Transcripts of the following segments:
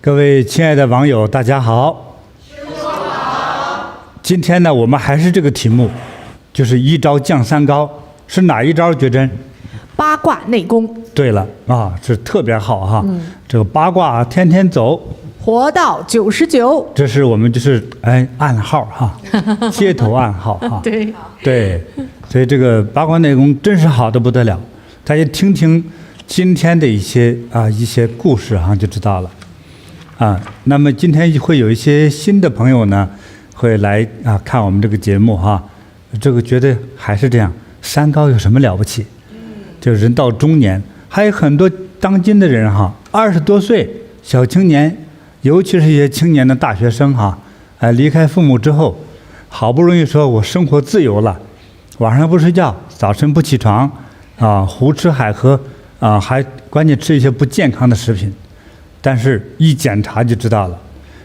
各位亲爱的网友，大家好。今天呢，我们还是这个题目，就是一招降三高，是哪一招？觉真？八卦内功。对了啊，这特别好哈。这个八卦天天走，活到99。这是我们就是暗号哈，街头暗号哈。对，所以这个八卦内功真是好的不得了。大家听听今天的一些故事哈，就知道了。那么今天会有一些新的朋友呢，会来看我们这个节目哈。这个觉得还是这样，三高有什么了不起？就人到中年，还有很多当今的人哈，20多岁小青年，尤其是一些青年的大学生哈，离开父母之后，好不容易说我生活自由了，晚上不睡觉，早晨不起床胡吃海喝还关键吃一些不健康的食品。但是一检查就知道了。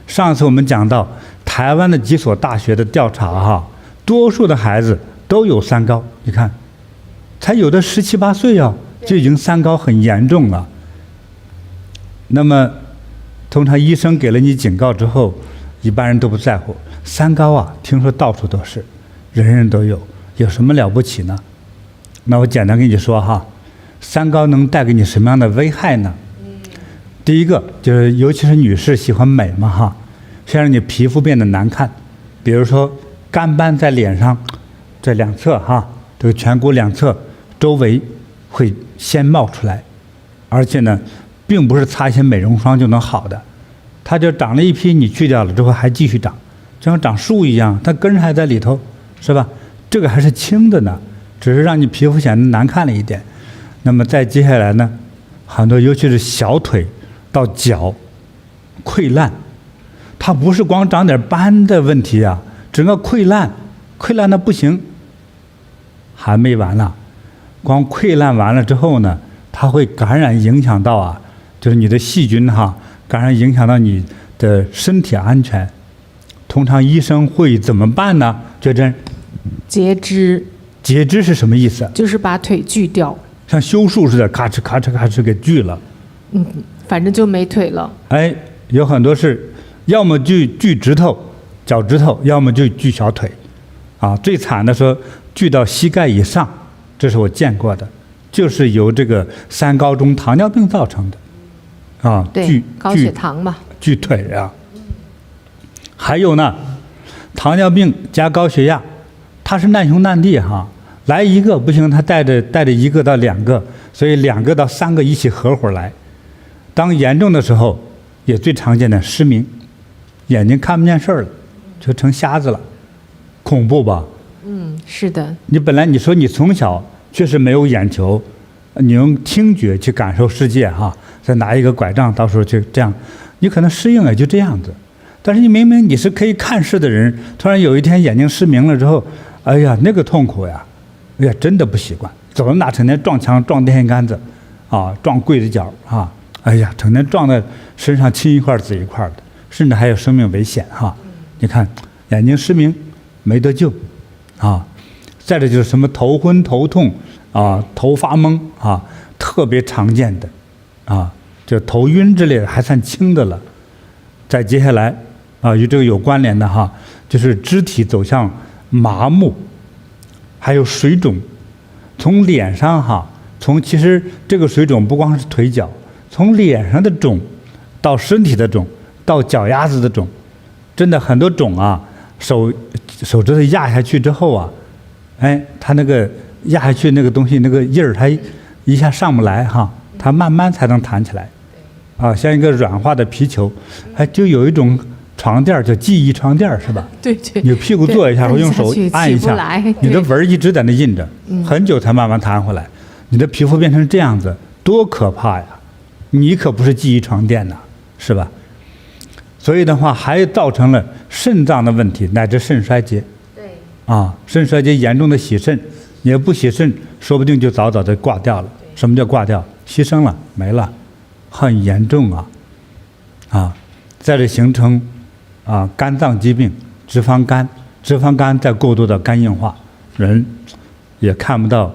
上次我们讲到台湾的几所大学的调查哈，多数的孩子都有三高。你看，才有的17、18岁就已经三高很严重了。那么，通常医生给了你警告之后，一般人都不在乎。三高听说到处都是，人人都有，有什么了不起呢？那我简单跟你说哈，三高能带给你什么样的危害呢？第一个就是，尤其是女士喜欢美嘛哈，先让你皮肤变得难看，比如说干斑在脸上这两侧哈，这个颧骨两侧周围会先冒出来，而且呢，并不是擦一些美容霜就能好的，它就长了一批，你去掉了之后还继续长，就像长树一样，它根还在里头，是吧？这个还是轻的呢，只是让你皮肤显得难看了一点。那么再接下来呢，很多尤其是小腿到脚溃烂，它不是光长点斑的问题整个溃烂的不行。还没完了，光溃烂完了之后呢，它会感染影响到就是你的细菌感染影响到你的身体安全。通常医生会怎么办呢？觉真？截肢。截肢是什么意思？就是把腿锯掉，像修树似的，咔哧咔哧咔哧给锯了。反正就没腿了。有很多是要么锯指头、脚趾头，要么就锯小腿，最惨的说锯到膝盖以上，这是我见过的，就是由这个三高中糖尿病造成的，对，高血糖嘛，锯腿还有呢，糖尿病加高血压，它是难兄难弟来一个不行，他带着1个到2个，所以2个到3个一起合伙来。当严重的时候，也最常见的失明，眼睛看不见事儿了，就成瞎子了，恐怖吧？是的。你本来你说你从小确实没有眼球，你用听觉去感受世界再拿一个拐杖，到时候就这样，你可能适应也就这样子。但是你明明你是可以看视的人，突然有一天眼睛失明了之后，哎呀，那个痛苦呀！真的不习惯，走到哪成天撞墙、撞电线杆子，撞柜子角哎呀，成天撞在身上青一块紫一块的，甚至还有生命危险你看，眼睛失明没得救再者就是什么头昏头痛头发懵特别常见的就头晕之类的还算轻的了。再接下来与这个有关联的就是肢体走向麻木，还有水肿，从脸上其实这个水肿不光是腿脚，从脸上的肿到身体的肿到脚丫子的肿，真的很多肿手指头压下去之后它那个压下去那个东西那个印儿它一下上不来它慢慢才能弹起来像一个软化的皮球，就有一种床垫叫记忆床垫是吧？对，你屁股坐一下，或用手按一下，你的纹一直在那印着，很久才慢慢弹回来。你的皮肤变成这样子，多可怕呀！你可不是记忆床垫呐，是吧？所以的话，还造成了肾脏的问题，乃至肾衰竭。对。肾衰竭严重的洗肾，你要不洗肾，说不定就早早的挂掉了。什么叫挂掉？牺牲了，没了，很严重在这形成肝脏疾病、脂肪肝再过度的肝硬化，人也看不到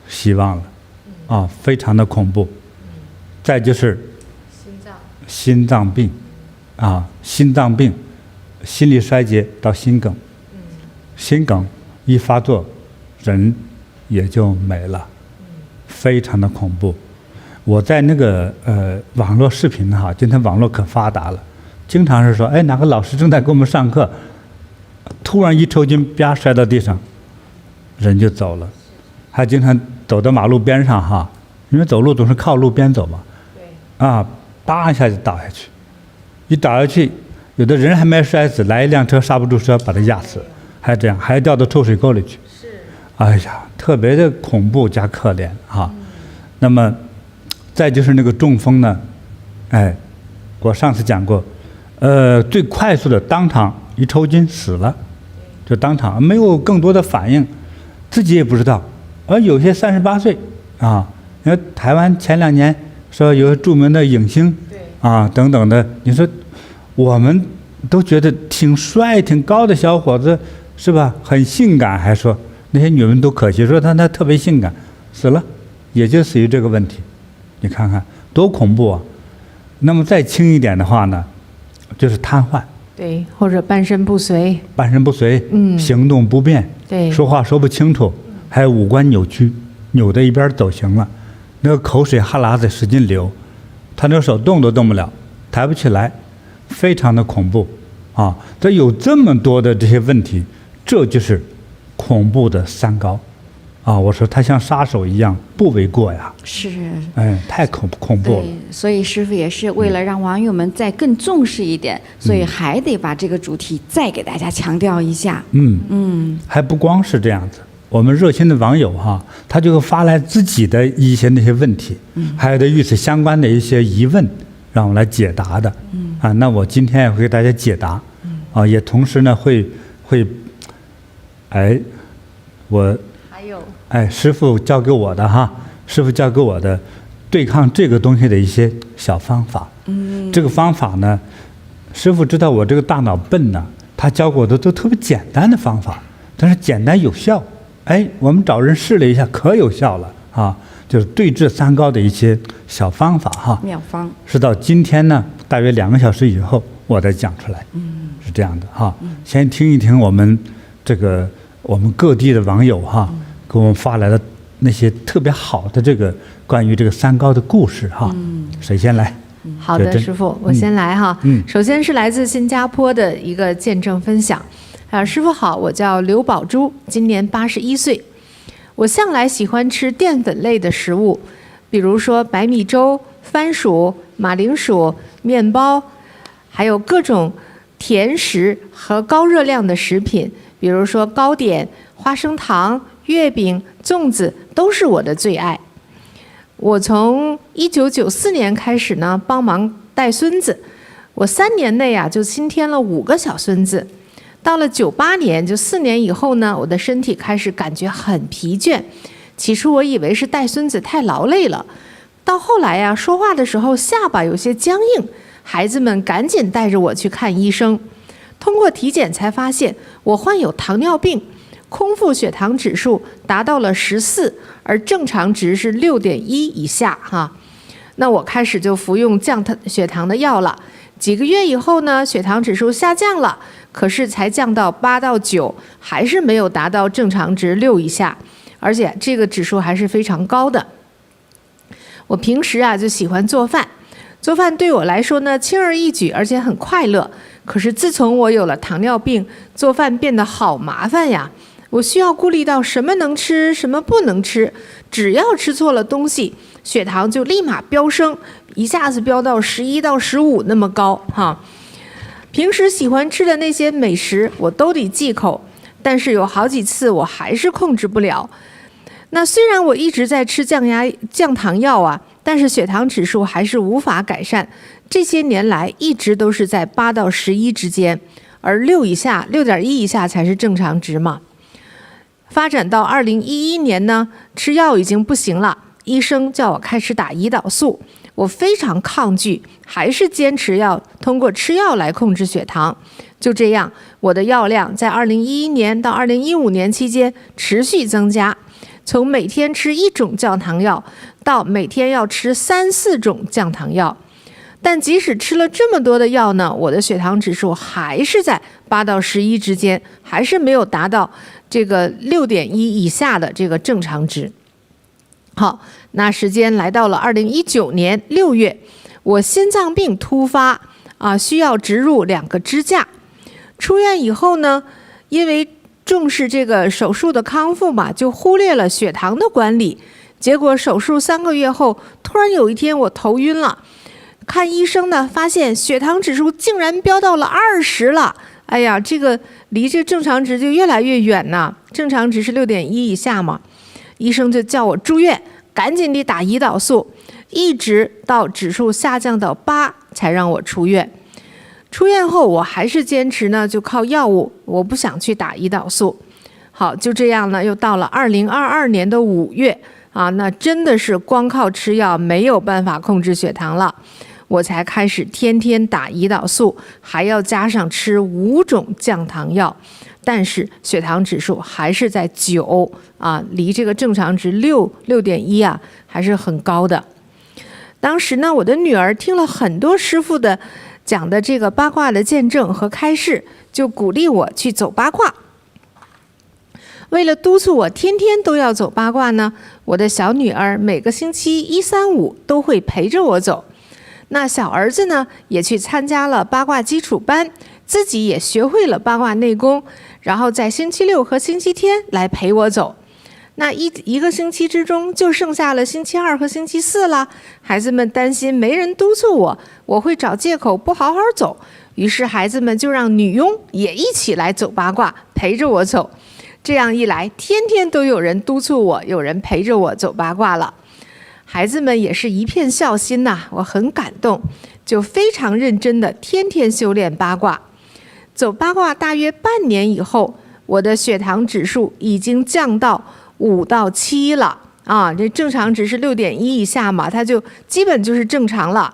希望了非常的恐怖。再就是心脏病心脏病、心力衰竭到心梗，心梗一发作，人也就没了，非常的恐怖。我在那个网络视频今天网络可发达了，经常是说，哎，哪个老师正在给我们上课，突然一抽筋，啪摔到地上，人就走了。还经常走到马路边上因为走路总是靠路边走嘛，叭一下就倒下去，一倒下去，有的人还没摔死，来一辆车刹不住车把他压死，还这样，还掉到臭水沟里去。哎呀，特别的恐怖加可怜那么再就是那个中风呢，我上次讲过，最快速的当场一抽筋死了，就当场没有更多的反应，自己也不知道。而有些38岁因为台湾前2年说有著名的影星等等的，你说我们都觉得挺帅挺高的小伙子是吧，很性感，还说那些女人都可惜，说他特别性感，死了也就死于这个问题。你看看多恐怖啊！那么再轻一点的话呢，就是瘫痪，对，或者半身不遂，行动不便，对，说话说不清楚，还有五官扭曲，扭到一边走形了，那个口水哈喇子使劲流，他那个手动都动不了，抬不起来，非常的恐怖这有这么多的这些问题，这就是恐怖的三高我说他像杀手一样不为过呀。是，太恐怖了。所以师父也是为了让网友们再更重视一点，所以还得把这个主题再给大家强调一下。还不光是这样子，我们热心的网友他就会发来自己的一些那些问题，还有的与此相关的一些疑问，让我来解答的。那我今天也会给大家解答，也同时呢会，我。师父教给我的对抗这个东西的一些小方法。这个方法呢，师父知道我这个大脑笨呢，他教给我的都特别简单的方法，但是简单有效。我们找人试了一下，可有效了就是对治三高的一些小方法妙方。是到今天呢，大约2个小时以后我再讲出来。是这样的先听一听我们各地的网友给我们发来的那些特别好的这个关于这个三高的故事谁先来？好的，师父，我先来首先是来自新加坡的一个见证分享。师父好，我叫刘宝珠，今年81岁。我向来喜欢吃淀粉类的食物，比如说白米粥、番薯、马铃薯、面包，还有各种甜食和高热量的食品，比如说糕点、花生糖、月饼、粽子都是我的最爱。我从1994年开始呢，帮忙带孙子，我3年内就新添了5个小孙子。到了98年，就4年以后呢，我的身体开始感觉很疲倦。起初我以为是带孙子太劳累了，到后来说话的时候下巴有些僵硬，孩子们赶紧带着我去看医生。通过体检才发现我患有糖尿病，空腹血糖指数达到了14，而正常值是6.1以下那我开始就服用降血糖的药了。几个月以后呢，血糖指数下降了，可是才降到8到9，还是没有达到正常值6以下，而且这个指数还是非常高的。我平时就喜欢做饭，做饭对我来说呢轻而易举，而且很快乐。可是自从我有了糖尿病，做饭变得好麻烦呀。我需要顾虑到什么能吃，什么不能吃，只要吃错了东西，血糖就立马飙升，一下子飙到11到15那么高平时喜欢吃的那些美食我都得忌口，但是有好几次我还是控制不了。那虽然我一直在吃降糖药但是血糖指数还是无法改善，这些年来一直都是在8到11之间，而6以下、6.1以下才是正常值嘛。发展到2011年呢，吃药已经不行了，医生叫我开始打胰岛素，我非常抗拒，还是坚持要通过吃药来控制血糖。就这样，我的药量在2011年到2015年期间持续增加，从每天吃1种降糖药到每天要吃3、4种降糖药。但即使吃了这么多的药呢，我的血糖指数还是在8到11之间，还是没有达到这个6.1以下的这个正常值。好，那时间来到了2019年6月，我心脏病突发需要植入2个支架。出院以后呢，因为重视这个手术的康复嘛，就忽略了血糖的管理。结果手术3个月后，突然有一天我头晕了，看医生呢，发现血糖指数竟然飙到了20了。哎呀，这个离这正常值就越来越远呢。正常值是6.1以下嘛，医生就叫我住院，赶紧地打胰岛素，一直到指数下降到8才让我出院。出院后我还是坚持呢，就靠药物，我不想去打胰岛素。好，就这样呢，又到了2022年的5月那真的是光靠吃药没有办法控制血糖了，我才开始天天打胰岛素，还要加上吃5种降糖药，但是血糖指数还是在9离这个正常值6.1还是很高的。当时呢，我的女儿听了很多师父的讲的这个八卦的见证和开示，就鼓励我去走八卦。为了督促我天天都要走八卦呢，我的小女儿每个星期1、3、5都会陪着我走。那小儿子呢，也去参加了八卦基础班，自己也学会了八卦内功，然后在星期6和星期天来陪我走。那一个星期之中就剩下了星期2和星期4了，孩子们担心没人督促我会找借口不好好走，于是孩子们就让女佣也一起来走八卦，陪着我走。这样一来，天天都有人督促我，有人陪着我走八卦了。孩子们也是一片孝心呐，我很感动，就非常认真的天天修炼八卦。走八卦大约半年以后，我的血糖指数已经降到5到7了这正常值是6.1以下嘛，它就基本就是正常了。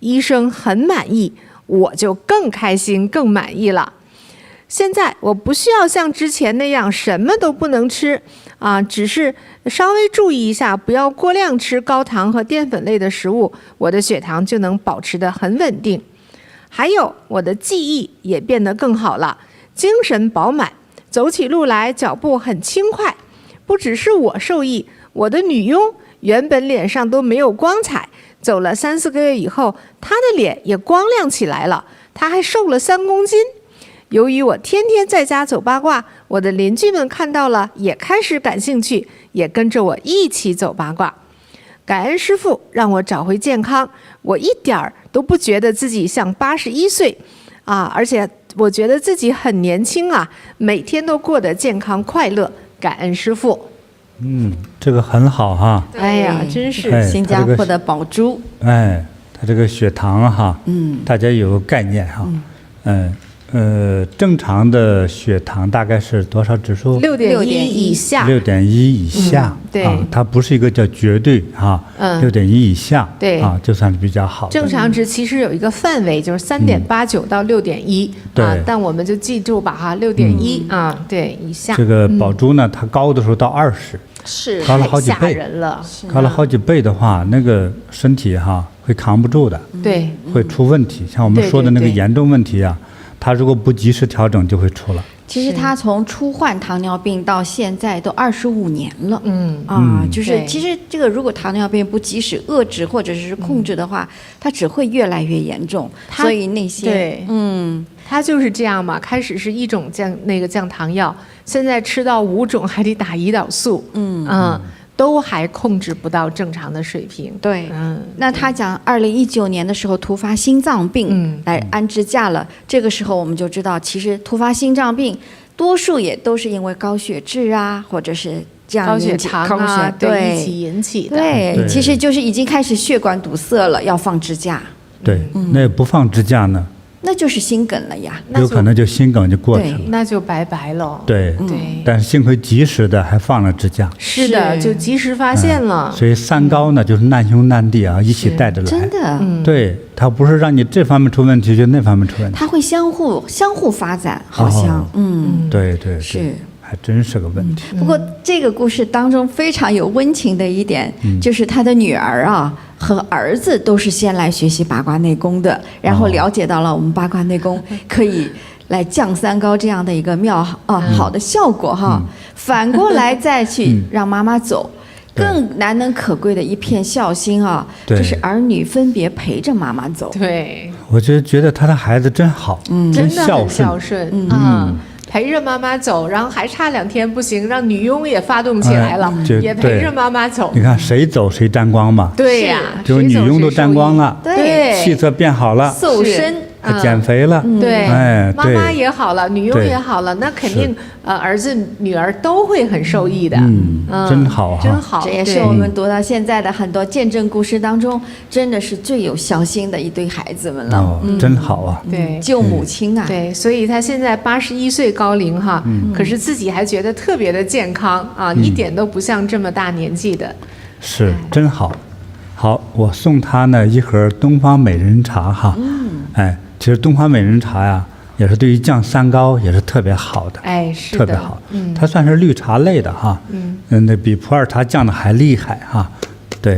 医生很满意，我就更开心更满意了。现在我不需要像之前那样什么都不能吃只是稍微注意一下，不要过量吃高糖和淀粉类的食物，我的血糖就能保持得很稳定。还有我的记忆也变得更好了，精神饱满，走起路来脚步很轻快。不只是我受益，我的女佣原本脸上都没有光彩，走了3、4个月以后，她的脸也光亮起来了，她还瘦了3公斤。由于我天天在家走八卦，我的邻居们看到了也开始感兴趣，也跟着我一起走八卦。感恩师父让我找回健康，我一点儿都不觉得自己像81岁而且我觉得自己很年轻每天都过得健康快乐。感恩师父。这个很好哈。哎呀，真是新加坡的宝珠。他这个血糖哈，大家有个概念哈。正常的血糖大概是多少指数？6.1以下。6.1以下，对它不是一个叫绝对6.1以下，对就算是比较好的。正常值其实有一个范围，就是3.89到6.1但我们就记住吧6.1对以下。这个宝珠呢，它高的时候到20，是高了好几倍，太吓人了。高了好几倍的话，那个身体会扛不住的，对，会出问题。像我们说的那个严重问题它如果不及时调整，就会出了。其实他从初患糖尿病到现在都25年了。就是其实这个如果糖尿病不及时遏制或者是控制的话，它只会越来越严重。所以那些它就是这样嘛。开始是1种降糖药，现在吃到5种，还得打胰岛素。都还控制不到正常的水平。对，那他讲2019年的时候突发心脏病，来安支架了。这个时候我们就知道，其实突发心脏病多数也都是因为高血脂或者是这样高血糖一起引起的。对，其实就是已经开始血管堵塞了，要放支架。对，那不放支架呢？那就是心梗了呀，有可能就心梗就过去了，那就拜拜了。对，但是幸亏及时的还放了支架。是的，就及时发现了。所以三高呢，就是难兄难弟一起带着来。真的，对，它不是让你这方面出问题就那方面出问题，它会相互发展，好像，对，是。还真是个问题。不过这个故事当中非常有温情的一点，就是他的女儿和儿子都是先来学习八卦内功的，然后了解到了我们八卦内功可以来降三高这样的一个好的效果哈。反过来再去让妈妈走，更难能可贵的一片孝心啊，就是儿女分别陪着妈妈走。对，我觉得他的孩子真好，真的很孝顺，顺陪着妈妈走，然后还差2天不行，让女佣也发动起来了，也陪着妈妈走。你看谁走谁沾光嘛？对呀，就女佣都沾光了，对，气色变好了，瘦身。减肥了，对，妈妈对也好了，女佣也好了，那肯定儿子女儿都会很受益的。真好哈，真好。这也是我们读到现在的很多见证故事当中，真的是最有孝心的一对孩子们了。真好啊！对，救母亲啊！对，所以他现在81岁高龄哈，可是自己还觉得特别的健康啊，一点都不像这么大年纪的。是真好。好，我送他呢一盒东方美人茶哈。其实东方美人茶呀，也是对于降三高也是特别好的，是的，特别好。它算是绿茶类的哈，那比普洱茶降的还厉害哈。对，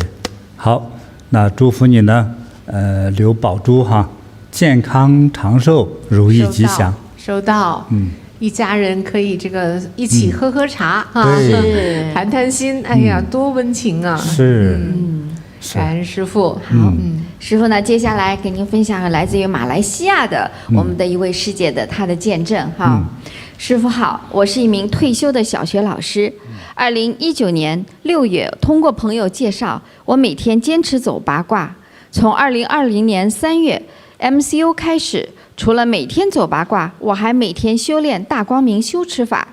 好，那祝福你呢，刘宝珠哈，健康长寿，如意吉祥。收到，一家人可以这个一起喝喝茶哈，谈谈心，哎呀，多温情啊！是，感恩师父。好，师父呢，接下来给您分享来自于马来西亚的我们的一位师姐的她的见证哈。师父好，我是一名退休的小学老师。2019年6月，通过朋友介绍，我每天坚持走八卦。从2020年3月 MCO 开始，除了每天走八卦，我还每天修炼大光明修持法。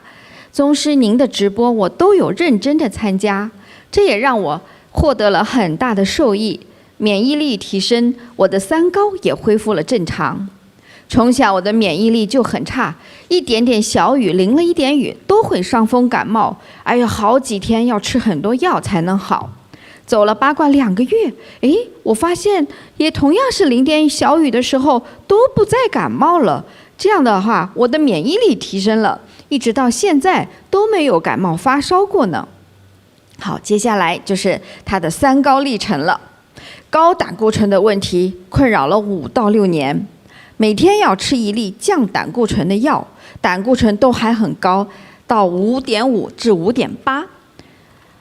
宗师您的直播，我都有认真的参加，这也让我获得了很大的受益。免疫力提升，我的三高也恢复了正常。从小我的免疫力就很差，一点点小雨，淋了一点雨都会伤风感冒，哎呀，好几天要吃很多药才能好。走了八卦2个月，我发现也同样是淋点小雨的时候都不再感冒了。这样的话，我的免疫力提升了，一直到现在都没有感冒发烧过呢。好，接下来就是他的三高历程了。高胆固醇的问题困扰了5到6年，每天要吃1粒降胆固醇的药，胆固醇都还很高，到5.5至5.8。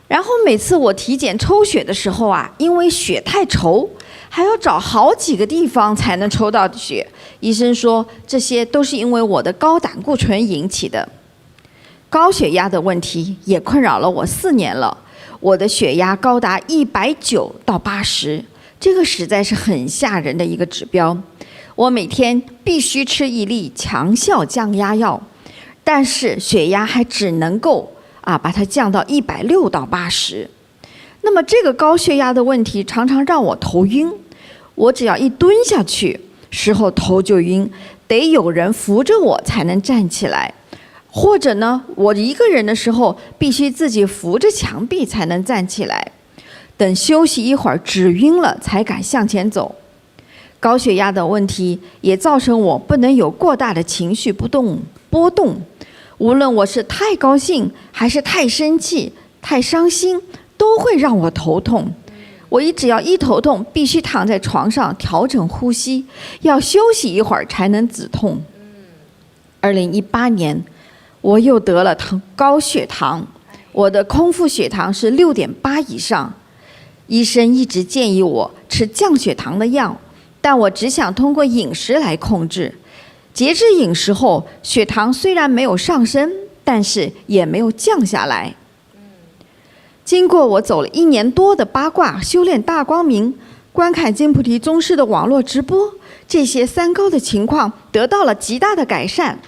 然后每次我体检抽血的时候啊，因为血太稠，还要找好几个地方才能抽到血。医生说这些都是因为我的高胆固醇引起的。高血压的问题也困扰了我4年了，我的血压高达190到80。这个实在是很吓人的一个指标，我每天必须吃1粒强效降压药，但是血压还只能够把它降到160到80。那么这个高血压的问题常常让我头晕，我只要一蹲下去，时候头就晕，得有人扶着我才能站起来，或者呢，我一个人的时候必须自己扶着墙壁才能站起来。等休息一会儿，止晕了才敢向前走。高血压的问题也造成我不能有过大的情绪波动，无论我是太高兴还是太生气、太伤心，都会让我头痛。我只要一头痛，必须躺在床上调整呼吸，要休息一会儿才能止痛。2018年，我又得了高血糖，我的空腹血糖是6.8以上。医生一直建议我吃降血糖的药，但我只想通过饮食来控制。节制饮食后，血糖虽然没有上升，但是也没有降下来。经过我走了1年多的八卦修炼大光明，观看金菩提宗师的网络直播，这些三高的情况得到了极大的改善。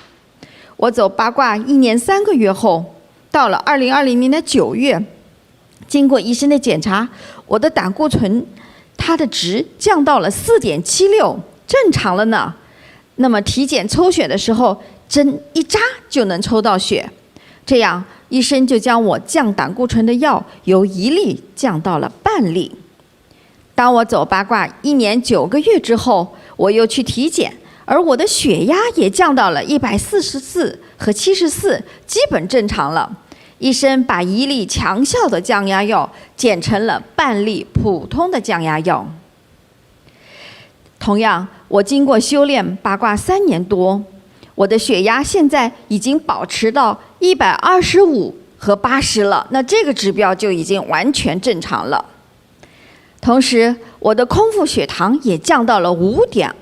我走八卦1年3个月后，到了2020年的9月，经过医生的检查，我的胆固醇它的值降到了4.76，正常了呢。那么体检抽血的时候，针一扎就能抽到血，这样医生就将我降胆固醇的药由1粒降到了半粒。当我走八卦1年9个月之后，我又去体检，而我的血压也降到了144和74，基本正常了。医生把1粒强效的降压药减成了半粒普通的降压药。同样，我经过修炼八卦3年多，我的血压现在已经保持到125和80了，那这个指标就已经完全正常了。同时，我的空腹血糖也降到了5.2，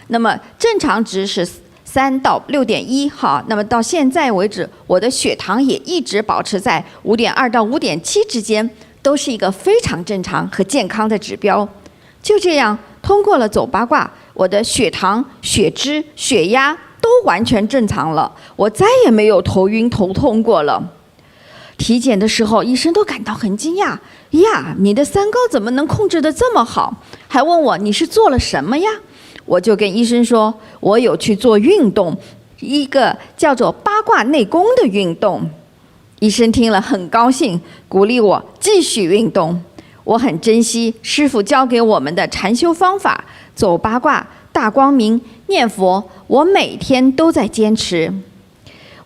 那么正常值是3到6.1哈。那么到现在为止，我的血糖也一直保持在5.2到5.7之间，都是一个非常正常和健康的指标。就这样，通过了走八卦，我的血糖、血脂、血压都完全正常了，我再也没有头晕头痛过了。体检的时候，医生都感到很惊讶呀，你的3高怎么能控制得这么好？还问我你是做了什么呀？我就跟医生说，我有去做运动，一个叫做八卦内功的运动。医生听了很高兴，鼓励我继续运动。我很珍惜师父教给我们的禅修方法，走八卦、大光明、念佛，我每天都在坚持。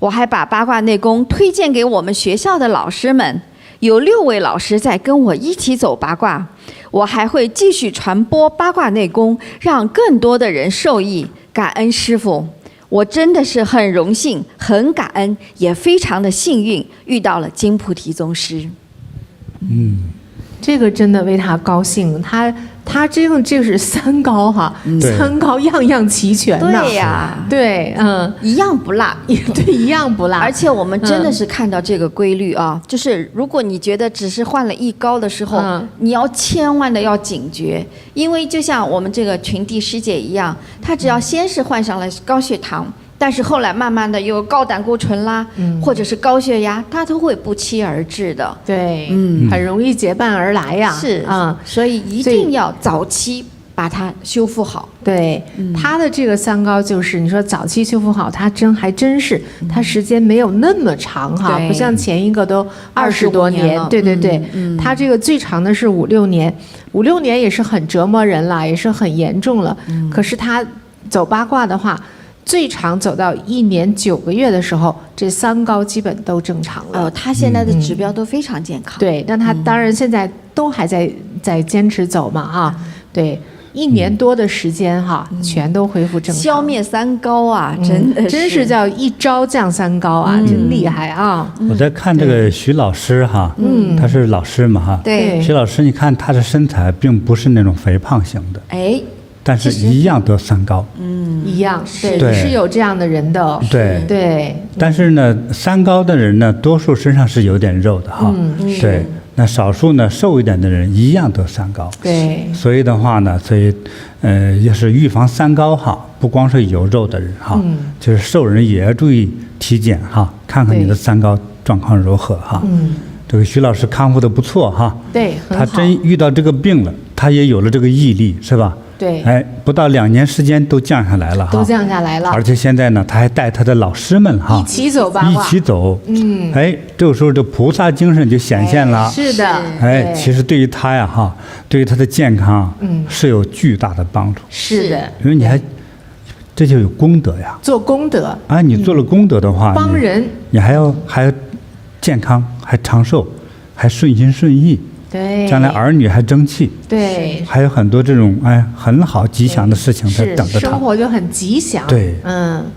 我还把八卦内功推荐给我们学校的老师们，有6位老师在跟我一起走八卦。我还会继续传播八卦内功，让更多的人受益。感恩师父，我真的是很荣幸、很感恩，也非常的幸运，遇到了金菩提宗师。这个真的为他高兴，他这个是3高哈，3高样样齐全呐。对呀，对，一样不落，对，一样不落。而且我们真的是看到这个规律啊，就是如果你觉得只是患了1高的时候，你要千万的要警觉，因为就像我们这个群弟师姐一样，他只要先是患上了高血糖。但是后来慢慢的有高胆固醇啦，或者是高血压，它都会不期而至的。对，很容易结伴而来呀。是啊，所以一定要早期把它修复好。对，他的这个3高就是你说早期修复好，他还真是，他时间没有那么长哈，不像前一个都20多年。对对对，他这个最长的是5、6年，5、6年也是很折磨人了，也是很严重了。可是他走八卦的话，最长走到1年9个月的时候，这3高基本都正常了。他现在的指标都非常健康。对，但他当然现在都还在坚持走嘛哈。对，1年多的时间哈，全都恢复正常。消灭3高啊，真是叫一招降3高啊，真厉害啊！我在看这个徐老师哈，他是老师嘛哈。对，徐老师，你看他的身材并不是那种肥胖型的。哎。但是一样得3高，一样，对，是有这样的人的，对。但是呢，3高的人呢，多数身上是有点肉的哈，对。那少数呢，瘦一点的人一样得3高，对。所以的话呢，也是预防3高哈，不光是有肉的人哈，就是瘦人也要注意体检哈，看看你的3高状况如何哈。这个徐老师康复的不错哈，对，他真遇到这个病了，他也有了这个毅力，是吧？对，哎，不到2年时间都降下来了哈，都降下来了。而且现在呢，他还带他的老师们哈，一起走八卦，一起走。哎，这个时候这菩萨精神就显现了。是的，哎，其实对于他呀哈，对于他的健康，是有巨大的帮助。是的，因为你这就有功德呀。做功德啊，你做了功德的话，帮人，你还要健康，还长寿，还顺心顺意。对，将来儿女还争气，对，还有很多这种很好吉祥的事情在等着他，生活就很吉祥。对，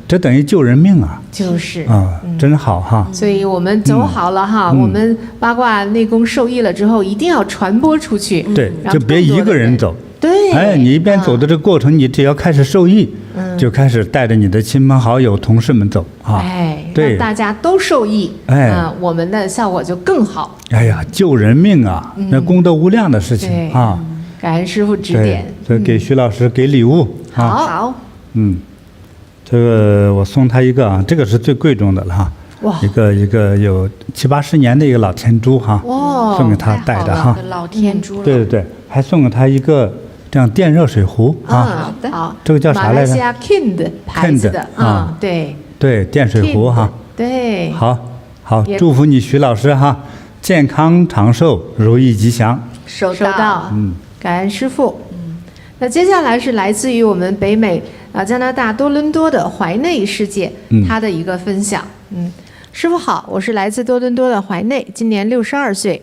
这等于救人命啊，就是啊，真好哈。所以我们走好了哈，我们八卦内功受益了之后，一定要传播出去。对，就别一个人走。对，哎，你一边走的这个过程，你只要开始受益，就开始带着你的亲朋好友、同事们走啊。哎，对，让大家都受益，我们的效果就更好。哎呀，救人命啊，那功德无量的事情啊！感恩师父指点，所以给徐老师给礼物。好，这个我送他一个啊，这个是最贵重的了哈。哇，一个有70、80年的一个老天珠哈，送给他戴的哈。老天珠了。对对对，还送给他一个这样电热水壶啊。好的，好，这个叫啥来着？马来西亚 Kind 牌子的啊，对对，电水壶哈。对，好，祝福你徐老师哈，健康长寿，如意吉祥。收到，感恩师父。那接下来是来自于我们北美加拿大多伦多的怀内世界，他的一个分享。师傅好，我是来自多伦多的怀内，今年62岁。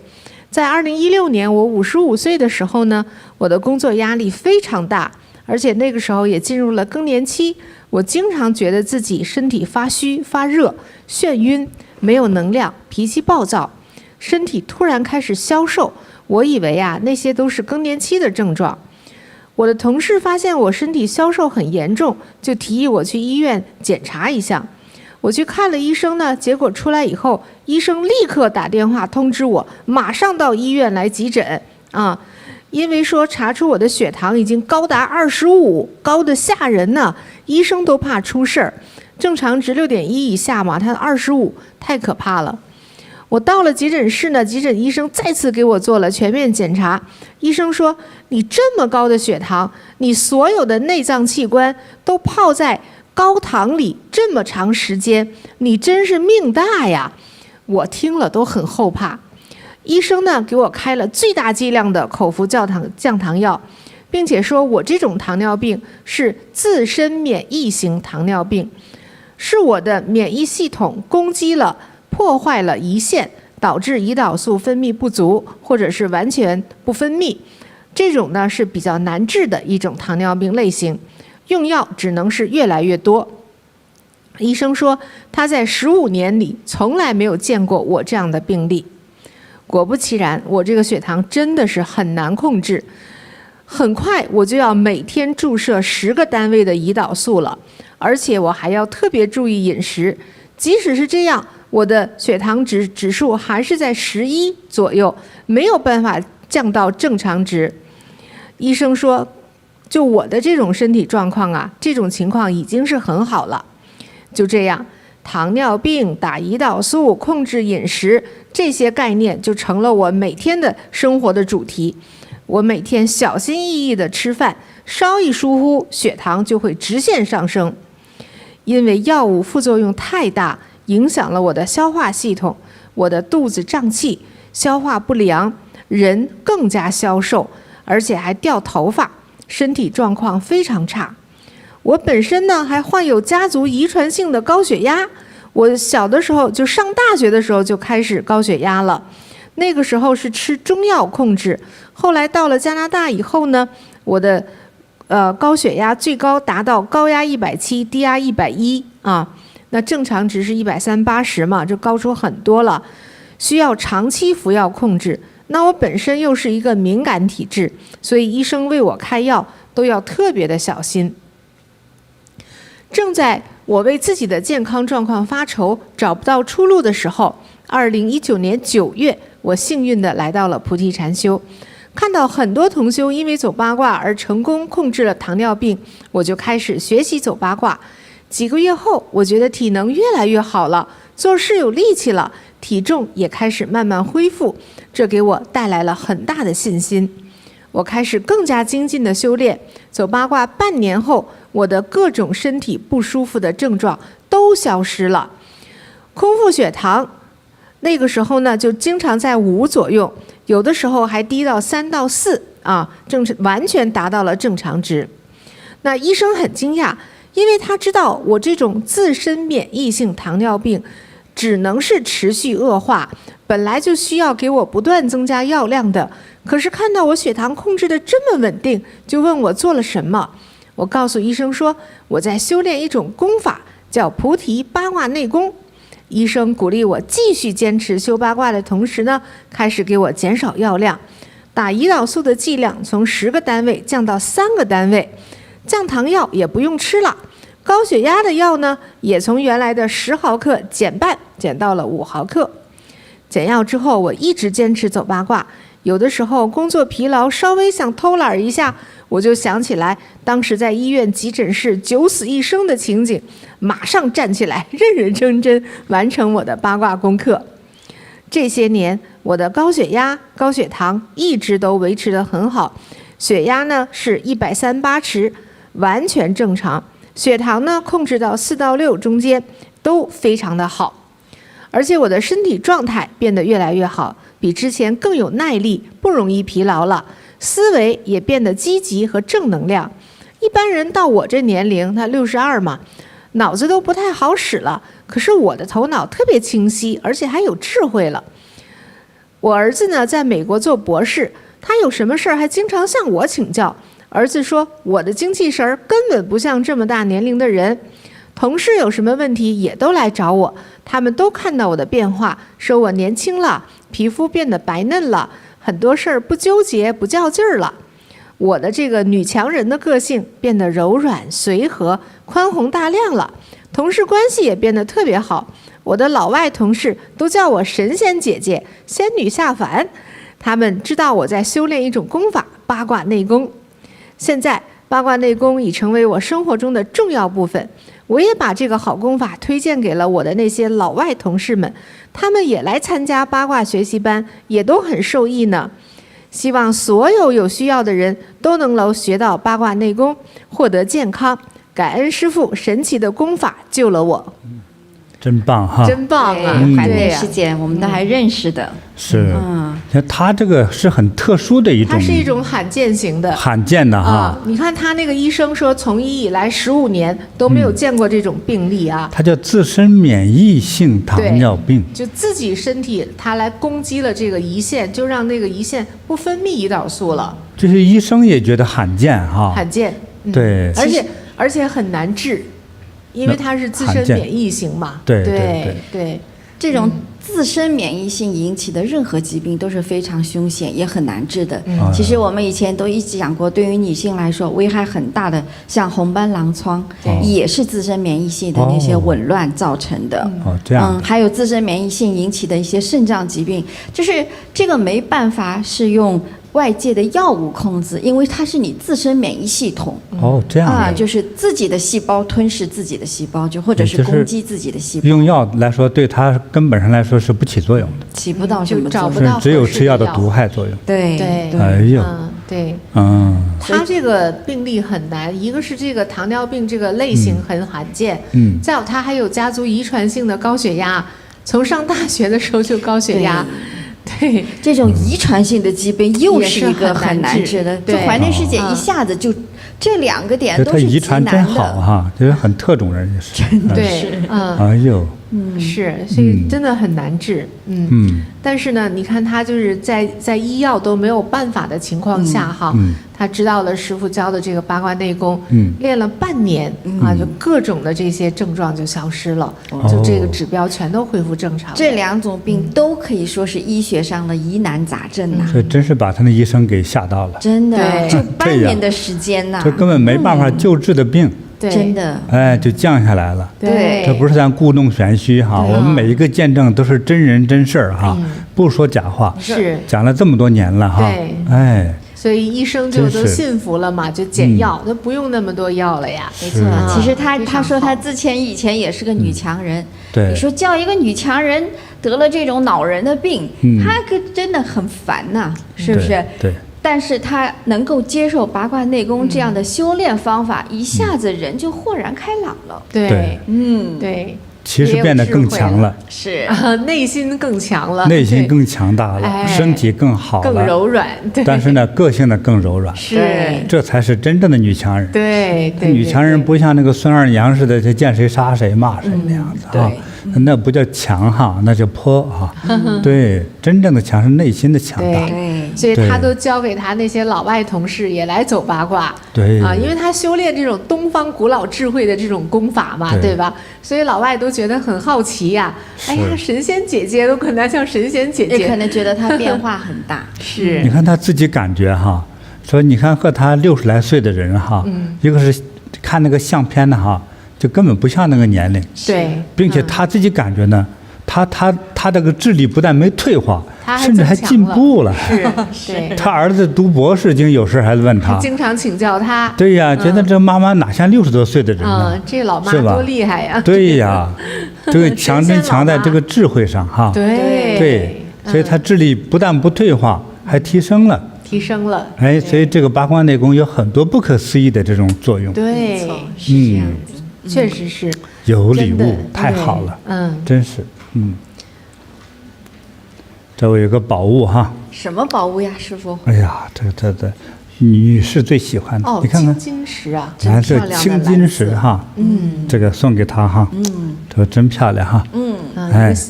在2016年我55岁的时候呢，我的工作压力非常大，而且那个时候也进入了更年期。我经常觉得自己身体发虚、发热、眩晕，没有能量，脾气暴躁，身体突然开始消瘦。我以为那些都是更年期的症状。我的同事发现我身体消瘦很严重，就提议我去医院检查一下。我去看了医生呢，结果出来以后，医生立刻打电话通知我，马上到医院来急诊啊。因为说查出我的血糖已经高达25，高的吓人呢，医生都怕出事儿。正常值6.1以下嘛，他25，太可怕了。我到了急诊室呢，急诊医生再次给我做了全面检查。医生说，你这么高的血糖，你所有的内脏器官都泡在高糖里这么长时间，你真是命大呀！我听了都很后怕。医生呢给我开了最大剂量的口服降糖药，并且说我这种糖尿病是自身免疫型糖尿病，是我的免疫系统攻击了、破坏了胰腺，导致胰岛素分泌不足，或者是完全不分泌。这种呢是比较难治的一种糖尿病类型。用药只能是越来越多。医生说他在15年里从来没有见过我这样的病例。果不其然，我这个血糖真的是很难控制，很快我就要每天注射10个单位的胰岛素了，而且我还要特别注意饮食。即使是这样，我的血糖指数还是在11左右，没有办法降到正常值。医生说就我的这种身体状况这种情况已经是很好了。就这样，糖尿病、打胰岛素、控制饮食，这些概念就成了我每天的生活的主题。我每天小心翼翼地吃饭，稍一疏忽，血糖就会直线上升。因为药物副作用太大，影响了我的消化系统，我的肚子胀气，消化不良，人更加消瘦，而且还掉头发，身体状况非常差。我本身呢还患有家族遗传性的高血压，我小的时候就上大学的时候就开始高血压了，那个时候是吃中药控制，后来到了加拿大以后呢，我的高血压最高达到高压170，低压110那正常值是130/80嘛，这高出很多了，需要长期服药控制。那我本身又是一个敏感体质，所以医生为我开药都要特别的小心。正在我为自己的健康状况发愁，找不到出路的时候，2019年9月，我幸运地来到了菩提禅修，看到很多同修因为走八卦而成功控制了糖尿病，我就开始学习走八卦。几个月后，我觉得体能越来越好了，做事有力气了，体重也开始慢慢恢复，这给我带来了很大的信心。我开始更加精进的修炼，走八卦半年后，我的各种身体不舒服的症状都消失了。空腹血糖那个时候呢，就经常在5左右，有的时候还低到3到4完全达到了正常值。那医生很惊讶，因为他知道我这种自身免疫性糖尿病只能是持续恶化，本来就需要给我不断增加药量的，可是看到我血糖控制的这么稳定，就问我做了什么。我告诉医生说我在修炼一种功法，叫菩提八卦内功。医生鼓励我继续坚持修八卦的同时呢，开始给我减少药量，打胰岛素的剂量从10个单位降到3个单位，降糖药也不用吃了，高血压的药呢也从原来的10毫克减半，减到了5毫克。减药之后，我一直坚持走八卦，有的时候工作疲劳，稍微想偷懒一下，我就想起来当时在医院急诊室9死1生的情景，马上站起来，认认真真完成我的八卦功课。这些年，我的高血压、高血糖一直都维持得很好，血压呢是130/80，完全正常，血糖呢控制到4到6中间，都非常的好。而且我的身体状态变得越来越好，比之前更有耐力，不容易疲劳了，思维也变得积极和正能量。一般人到我这年龄，他62嘛，脑子都不太好使了，可是我的头脑特别清晰，而且还有智慧了。我儿子呢，在美国做博士，他有什么事儿还经常向我请教。儿子说，我的精气神儿根本不像这么大年龄的人。同事有什么问题也都来找我，他们都看到我的变化，说我年轻了，皮肤变得白嫩了，很多事儿不纠结不较劲儿了。我的这个女强人的个性变得柔软随和、宽宏大量了，同事关系也变得特别好。我的老外同事都叫我神仙姐姐、仙女下凡，他们知道我在修炼一种功法——八卦内功。现在八卦内功已成为我生活中的重要部分，我也把这个好功法推荐给了我的那些老外同事们，他们也来参加八卦学习班，也都很受益呢。希望所有有需要的人都能够学到八卦内功，获得健康。感恩师父神奇的功法救了我。真棒哈！真棒啊！环内事件我们都还认识的。是，他这个是很特殊的一种，它是一种罕见型的，罕见的哈。你看他那个医生说，从医以来15年都没有见过这种病例啊。它叫自身免疫性糖尿病，就自己身体它来攻击了这个胰腺，就让那个胰腺不分泌胰岛素了。这些医生也觉得罕见哈。罕见，对，而且很难治。因为它是自身免疫性嘛，对，这种自身免疫性引起的任何疾病都是非常凶险，也很难治的。其实我们以前都一直讲过，对于女性来说危害很大的，像红斑狼疮，也是自身免疫性的那些紊乱造成的。这样。还有自身免疫性引起的一些肾脏疾病，就是这个没办法是用外界的药物控制，因为它是你自身免疫系统。这样啊，就是自己的细胞吞噬自己的细胞，就或者是攻击自己的细胞。用药来说，对它根本上来说是不起作用的，起不到什么作用，找不到只有吃药的毒害作用。对，哎呦，对，它这个病例很难，一个是这个糖尿病这个类型很罕见，再有它还有家族遗传性的高血压，从上大学的时候就高血压。对，这种遗传性的疾病又是一个很难治的。就环内事件一下子就这2个点都是极难的。遗传真好哈，就是很特种人也是。对，哎呦，是，所以真的很难治。但是呢，你看他就是在医药都没有办法的情况下哈，他知道了师父教的这个八卦内功，练了半年啊，就各种的这些症状就消失了，就这个指标全都恢复正常。这2种病都可以说是医学上的疑难杂症呐。所以真是把他那医生给吓到了。真的，就半年的时间呐，这根本没办法救治的病。真的，就降下来了。对，这不是咱故弄玄虚哈，我们每一个见证都是真人真事儿哈，不说假话。是讲了这么多年了哈，所以医生就都信服了嘛，就减药，都不用那么多药了呀。没错，其实他说他以前也是个女强人，对，你说叫一个女强人得了这种脑人的病，她可真的很烦呐，是不是？对。但是他能够接受八卦内功这样的修炼方法，一下子人就豁然开朗了。对，对，其实变得更强了，是内心更强了，内心更强大了，身体更好了，更柔软。但是呢，个性呢更柔软，是，这才是真正的女强人。对，女强人不像那个孙二娘似的，就见谁杀谁骂谁那样子啊。那不叫强哈，那叫泼哈。对，真正的强是内心的强大。对，所以他都教给他那些老外同事也来走八卦。对啊，因为他修炼这种东方古老智慧的这种功法嘛，对吧？所以老外都觉得很好奇呀。哎呀，神仙姐姐都管她叫神仙姐姐，也可能觉得她变化很大。是，你看他自己感觉哈，说你看和他60来岁的人哈，一个是看那个相片的哈。就根本不像那个年龄，对，并且他自己感觉呢，他这个智力不但没退化，甚至还进步了。是，他儿子读博士，有时还问他，经常请教他。对呀，觉得这妈妈哪像60多岁的人呢？这老妈多厉害呀！对呀，这个强在这个智慧上哈。对，所以他智力不但不退化，还提升了。所以这个八卦内功有很多不可思议的这种作用。对，是这样子。确实是有礼物，太好了，真是，这我有个宝物哈。什么宝物呀，师父？哎呀，这女士最喜欢的。你看看，青金石啊，这青金石哈，这个送给她哈，这个真漂亮哈，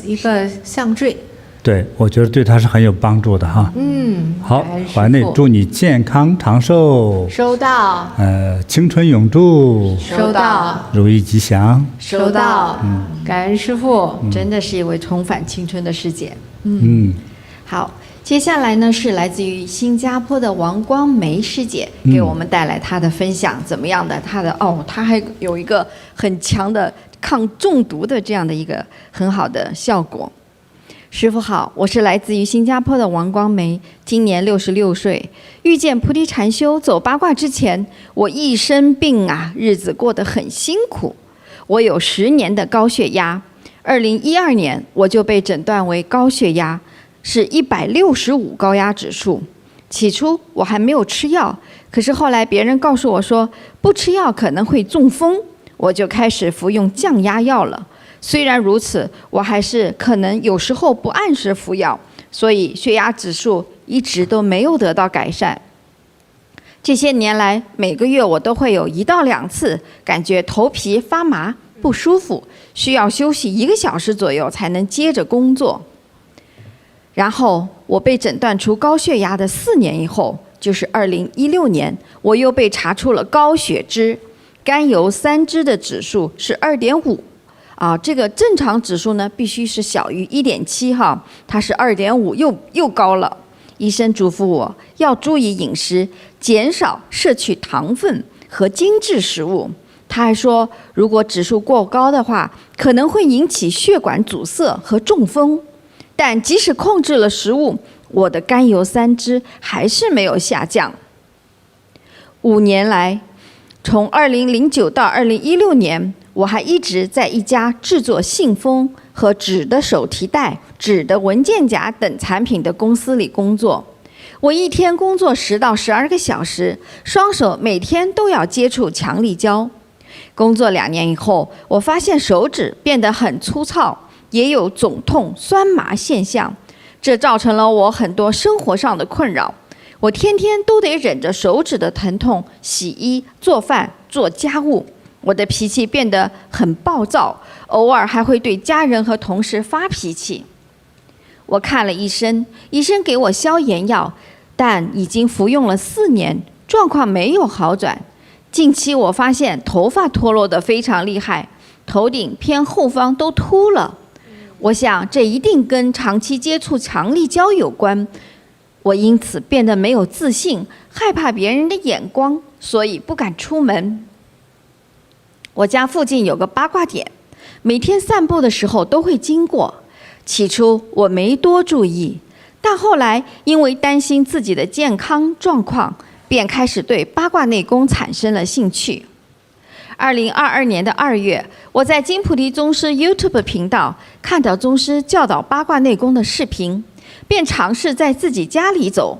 一个项坠。对，我觉得对他是很有帮助的哈。好，怀内祝你健康长寿。收到。青春永驻。收到。如意吉祥。收到。感恩师父，真的是一位重返青春的师姐。好，接下来呢是来自于新加坡的王光梅师姐给我们带来她的分享，怎么样的？她还有一个很强的抗中毒的这样的一个很好的效果。师父好，我是来自于新加坡的王光梅，今年66岁。遇见菩提禅修走八卦之前，我一生病啊，日子过得很辛苦。我有10年的高血压，2012年我就被诊断为高血压，是165高压指数。起初我还没有吃药，可是后来别人告诉我说不吃药可能会中风，我就开始服用降压药了。虽然如此，我还是可能有时候不按时服药，所以血压指数一直都没有得到改善。这些年来，每个月我都会有1到2次感觉头皮发麻不舒服，需要休息1个小时左右才能接着工作。然后我被诊断出高血压的4年以后，就是2016年，我又被查出了高血脂，甘油三酯的指数是2.5。这个正常指数呢必须是小于1.7哈，它是2.5，又高了。医生嘱咐我要注意饮食，减少摄取糖分和精致食物。他还说，如果指数过高的话，可能会引起血管阻塞和中风。但即使控制了食物，我的甘油三酯还是没有下降。5年来，从2009到2016年。我还一直在一家制作信封和纸的手提袋、纸的文件夹等产品的公司里工作。我一天工作10到12个小时，双手每天都要接触强力胶。工作2年以后，我发现手指变得很粗糙，也有肿痛、酸麻现象，这造成了我很多生活上的困扰。我天天都得忍着手指的疼痛洗衣、做饭、做家务。我的脾气变得很暴躁，偶尔还会对家人和同事发脾气。我看了医生，医生给我消炎药，但已经服用了4年，状况没有好转。近期我发现头发脱落得非常厉害，头顶偏后方都秃了。我想这一定跟长期接触强力胶有关。我因此变得没有自信，害怕别人的眼光，所以不敢出门。我家附近有个八卦点，每天散步的时候都会经过。起初我没多注意，但后来因为担心自己的健康状况，便开始对八卦内功产生了兴趣。2022年2月，我在金菩提宗师 YouTube 频道看到宗师教导八卦内功的视频，便尝试在自己家里走。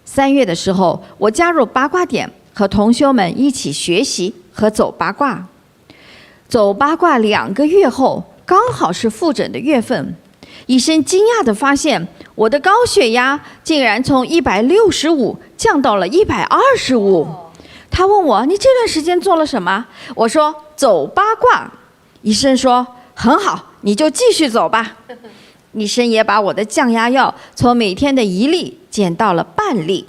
3月的时候，我加入八卦点，和同修们一起学习和走八卦。走八卦2个月后，刚好是复诊的月份，医生惊讶地发现我的高血压竟然从165降到了125。他问我，你这段时间做了什么？我说走八卦。医生说很好，你就继续走吧。医生也把我的降压药从每天的1粒减到了半粒。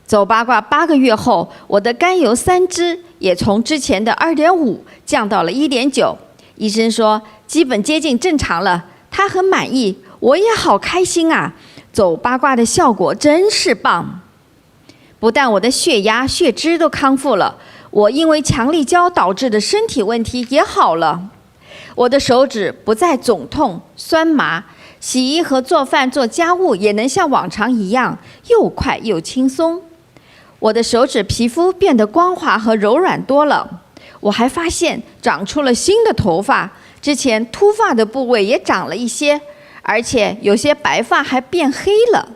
走八卦8个月后，我的甘油三酯也从之前的2.5降到了1.9。医生说基本接近正常了，他很满意，我也好开心啊！走八卦的效果真是棒。不但我的血压、血脂都康复了，我因为强力胶导致的身体问题也好了。我的手指不再肿痛、酸麻，洗衣和做饭、做家务也能像往常一样，又快又轻松。我的手指皮肤变得光滑和柔软多了，我还发现长出了新的头发，之前秃发的部位也长了一些，而且有些白发还变黑了。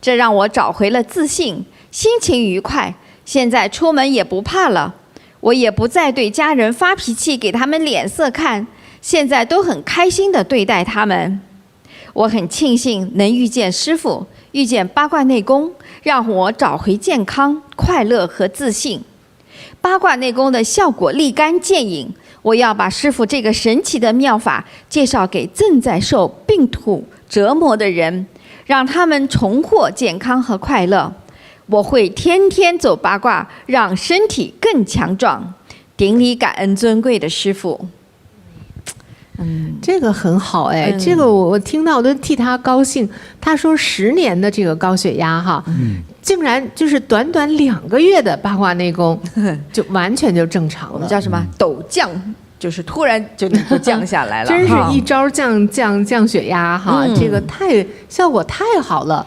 这让我找回了自信，心情愉快，现在出门也不怕了。我也不再对家人发脾气，给他们脸色看，现在都很开心地对待他们。我很庆幸能遇见师父，遇见八卦内功，让我找回健康、快乐和自信。八卦内功的效果立竿见影，我要把师父这个神奇的妙法介绍给正在受病痛折磨的人，让他们重获健康和快乐。我会天天走八卦，让身体更强壮。顶礼感恩尊贵的师父。这个很好哎，这个我听到我都替他高兴。他说10年的这个高血压哈，竟然就是短短2个月的八卦内功，就完全就正常了。我们叫什么陡降，就是突然就降下来了，真是一招降血压哈，这个效果太好了。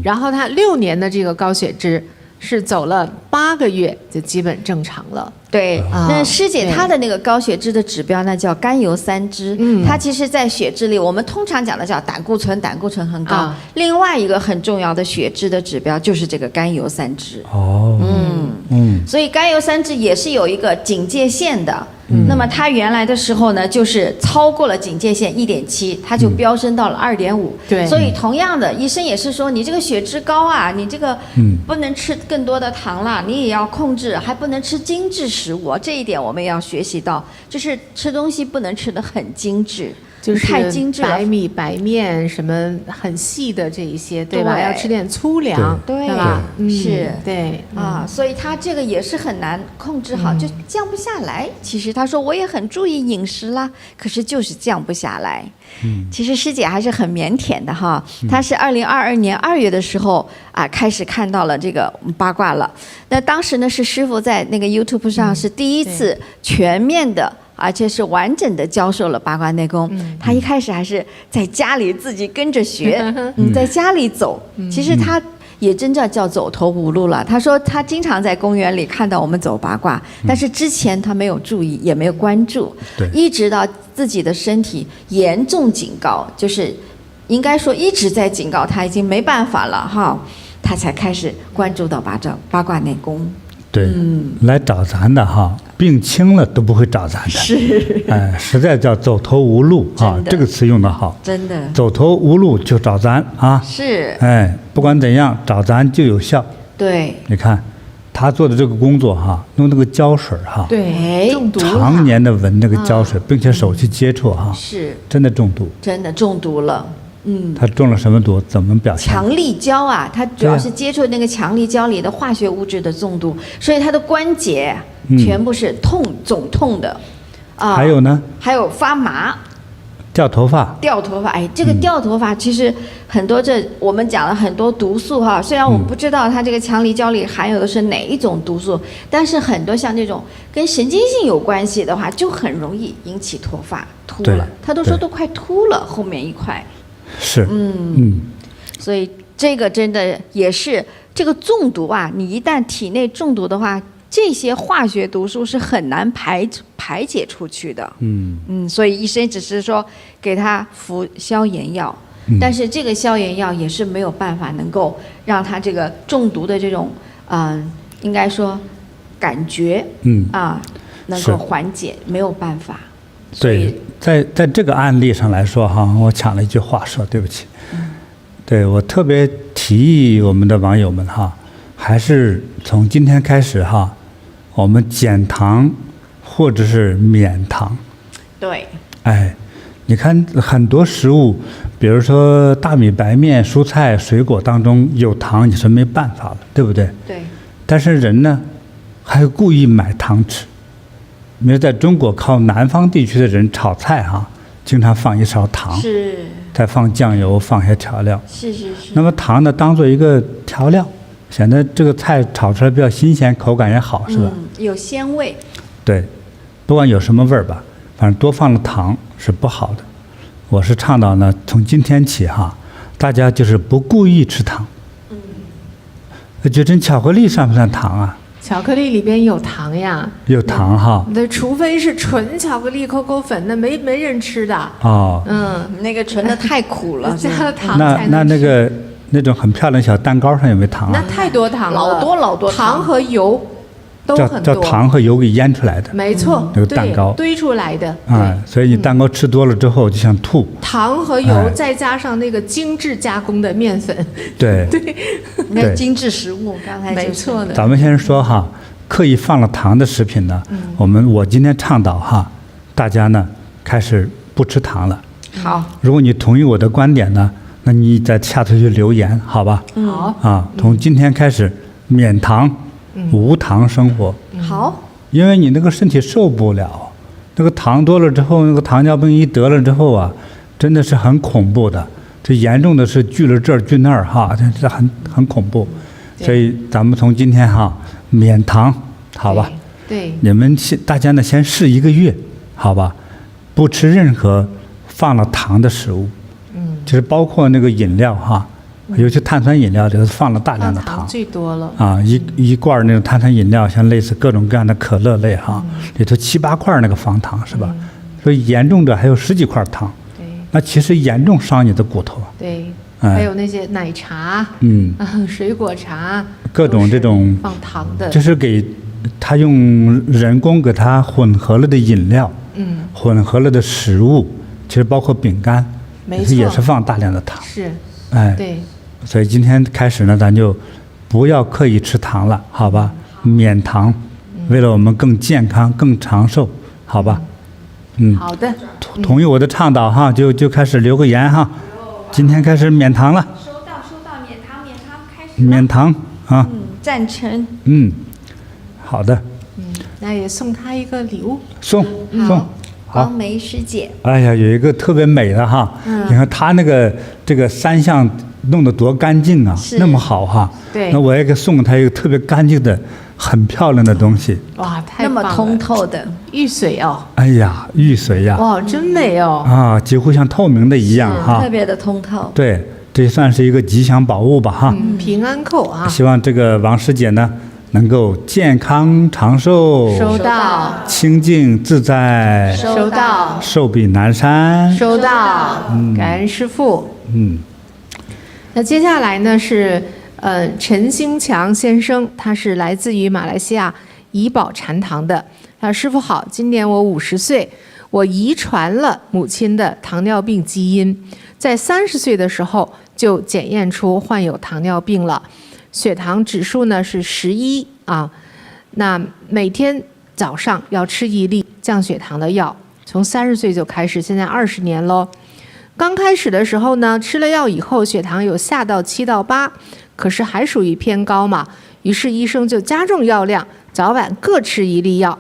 然后他6年的这个高血脂是走了8个月就基本正常了。对，那师姐她的那个高血脂的指标呢叫甘油三酯，它其实在血脂里我们通常讲的叫胆固醇很高，另外一个很重要的血脂的指标就是这个甘油三酯。所以甘油三酯也是有一个警戒线的。那么它原来的时候呢，就是超过了警戒线1.7，它就飙升到了2.5。对，所以同样的，医生也是说你这个血脂高啊，你这个不能吃更多的糖了，你也要控制，还不能吃精致食物。这一点我们要学习到，就是吃东西不能吃得很精致。就是太精致了，白米白面什么很细的这一些，对吧？要吃点粗粮，对吧？是，对啊，所以他这个也是很难控制好，就降不下来。其实他说我也很注意饮食啦，可是就是降不下来。其实师姐还是很腼腆的哈，她是2022年2月的时候啊开始看到了这个八卦了。那当时呢是师父在那个 YouTube 上是第一次全面的。而且是完整的教授了八卦内功。他一开始还是在家里自己跟着学，在家里走。其实他也真正叫走投无路了。他说他经常在公园里看到我们走八卦，但是之前他没有注意，也没有关注，一直到自己的身体严重警告，就是应该说一直在警告他已经没办法了哈，他才开始关注到八卦内功。对，来找咱的哈，病轻了都不会找咱的，是，实在叫走投无路啊，这个词用得好，真的，走投无路就找咱啊，是，不管怎样找咱就有效。对，你看他做的这个工作哈，用那个胶水哈，对，中毒了，常年的闻那个胶水，并且手去接触哈，是，真的中毒，真的中毒了。他中了什么毒？怎么表现？强力胶啊，它主要是接触那个强力胶里的化学物质的中毒，所以他的关节全部是肿痛的，还有呢？还有发麻，掉头发。这个掉头发其实很多，我们讲了很多毒素哈，虽然我们不知道它这个强力胶里含有的是哪一种毒素，但是很多像这种跟神经性有关系的话，就很容易引起脱发秃了。他都说都快秃了，后面一块。是，所以这个真的也是这个中毒啊！你一旦体内中毒的话，这些化学毒素是很难排解出去的。所以医生只是说给他服消炎药，但是这个消炎药也是没有办法能够让他这个中毒的这种应该说感觉能够缓解，没有办法。对，在这个案例上来说哈，我抢了一句话说，对不起。对，我特别提议我们的网友们哈，还是从今天开始哈，我们减糖或者是免糖。对。你看很多食物，比如说大米、白面、蔬菜、水果当中有糖，你是没办法了，对不对？对。但是人呢，还故意买糖吃。比如在中国靠南方地区的人炒菜哈，经常放一勺糖，是，再放酱油，放些调料，是。那么糖呢，当做一个调料，显得这个菜炒出来比较新鲜，口感也好，是吧？有鲜味。对，不管有什么味儿吧，反正多放了糖是不好的。我是倡导呢，从今天起哈，大家就是不故意吃糖。就真巧克力算不算糖啊？巧克力里边有糖呀，有糖哈。那除非是纯巧克力可粉，那没人吃的。那个纯的太苦了，加了糖才能吃。那种很漂亮小蛋糕上有没有糖啊？那太多糖了，老多糖和油，都很多，叫糖和油给腌出来的，没错，那个蛋糕堆出来的，所以你蛋糕吃多了之后就想吐。糖和油再加上那个精致加工的面粉，对，那精致食物，刚才没错的。咱们先说哈，刻意放了糖的食品呢，我今天倡导哈，大家呢开始不吃糖了。好，如果你同意我的观点呢，那你在下头去留言，好吧？好从今天开始免糖，无糖生活。好，因为你那个身体受不了，那个糖多了之后，那个糖尿病一得了之后啊，真的是很恐怖的。这严重的是聚了这儿聚那儿哈，这很恐怖。所以咱们从今天哈免糖，好吧？对，你们大家呢先试1个月，好吧？不吃任何放了糖的食物，就是包括那个饮料哈，尤其碳酸饮料里头放了大量的糖，最多了啊，一罐那种碳酸饮料，像类似各种各样的可乐类哈，里头7、8块那个方糖是吧？所以严重的还有10几块糖，对，那其实严重伤你的骨头啊。对，还有那些奶茶，水果茶，各种这种放糖的，就是给他用人工给它混合了的饮料，混合了的食物，其实包括饼干，没错，也是放大量的糖。是，对。所以今天开始呢，咱就不要刻意吃糖了，好吧？免糖，为了我们更健康、更长寿，好吧？好的。同意我的倡导哈，就开始留个言哈。今天开始免糖了。收到，免糖，开始。免糖啊。赞成。好的。那也送他一个礼物。送。光梅师姐。哎呀，有一个特别美的哈，你看她这个3项弄得多干净啊，那么好哈。对。那我也给送给她一个特别干净的、很漂亮的东西。哇，太棒了！那么通透的玉水哦。哎呀，玉水呀。哇，真美哦。啊，几乎像透明的一样哈。特别的通透。对，这算是一个吉祥宝物吧哈。平安扣啊。希望这个王师姐呢，能够健康长寿，收到；清净自在，收到；寿比南山，收到。感恩师父。那接下来呢是陈兴强先生，他是来自于马来西亚怡保禅堂的。师父好，今年我50岁，我遗传了母亲的糖尿病基因，在30岁的时候就检验出患有糖尿病了。血糖指数呢是11啊，那每天早上要吃1粒降血糖的药，从30岁就开始，现在20年喽。刚开始的时候呢，吃了药以后血糖有下到7到8，可是还属于偏高嘛，于是医生就加重药量，早晚各吃1粒药。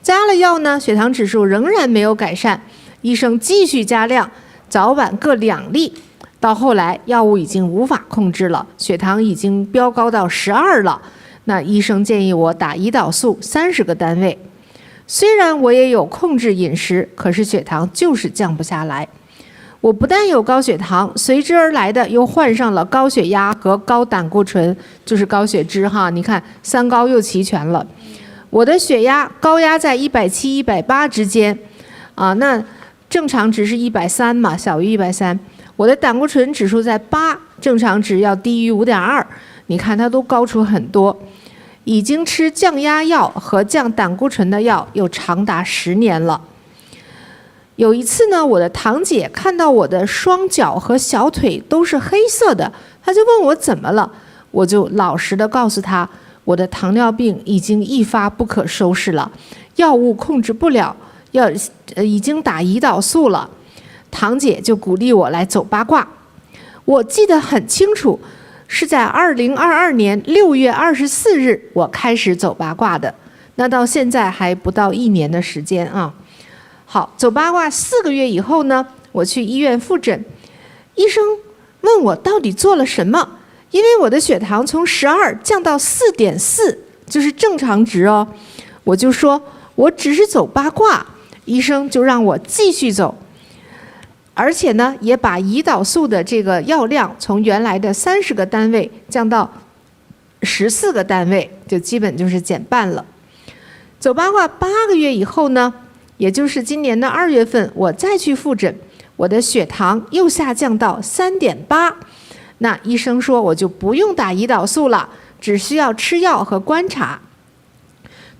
加了药呢，血糖指数仍然没有改善，医生继续加量，早晚各2粒。到后来药物已经无法控制了，血糖已经飙高到12了，那医生建议我打胰岛素30个单位。虽然我也有控制饮食，可是血糖就是降不下来。我不但有高血糖，随之而来的又患上了高血压和高胆固醇，就是高血脂哈。你看3高又齐全了。我的血压高压在170、180之间，那正常值是130嘛，小于130。我的胆固醇指数在8，正常值要低于5.2，你看它都高出很多。已经吃降压药和降胆固醇的药有长达10年了。有一次呢，我的堂姐看到我的双脚和小腿都是黑色的，她就问我怎么了，我就老实的告诉她，我的糖尿病已经一发不可收拾了，药物控制不了，已经打胰岛素了。堂姐就鼓励我来走八卦。我记得很清楚，是在2022年6月24日我开始走八卦的，那到现在还不到1年的时间啊。好，走八卦4个月以后呢，我去医院复诊，医生问我到底做了什么，因为我的血糖从12降到4.4，就是正常值哦。我就说我只是走八卦，医生就让我继续走，而且呢也把胰岛素的这个药量从原来的30个单位降到14个单位，就基本就是减半了。走八卦8个月以后呢，也就是今年的2月份，我再去复诊，我的血糖又下降到3.8，那医生说我就不用打胰岛素了，只需要吃药和观察。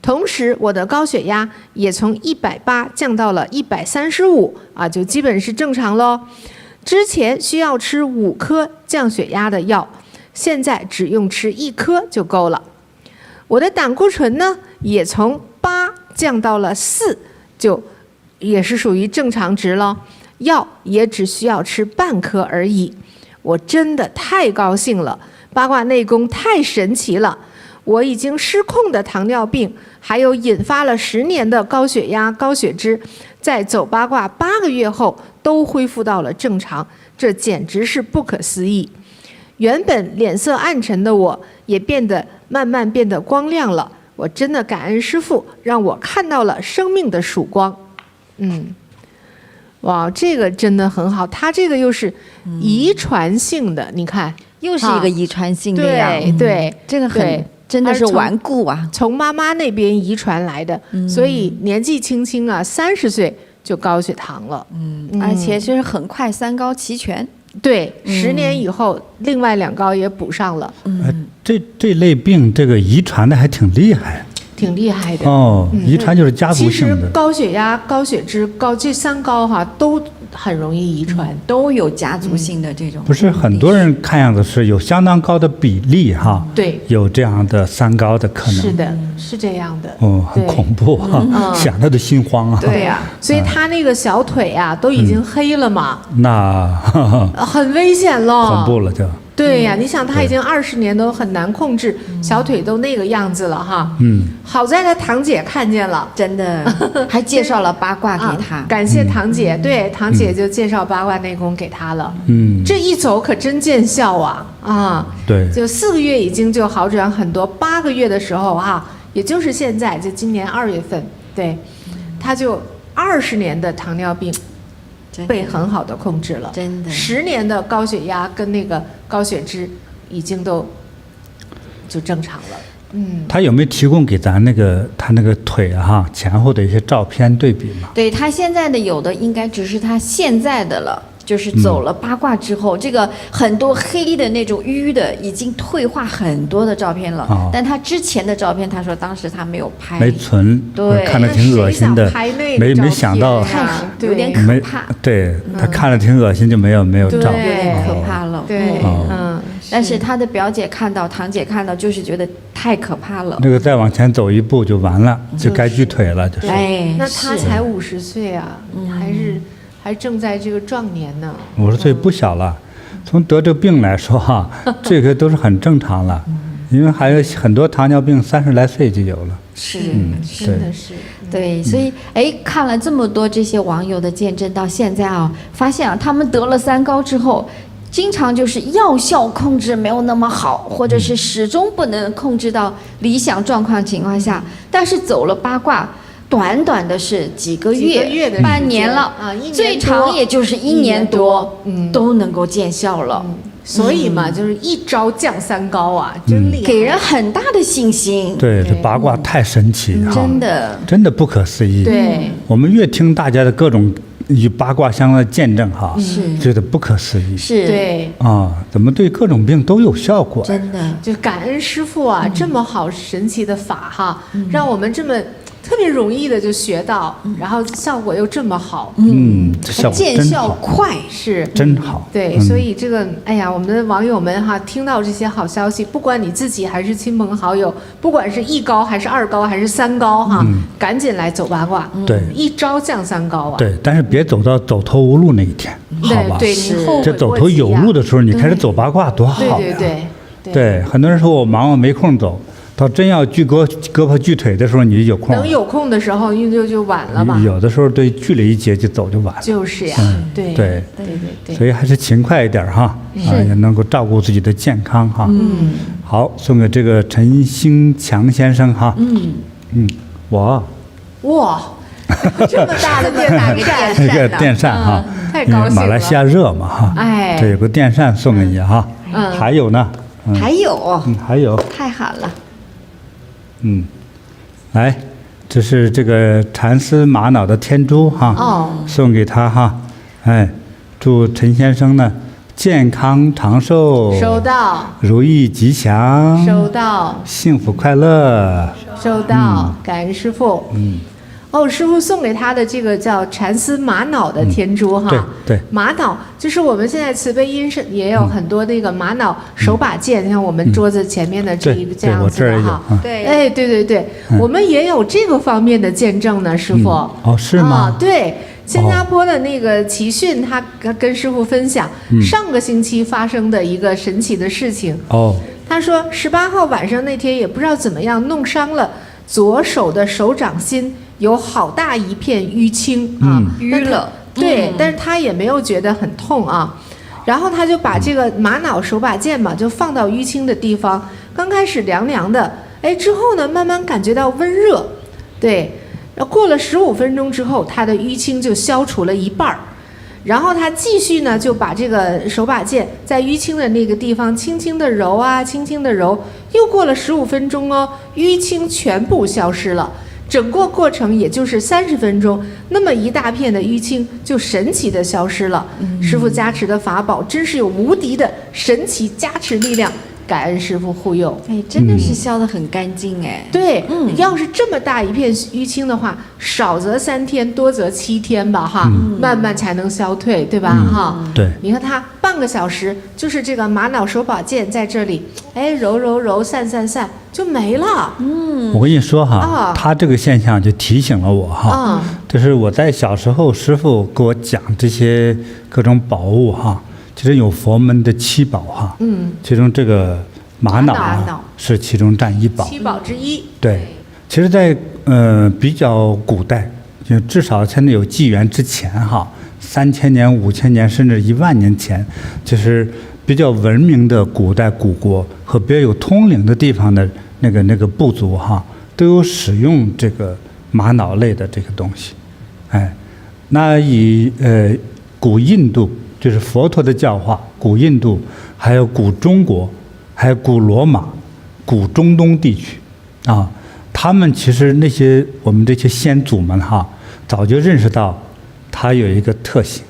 同时我的高血压也从180降到了135啊，就基本是正常咯。之前需要吃5颗降血压的药，现在只用吃1颗就够了。我的胆固醇呢也从8降到了4，就也是属于正常值了，药也只需要吃半颗而已。我真的太高兴了，八卦内功太神奇了。我已经失控的糖尿病，还有引发了10年的高血压、高血脂，在走八卦8个月后都恢复到了正常，这简直是不可思议。原本脸色暗沉的我，也慢慢变得光亮了。我真的感恩师父，让我看到了生命的曙光。哇，这个真的很好，它这个又是遗传性的，你看，又是一个遗传性的呀。对，这个真的是顽固啊，从妈妈那边遗传来的，所以年纪轻轻啊，30岁就高血糖了，而且是很快3高齐全。对，10年以后，另外2高也补上了。这类病，这个遗传的还挺厉害。挺厉害的哦，遗传就是家族性的。其实高血压、高血脂、这3高哈都很容易遗传，都有家族性的这种。不是很多人看样子是有相当高的比例哈，对，有这样的3高的可能。是的，是这样的。哦，很恐怖啊，想着都心慌啊。对呀，所以他那个小腿啊都已经黑了嘛，那很危险了，恐怖了就。对呀，你想他已经20年都很难控制，小腿都那个样子了哈。好在他堂姐看见了，真的，还介绍了八卦给他。感谢堂姐，对，堂姐就介绍八卦内功给他了。这一走可真见效啊！对，就4个月已经就好转很多，8个月的时候哈，也就是现在，就今年2月份，对，他就20年的糖尿病。被很好的控制了，真的10年的高血压跟那个高血脂已经都就正常了。他有没有提供给咱他那个腿前后的一些照片对比嘛？对，他现在的有的应该只是他现在的了。就是走了八卦之后，这个很多黑的那种淤的已经退化很多的照片了，但他之前的照片，他说当时他没有拍，没存，对，看着挺恶心的，没想到，有点可怕，对他看着挺恶心，就没有照，有点可怕了，对，但是他的表姐看到，堂姐看到，就是觉得太可怕了。那个再往前走一步就完了，就该锯腿了，就是。哎，那他才50岁啊，还正在这个壮年呢。50岁不小了，从得这病来说这个都是很正常了，因为还有很多糖尿病30来岁就有了。是，真的是，对，所以看了这么多这些网友的见证，到现在发现他们得了3高之后，经常就是药效控制没有那么好，或者是始终不能控制到理想状况情况下，但是走了八卦。短短的是几个月半年了最长也就是1年多，都能够见效了。所以嘛，就是一招降3高啊，真厉害，给人很大的信心。对，这八卦太神奇真的不可思议。对，我们越听大家的各种与八卦相关的见证觉得不可思议。是，对怎么对各种病都有效果？真的，就感恩师父啊，这么好神奇的法让我们这么。特别容易的就学到，然后效果又这么好，见效快，是真好。对，所以这个，我们的网友们听到这些好消息，不管你自己还是亲朋好友，不管是1高还是2高还是3高赶紧来走八卦，对，一招降3高对，但是别走到走投无路那一天，好吧？对，你后悔这走投有路的时候，你开始走八卦多好呀！对，很多人说我忙，我没空走。到真要锯胳膊锯腿的时候，你有空。等有空的时候，就晚了嘛。有的时候对锯了一节就走就晚了。就是呀，对。所以还是勤快一点也能够照顾自己的健康好，送给这个陈兴强先生我。哇，这么大的电扇太高兴了。马来西亚热嘛这有个电扇送给你还有呢。还有，太好了。来，这是这个蚕丝玛瑙的天珠送给他祝陈先生呢健康长寿，收到，如意吉祥，收到，幸福快乐，收到，感恩师父。师父送给他的这个叫蚕丝玛瑙的天珠哈，对，玛瑙就是我们现在慈悲音是也有很多那个玛瑙手把件，像我们桌子前面的这样子的哈，对，对，我们也有这个方面的见证呢，师父。是吗？对。新加坡的那个奇训，他跟师父分享上个星期发生的一个神奇的事情。他说18号晚上那天也不知道怎么样弄伤了左手的手掌心，有好大一片淤青啊，淤了。对，但是他也没有觉得很痛啊。然后他就把这个玛瑙手把件嘛，就放到淤青的地方。刚开始凉凉的，之后呢，慢慢感觉到温热，对。过了15分钟之后，他的淤青就消除了一半儿，然后他继续呢就把这个手把件在淤青的那个地方轻轻的揉啊，轻轻的揉。又过了15分钟哦，淤青全部消失了。整个过程也就是30分钟，那么一大片的淤青就神奇的消失了。师父加持的法宝真是有无敌的神奇加持力量。感恩师父护佑，真的是消得很干净对，要是这么大一片淤青的话，少则3天，多则7天吧，哈，慢慢才能消退，对吧，哈？对，你看它半个小时，就是这个玛瑙手把件在这里，揉揉揉，散散散，就没了。我跟你说哈，他这个现象就提醒了我哈，就是我在小时候，师父给我讲这些各种宝物哈。其实有佛门的7宝哈，其中这个玛瑙是其中占1宝，7宝之一。对，其实在比较古代，就至少在有纪元之前哈，3000年、5000年甚至10000年前，就是比较文明的古代古国和比较有通灵的地方的那个部族哈，都有使用这个玛瑙类的这个东西。那以古印度。就是佛陀的教化，古印度，还有古中国，还有古罗马、古中东地区，他们其实那些我们这些先祖们哈，早就认识到它有一个特性，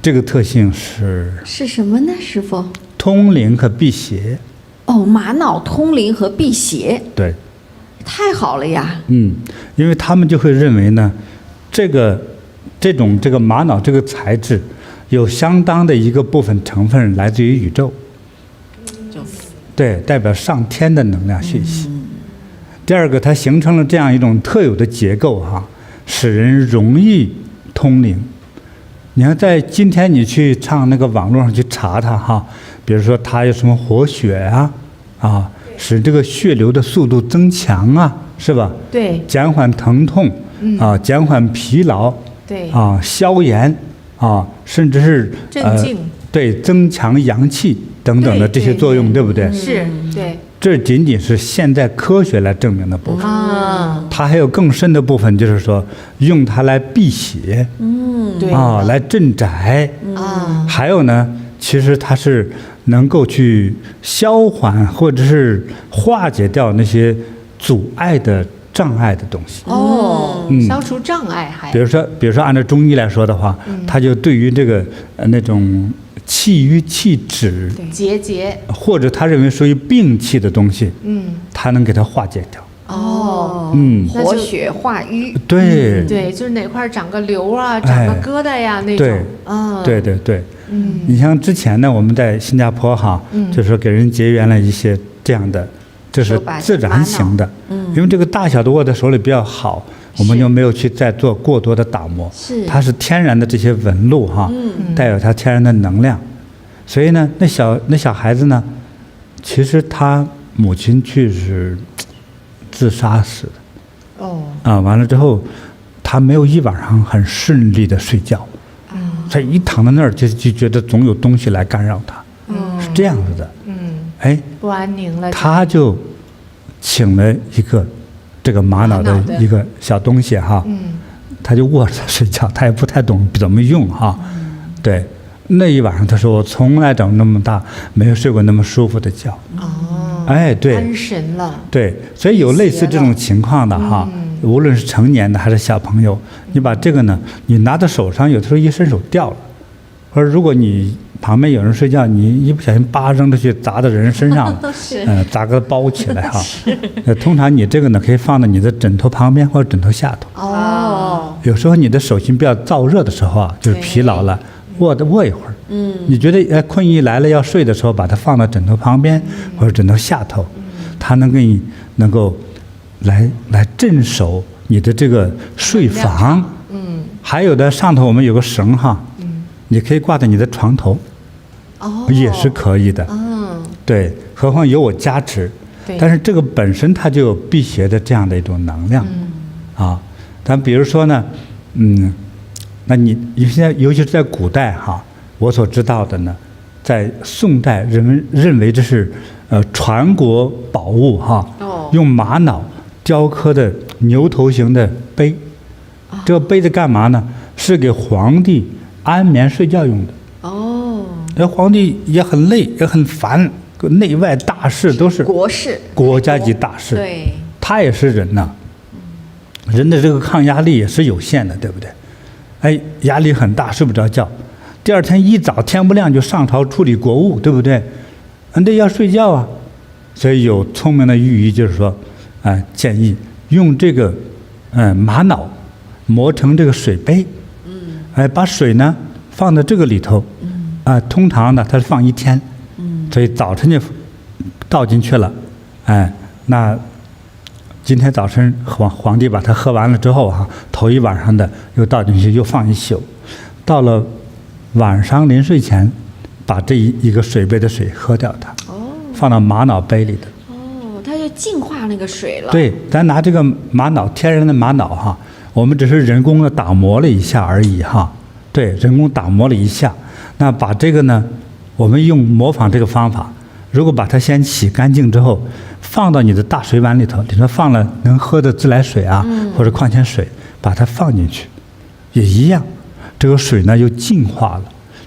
这个特性是什么呢，师父？通灵和辟邪。玛瑙通灵和辟邪。对，太好了呀。因为他们就会认为呢，这个玛瑙这个材质。有相当的一个部分成分来自于宇宙，对，代表上天的能量讯息。第二个，它形成了这样一种特有的结构哈，使人容易通灵。你看，在今天你去上那个网络上去查它哈，比如说它有什么活血啊，使这个血流的速度增强啊，是吧？对。减缓疼痛减缓疲劳，对消炎。甚至是镇静，对，增强阳气等等的这些作用，对不对？是，对。这仅仅是现代科学来证明的部分它还有更深的部分，就是说用它来辟邪，对来镇宅还有呢，其实它是能够去消缓或者是化解掉那些阻碍的障碍的东西消除障碍还比如说按照中医来说的话，它就对于这个那种气瘀气滞结或者他认为属于病气的东西，它能给它化解掉。活血化瘀。对对，就是哪块长个瘤啊，长个疙瘩呀那种。对。你像之前呢，我们在新加坡哈，就是说给人结缘了一些这样的。这是自然型的，因为这个大小的握在手里比较好，我们就没有去再做过多的打磨。它是天然的这些纹路哈，带有它天然的能量，所以呢，那小孩子呢，其实他母亲去是自杀死的。完了之后，他没有一晚上很顺利的睡觉，他一躺在那儿就觉得总有东西来干扰他，是这样子的。不安宁了，他就请了一个这个玛瑙的一个小东西哈，他就卧着睡觉，他也不太懂怎么用哈，对，那一晚上他说我从来长那么大没有睡过那么舒服的觉，对，安神了，对，所以有类似这种情况的哈，无论是成年的还是小朋友，你把这个呢，你拿到手上，有的时候一伸手掉了，或者如果你旁边有人睡觉，你一不小心叭扔出去砸到人身上了，砸个包起来哈。通常你这个呢可以放在你的枕头旁边或者枕头下头。哦。有时候你的手心比较燥热的时候啊，就是疲劳了，握一会儿。你觉得困意来了要睡的时候，把它放到枕头旁边或者枕头下头，它能够来镇守你的这个睡房。还有的上头我们有个绳哈，你可以挂在你的床头，也是可以的。对，何况有我加持。但是这个本身它就有辟邪的这样的一种能量。但比如说呢，那你现在尤其是在古代哈，我所知道的呢，在宋代人们认为这是传国宝物哈，用玛瑙雕刻的牛头形的杯。这个杯子干嘛呢？是给皇帝安眠睡觉用的。那皇帝也很累，也很烦，内外大事都是国事，国家级大事。对，他也是人呐，人的这个抗压力也是有限的，对不对？压力很大，睡不着觉。第二天一早天不亮就上朝处理国务，对不对？得要睡觉啊。所以有聪明的寓意，就是说，建议用这个玛瑙磨成这个水杯，把水呢放在这个里头，通常呢它是放1天，所以早晨就倒进去了，那今天早晨皇帝把它喝完了之后哈，头一晚上的又倒进去，又放1宿，到了晚上临睡前，把这一个水杯的水喝掉它，放到玛瑙杯里的。它就净化那个水了。对，咱拿这个玛瑙，天然的玛瑙哈。我们只是人工的打磨了一下而已哈，对，人工打磨了一下。那把这个呢，我们模仿这个方法，如果把它先洗干净之后，放到你的大水碗里头，里头放了能喝的自来水啊，或者矿泉水，把它放进去，也一样，这个水呢又净化了，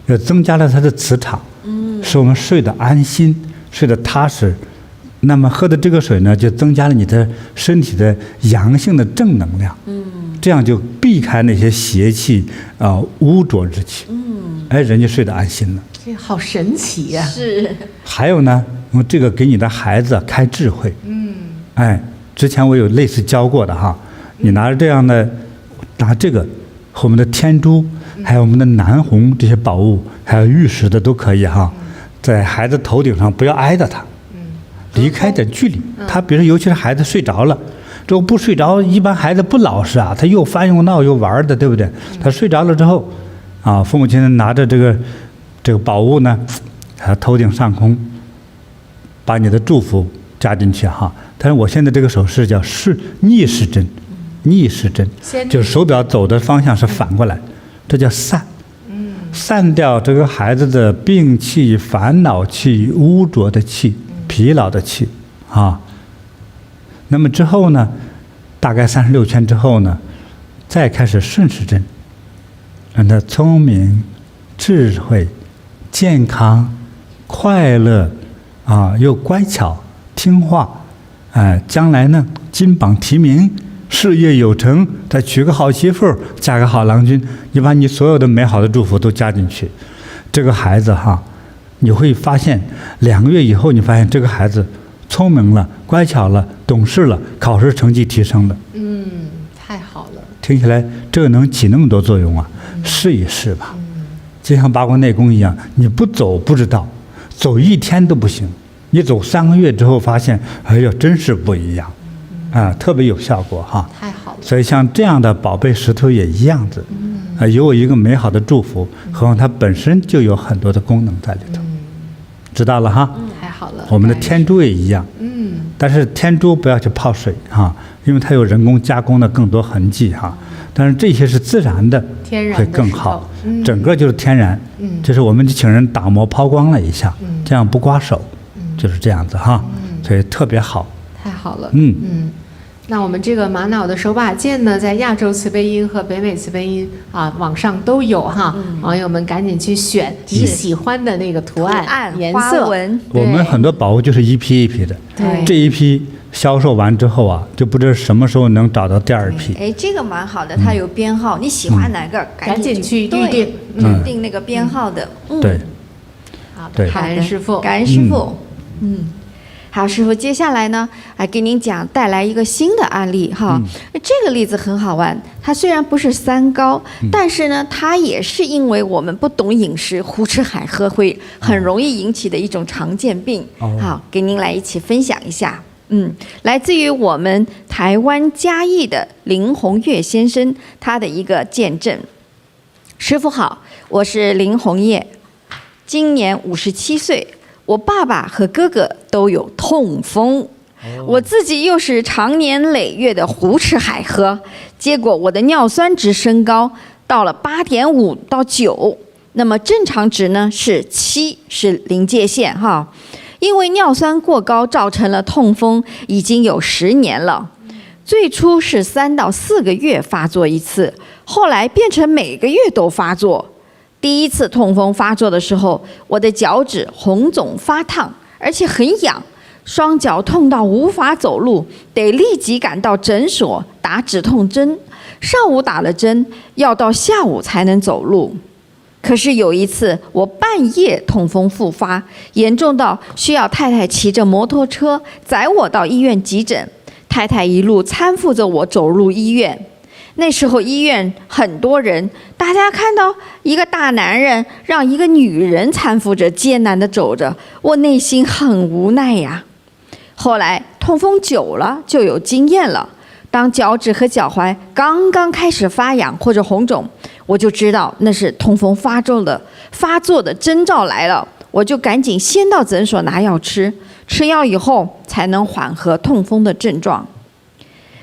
又增加了它的磁场，使我们睡得安心，睡得踏实。那么喝的这个水呢，就增加了你的身体的阳性的正能量。这样就避开那些邪气污浊之气，人就睡得安心了。这好神奇呀！是。还有呢，用这个给你的孩子开智慧。之前我有类似教过的哈，你拿着这样的，拿这个和我们的天珠，还有我们的南红这些宝物，还有玉石的都可以哈，在孩子头顶上不要挨着他，离开点距离。他比如尤其是孩子睡着了。这个不睡着，一般孩子不老实啊，他又翻又闹又玩的，对不对？他睡着了之后，父母亲拿着这个宝物呢，头顶上空，把你的祝福加进去哈。但是我现在这个手势叫逆时针，逆时针，就是手表走的方向是反过来，这叫散。散掉这个孩子的病气、烦恼气、污浊的气、疲劳的气啊。那么之后呢，大概36圈之后呢，再开始顺时针，让他聪明、智慧、健康、快乐又乖巧、听话，将来呢金榜题名，事业有成，再娶个好媳妇，嫁个好郎君，你把你所有的美好的祝福都加进去，这个孩子哈，你会发现2个月以后，你发现这个孩子聪明了、乖巧了、懂事了，考试成绩提升了。太好了。听起来这个能起那么多作用啊，试一试吧。就像八卦内功一样，你不走不知道，走1天都不行，你走3个月之后发现，真是不一样，特别有效果哈。太好了。所以像这样的宝贝石头也一样子，有我一个美好的祝福，何况它本身就有很多的功能在里头。知道了哈。太好了。我们的天珠也一样。但是天珠不要去泡水哈，因为它有人工加工的更多痕迹哈。但是这些是自然的，会更好。整个就是天然。就是我们就请人打磨抛光了一下，这样不刮手，就是这样子哈。所以特别好。太好了。那我们这个玛瑙的手把件呢，在亚洲慈悲音和北美慈悲音网上都有哈，网友们赶紧去选你喜欢的那个图案、颜色、纹。我们很多宝物就是一批一批的，这一批销售完之后啊，就不知道什么时候能找到第2批。这个蛮好的，它有编号，你喜欢哪个，赶紧去预定，定那个编号的。对，好的，感恩师父，感恩师父。好，师父，接下来呢，给您带来一个新的案例哈。这个例子很好玩，它虽然不是三高，但是呢，它也是因为我们不懂饮食，胡吃海喝，会很容易引起的一种常见病。好，给您来一起分享一下。来自于我们台湾嘉义的林宏业先生，他的一个见证。师父好，我是林宏业，今年57岁。我爸爸和哥哥都有痛风，我自己又是长年累月的胡吃海喝，结果我的尿酸值升高到了8.5到9，那么正常值呢是7，是临界线哈。因为尿酸过高造成了痛风，已经有10年了。最初是3到4个月发作一次，后来变成每个月都发作。第一次痛风发作的时候，我的脚趾红肿发烫，而且很痒，双脚痛到无法走路，得立即赶到诊所打止痛针。上午打了针，要到下午才能走路。可是有一次，我半夜痛风复发，严重到需要太太骑着摩托车载我到医院急诊，太太一路搀扶着我走入医院。那时候医院很多人，大家看到一个大男人让一个女人搀扶着艰难地走着，我内心很无奈呀。后来痛风久了就有经验了，当脚趾和脚踝刚刚开始发痒或者红肿，我就知道那是痛风发作的征兆来了，我就赶紧先到诊所拿药吃，吃药以后才能缓和痛风的症状。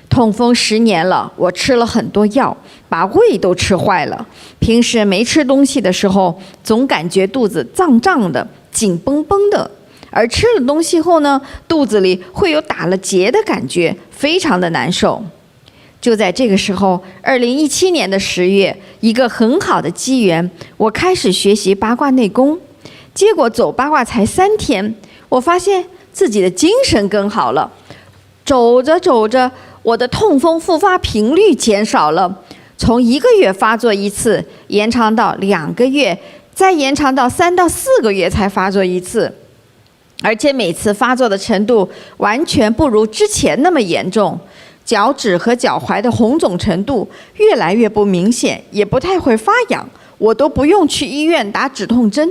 痛风10年了，我吃了很多药，把胃都吃坏了。平时没吃东西的时候，总感觉肚子胀胀的、紧绷绷的，而吃了东西后呢，肚子里会有打了结的感觉，非常的难受。就在这个时候，2017年的10月，一个很好的机缘，我开始学习八卦内功。结果走八卦才3天，我发现自己的精神更好了。走着走着，我的痛风复发频率减少了，从1个月发作一次，延长到2个月，再延长到3到4个月才发作一次，而且每次发作的程度完全不如之前那么严重，脚趾和脚踝的红肿程度越来越不明显，也不太会发痒，我都不用去医院打止痛针。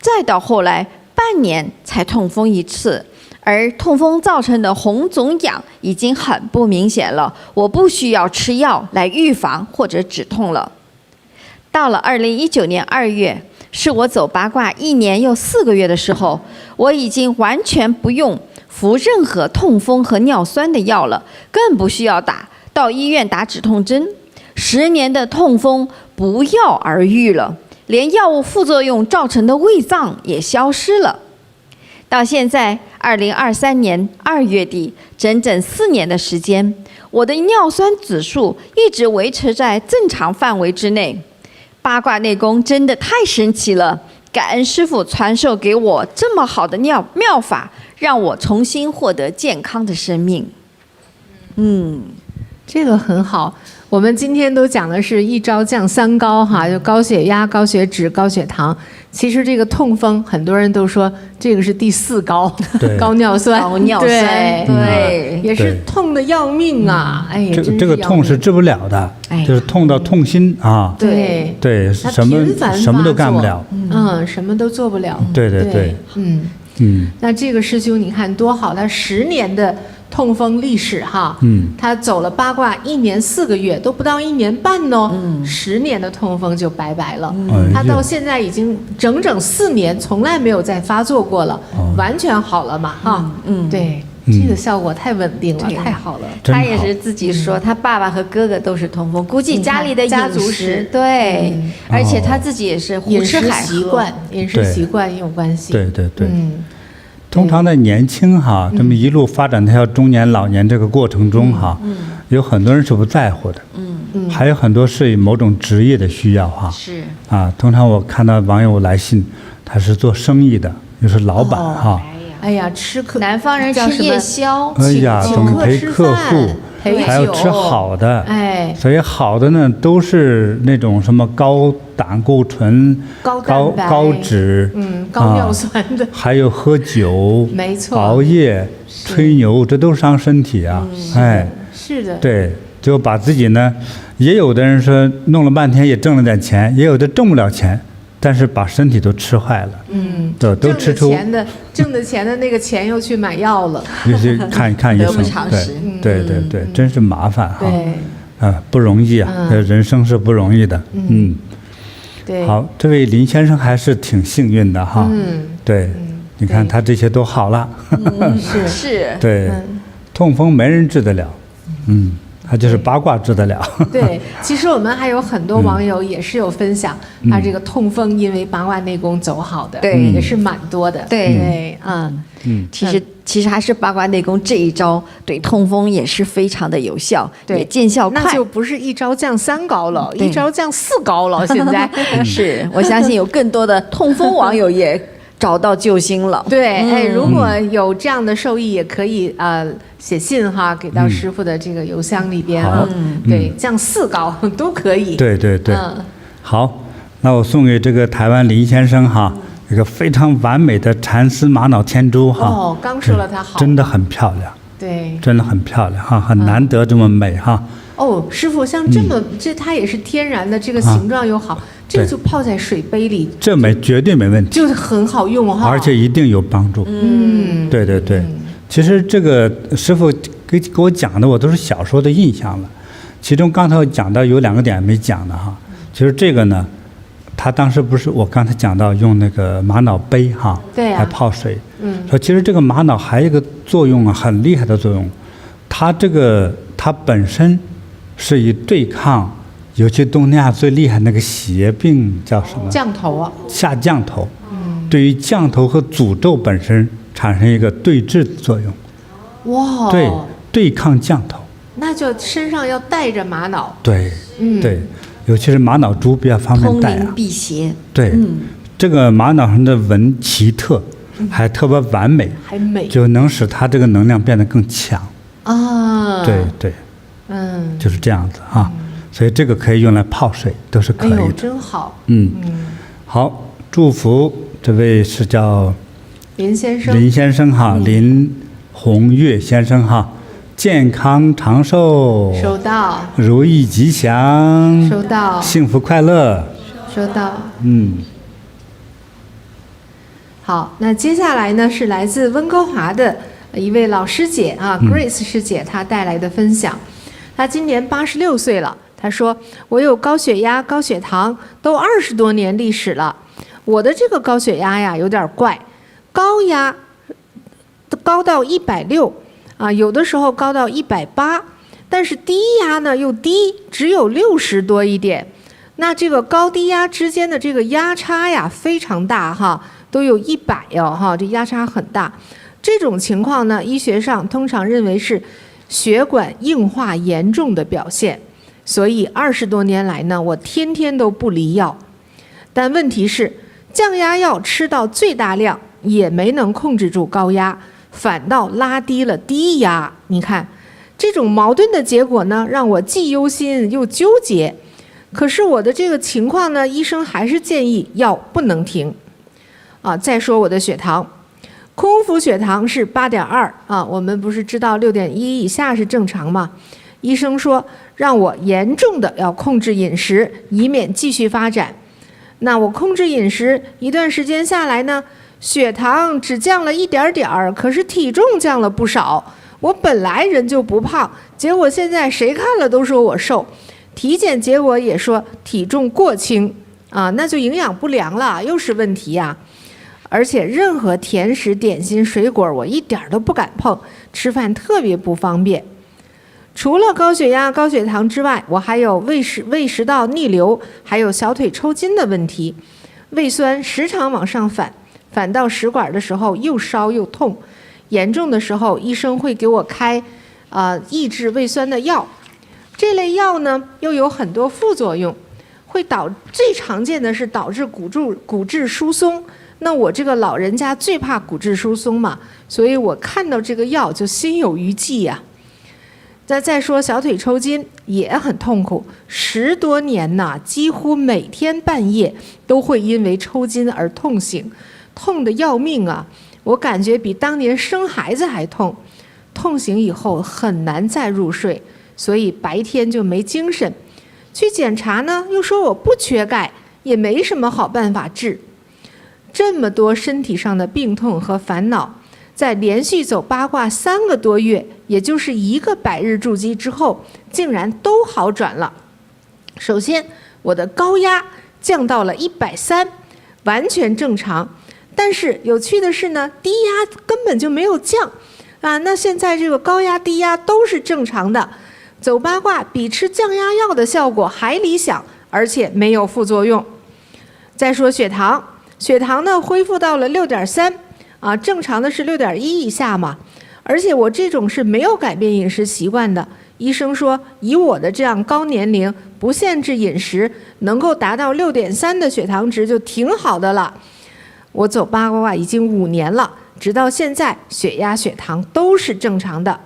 再到后来半年才痛风一次，而痛风造成的红肿痒已经很不明显了，我不需要吃药来预防或者止痛了。到了2019年2月，是我走八卦1年又4个月的时候，我已经完全不用服任何痛风和尿酸的药了，更不需要到医院打止痛针。10年的痛风不药而愈了，连药物副作用造成的胃胀也消失了。到现在2023年2月底，整整4年的时间，我的尿酸指数一直维持在正常范围之内。八卦内功真的太神奇了，感恩师父传授给我这么好的妙法，让我重新获得健康的生命。这个很好。我们今天都讲的是一招降3高哈，就高血压、高血脂、高血糖。其实这个痛风，很多人都说这个是第4高，高尿酸。高尿酸，对，也是痛得要命啊！哎呀，这个痛是治不了的，就是痛到痛心啊！对对，什么都干不了，什么都做不了。对对对，那这个师兄你看多好，他10年的痛风历史哈，他走了八卦1年4个月，都不到1年半哦，10年的痛风就拜拜了。他到现在已经整整4年，从来没有再发作过了，完全好了嘛哈。对，这个效果太稳定了，太好了。他也是自己说，他爸爸和哥哥都是痛风，估计家里的家族史对，而且他自己也是胡吃海喝，饮食习惯也有关系。对对对，通常在年轻哈，这么一路发展到中年、老年这个过程中哈，有很多人是不在乎的，还有很多是某种职业的需要哈。是啊，通常我看到网友来信，他是做生意的，又是老板哈。哎呀，南方人吃夜宵，哎呀，总陪客户，还要吃好的。哎，所以好的呢，都是那种什么高胆固醇、高脂，高尿酸的，还有喝酒，没错，熬夜、吹牛，这都伤身体啊。哎，是的，对，就把自己呢，也有的人说弄了半天也挣了点钱，也有的挣不了钱。但是把身体都吃坏了，都吃出挣的钱的那个钱又去买药了，又去看医生，对，真是麻烦哈，不容易啊，人生是不容易的，对，好，这位林先生还是挺幸运的哈，对，你看他这些都好了，是，对，痛风没人治得了，他就是八卦治得了。对，其实我们还有很多网友也是有分享，他这个痛风因为八卦内功走好的，对，也是蛮多的。对，其实还是八卦内功这一招对痛风也是非常的有效，也见效快。那就不是一招降3高了，一招降4高了。现在是，我相信有更多的痛风网友也找到救星了。对，哎，如果有这样的受益，也可以写信哈，给到师傅的这个邮箱里边啊。对，降4高都可以。对，好，那我送给这个台湾林先生哈，一个非常完美的蚕丝玛瑙天珠哈。哦，刚说了它好，真的很漂亮。对，真的很漂亮哈，很难得这么美哈。哦，师傅，像这么它也是天然的，这个形状又好，这个就泡在水杯里，这绝对没问题，就是很好用哈，而且一定有帮助。对，其实这个师傅给我讲的，我都是小时候的印象了。其中刚才我讲到有2个点没讲的哈，其实这个呢，他当时不是我刚才讲到用那个玛瑙杯哈，对啊，来泡水，说其实这个玛瑙还有一个作用啊，很厉害的作用，它本身是以对抗，尤其东南亚最厉害那个邪病叫什么？降头啊，下降头。对于降头和诅咒本身产生一个对治的作用。哇，对抗降头。那就身上要带着玛瑙。对，尤其是玛瑙珠比较方便带啊。通灵辟邪。对，这个玛瑙上的纹奇特，还特别完美，还美，就能使它这个能量变得更强。啊，对，就是这样子啊。所以这个可以用来泡水，都是可以的。哎呦，真好。好，祝福这位是叫林先生哈，林宏岳先生哈，健康长寿，收到；如意吉祥，收到；幸福快乐，收到。好，那接下来呢是来自温哥华的一位老师姐啊，Grace 师姐，她带来的分享。她今年86岁了，她说：“我有高血压、高血糖，都20多年历史了。我的这个高血压呀有点怪，高压高到160啊，有的时候高到180，但是低压呢又低，只有60多一点。那这个高低压之间的这个压差呀非常大哈，都有100哦哈，这压差很大。这种情况呢，医学上通常认为是血管硬化严重的表现，所以20多年来呢，我天天都不离药。但问题是，降压药吃到最大量也没能控制住高压，反倒拉低了低压。你看，这种矛盾的结果呢，让我既忧心又纠结。可是我的这个情况呢，医生还是建议药不能停。再说我的血糖，空腹血糖是8.2啊，我们不是知道6.1以下是正常吗？医生说让我严重的要控制饮食，以免继续发展。那我控制饮食一段时间下来呢，血糖只降了一点点儿，可是体重降了不少。我本来人就不胖，结果现在谁看了都说我瘦，体检结果也说体重过轻啊，那就营养不良了，又是问题呀。而且任何甜食、点心、水果我一点都不敢碰，吃饭特别不方便。除了高血压、高血糖之外，我还有胃食道逆流，还有小腿抽筋的问题。胃酸时常往上反到食管的时候又烧又痛，严重的时候医生会给我开抑制胃酸的药。这类药呢又有很多副作用，最常见的是导致骨质疏松。那我这个老人家最怕骨质疏松嘛，所以我看到这个药就心有余悸呀。再说小腿抽筋也很痛苦，10多年呐，几乎每天半夜都会因为抽筋而痛醒，痛得要命啊！我感觉比当年生孩子还痛。痛醒以后很难再入睡，所以白天就没精神。去检查呢，又说我不缺钙，也没什么好办法治。这么多身体上的病痛和烦恼，在连续走八卦3个多月，也就是1个百日筑基之后，竟然都好转了。首先，我的高压降到了130，完全正常。但是有趣的是呢，低压根本就没有降啊。那现在这个高压、低压都是正常的，走八卦比吃降压药的效果还理想，而且没有副作用。再说血糖，血糖呢恢复到了6.3。啊，正常的是6.1以下嘛，而且我这种是没有改变饮食习惯的。医生说，以我的这样高年龄，不限制饮食，能够达到6.3的血糖值就挺好的了。我走八卦已经5年了，直到现在血压、血糖都是正常的。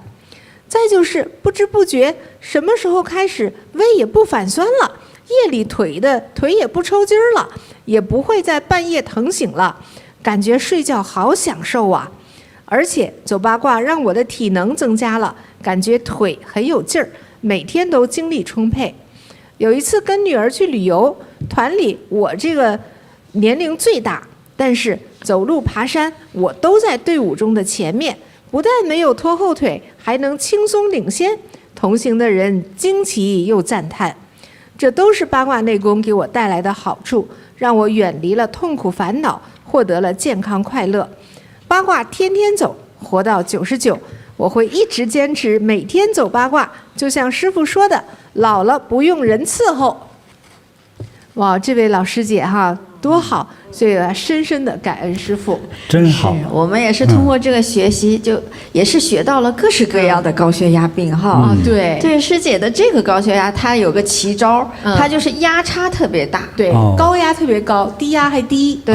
再就是不知不觉，什么时候开始胃也不反酸了，夜里腿也不抽筋了，也不会在半夜疼醒了。感觉睡觉好享受啊，而且走八卦让我的体能增加了，感觉腿很有劲儿，每天都精力充沛。有一次跟女儿去旅游，团里我这个年龄最大，但是走路爬山我都在队伍中的前面，不但没有拖后腿，还能轻松领先，同行的人惊奇又赞叹。这都是八卦内功给我带来的好处，让我远离了痛苦烦恼，获得了健康快乐。八卦天天走，活到99，我会一直坚持每天走八卦，就像师父说的，老了不用人伺候。哇，这位老师姐哈，多好！所以深深的感恩师父，真好。我们也是通过这个学习，也是学到了各式各样的高血压病哈。对对，师姐的这个高血压，它有个奇招，它就是压差特别大。对，高压特别高，低压还低。对，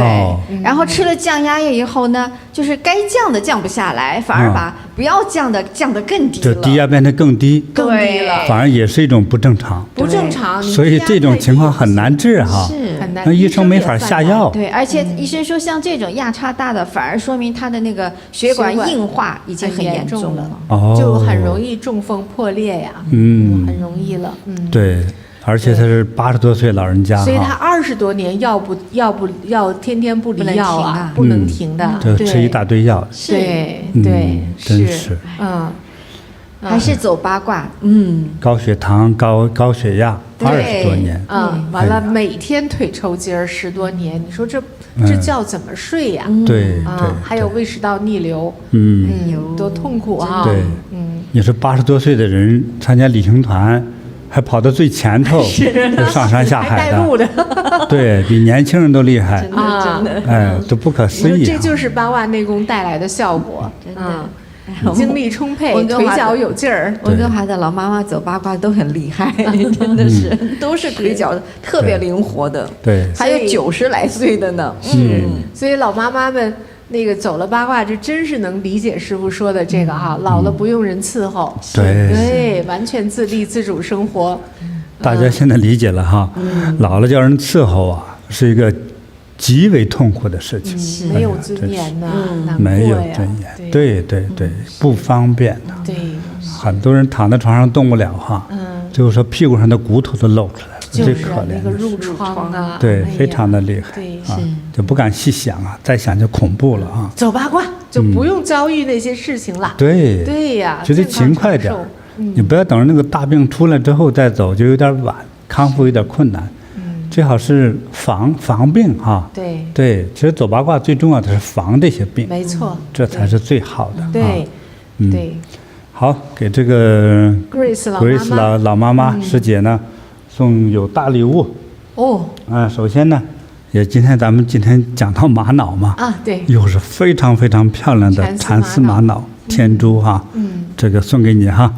然后吃了降压药以后呢，就是该降的降不下来，反而把不要降的降得更低了。就低压变得更低，更低了，反而也是一种不正常。不正常，所以这种情况很难治哈，是很难，那医生没法下药。对，而且医生说，像这种压差大的，反而说明他的那个血管硬化已经很严重了，就很容易中风破裂呀，很容易了，对，而且他是80多岁老人家，所以他20多年要天天不离药啊，不能停的，就吃一大堆药，对，真是，还是走八卦，高血糖、高血压，20多年，完了每天腿抽筋儿10多年，你说这觉怎么睡呀？对，还有胃食道逆流，多痛苦啊！对，你说80多岁的人参加旅行团，还跑到最前头，上山下海的，对比年轻人都厉害，真的，哎，都不可思议。这就是八卦内功带来的效果，真的。精力充沛，腿脚有劲儿。温哥华的老妈妈走八卦都很厉害，真的是都是腿脚特别灵活的。对，还有90来岁的呢。所以老妈妈们那个走了八卦，这真是能理解师父说的这个哈，老了不用人伺候，对，完全自立自主生活。大家现在理解了哈，老了叫人伺候啊，是一个极为痛苦的事情，没有尊严的，没有尊严，对，不方便的。对，很多人躺在床上动不了哈，就是说屁股上的骨头都露出来了，最可怜那个褥疮啊，对，非常的厉害，就不敢细想啊，再想就恐怖了啊。走八卦就不用遭遇那些事情了，对呀，就得勤快点，你不要等着那个大病出来之后再走，就有点晚，康复有点困难。最好是防病哈，对，其实走八卦最重要的是防这些病，没错，这才是最好的。对，好，给这个 Grace 老妈妈师姐呢送有大礼物首先呢，咱们今天讲到玛瑙嘛，对，又是非常非常漂亮的蚕丝玛瑙天珠哈，这个送给你哈，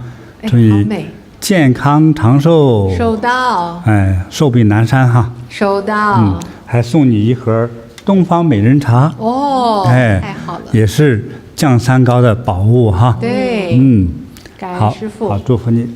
祝你健康长寿，收到，寿比南山哈，收到，还送你一盒东方美人茶，太好了，也是降三高的宝物哈，对，感恩师父。好，祝福你。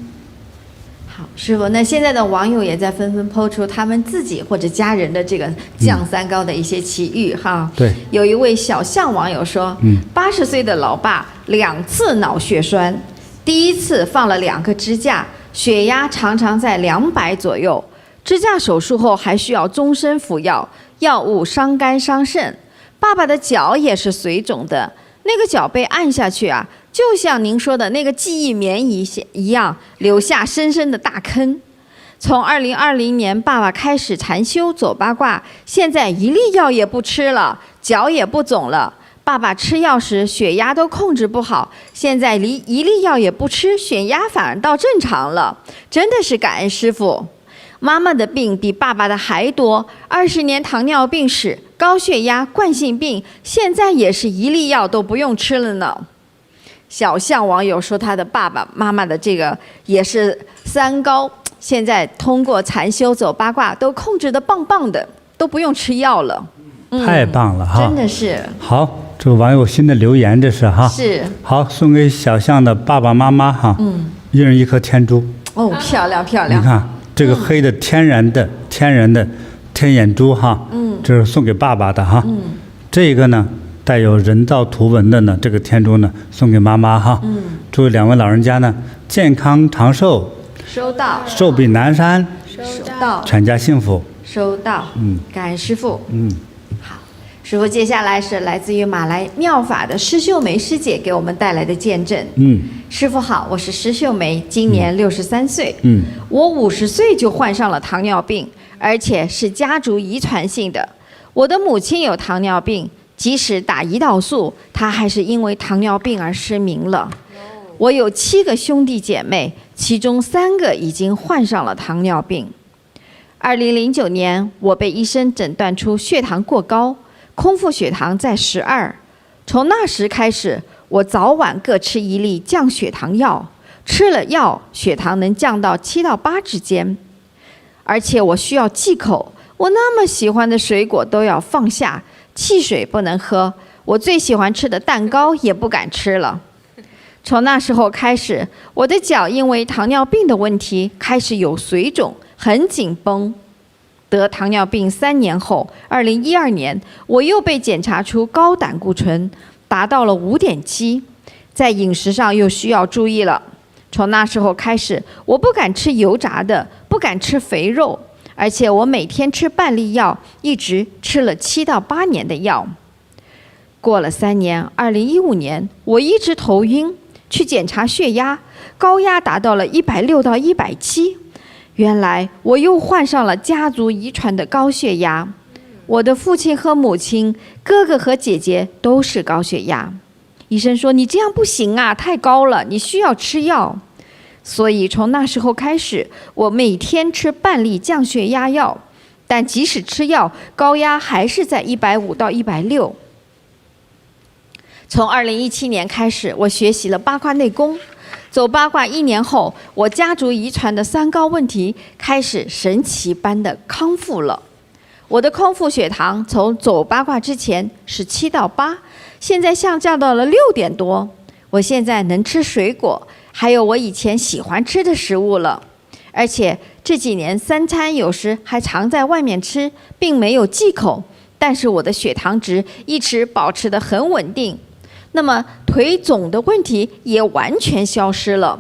好，师父，那现在的网友也在纷纷抛出他们自己或者家人的这个降三高的一些奇遇哈。对，有一位小象网友说，80岁的老爸2次脑血栓，第一次放了2个支架，血压常常在200左右，支架手术后还需要终身服药，药物伤肝伤肾。爸爸的脚也是水肿的，那个脚被按下去啊，就像您说的那个记忆棉一样，留下深深的大坑。从2020年，爸爸开始禅修走八卦，现在一粒药也不吃了，脚也不肿了。爸爸吃药时血压都控制不好，现在一粒药也不吃，血压反而到正常了，真的是感恩师父。妈妈的病比爸爸的还多，20年糖尿病史、高血压、冠心病，现在也是一粒药都不用吃了呢。小象网友说，他的爸爸妈妈的这个也是3高，现在通过禅修走八卦都控制得棒棒的，都不用吃药了。太棒了哈！真的是。好，这个网友新的留言，这是哈。是。好，送给小象的爸爸妈妈哈。一人1颗天珠。哦，漂亮漂亮。你看这个黑的天然的天眼珠哈。这是送给爸爸的哈。这个呢带有人造图文的呢，这个天珠呢送给妈妈哈。祝2位老人家呢健康长寿。收到。寿比南山。收到。全家幸福。收到。感恩师父。好，师父，接下来是来自于马来妙法的施秀梅师姐给我们带来的见证。师父好，我是施秀梅，今年63岁。我50岁就患上了糖尿病，而且是家族遗传性的。我的母亲有糖尿病，即使打胰岛素，她还是因为糖尿病而失明了。我有7个兄弟姐妹，其中3个已经患上了糖尿病。2009年，我被医生诊断出血糖过高，空腹血糖在12。从那时开始，我早晚各吃1粒降血糖药，吃了药，血糖能降到7到8之间。而且我需要忌口，我那么喜欢的水果都要放下，汽水不能喝，我最喜欢吃的蛋糕也不敢吃了。从那时候开始，我的脚因为糖尿病的问题开始有水肿，很紧绷。得糖尿病3年后，2012年，我又被检查出高胆固醇，达到了5.7，在饮食上又需要注意了。从那时候开始，我不敢吃油炸的，不敢吃肥肉，而且我每天吃半粒药，一直吃了7到8年的药。过了3年，2015年，我一直头晕，去检查血压，高压达到了160到170。原来我又患上了家族遗传的高血压。我的父亲和母亲、哥哥和姐姐都是高血压。医生说你这样不行啊，太高了，你需要吃药。所以从那时候开始，我每天吃半粒降血压药，但即使吃药，高压还是在150到160。从2017年开始，我学习了八卦内功。走八卦1年后，我家族遗传的3高问题开始神奇般的康复了。我的空腹血糖从走八卦之前是7到8，现在下降到了6点多。我现在能吃水果，还有我以前喜欢吃的食物了。而且这几年3餐有时还常在外面吃，并没有忌口，但是我的血糖值一直保持得很稳定。那么腿肿的问题也完全消失了，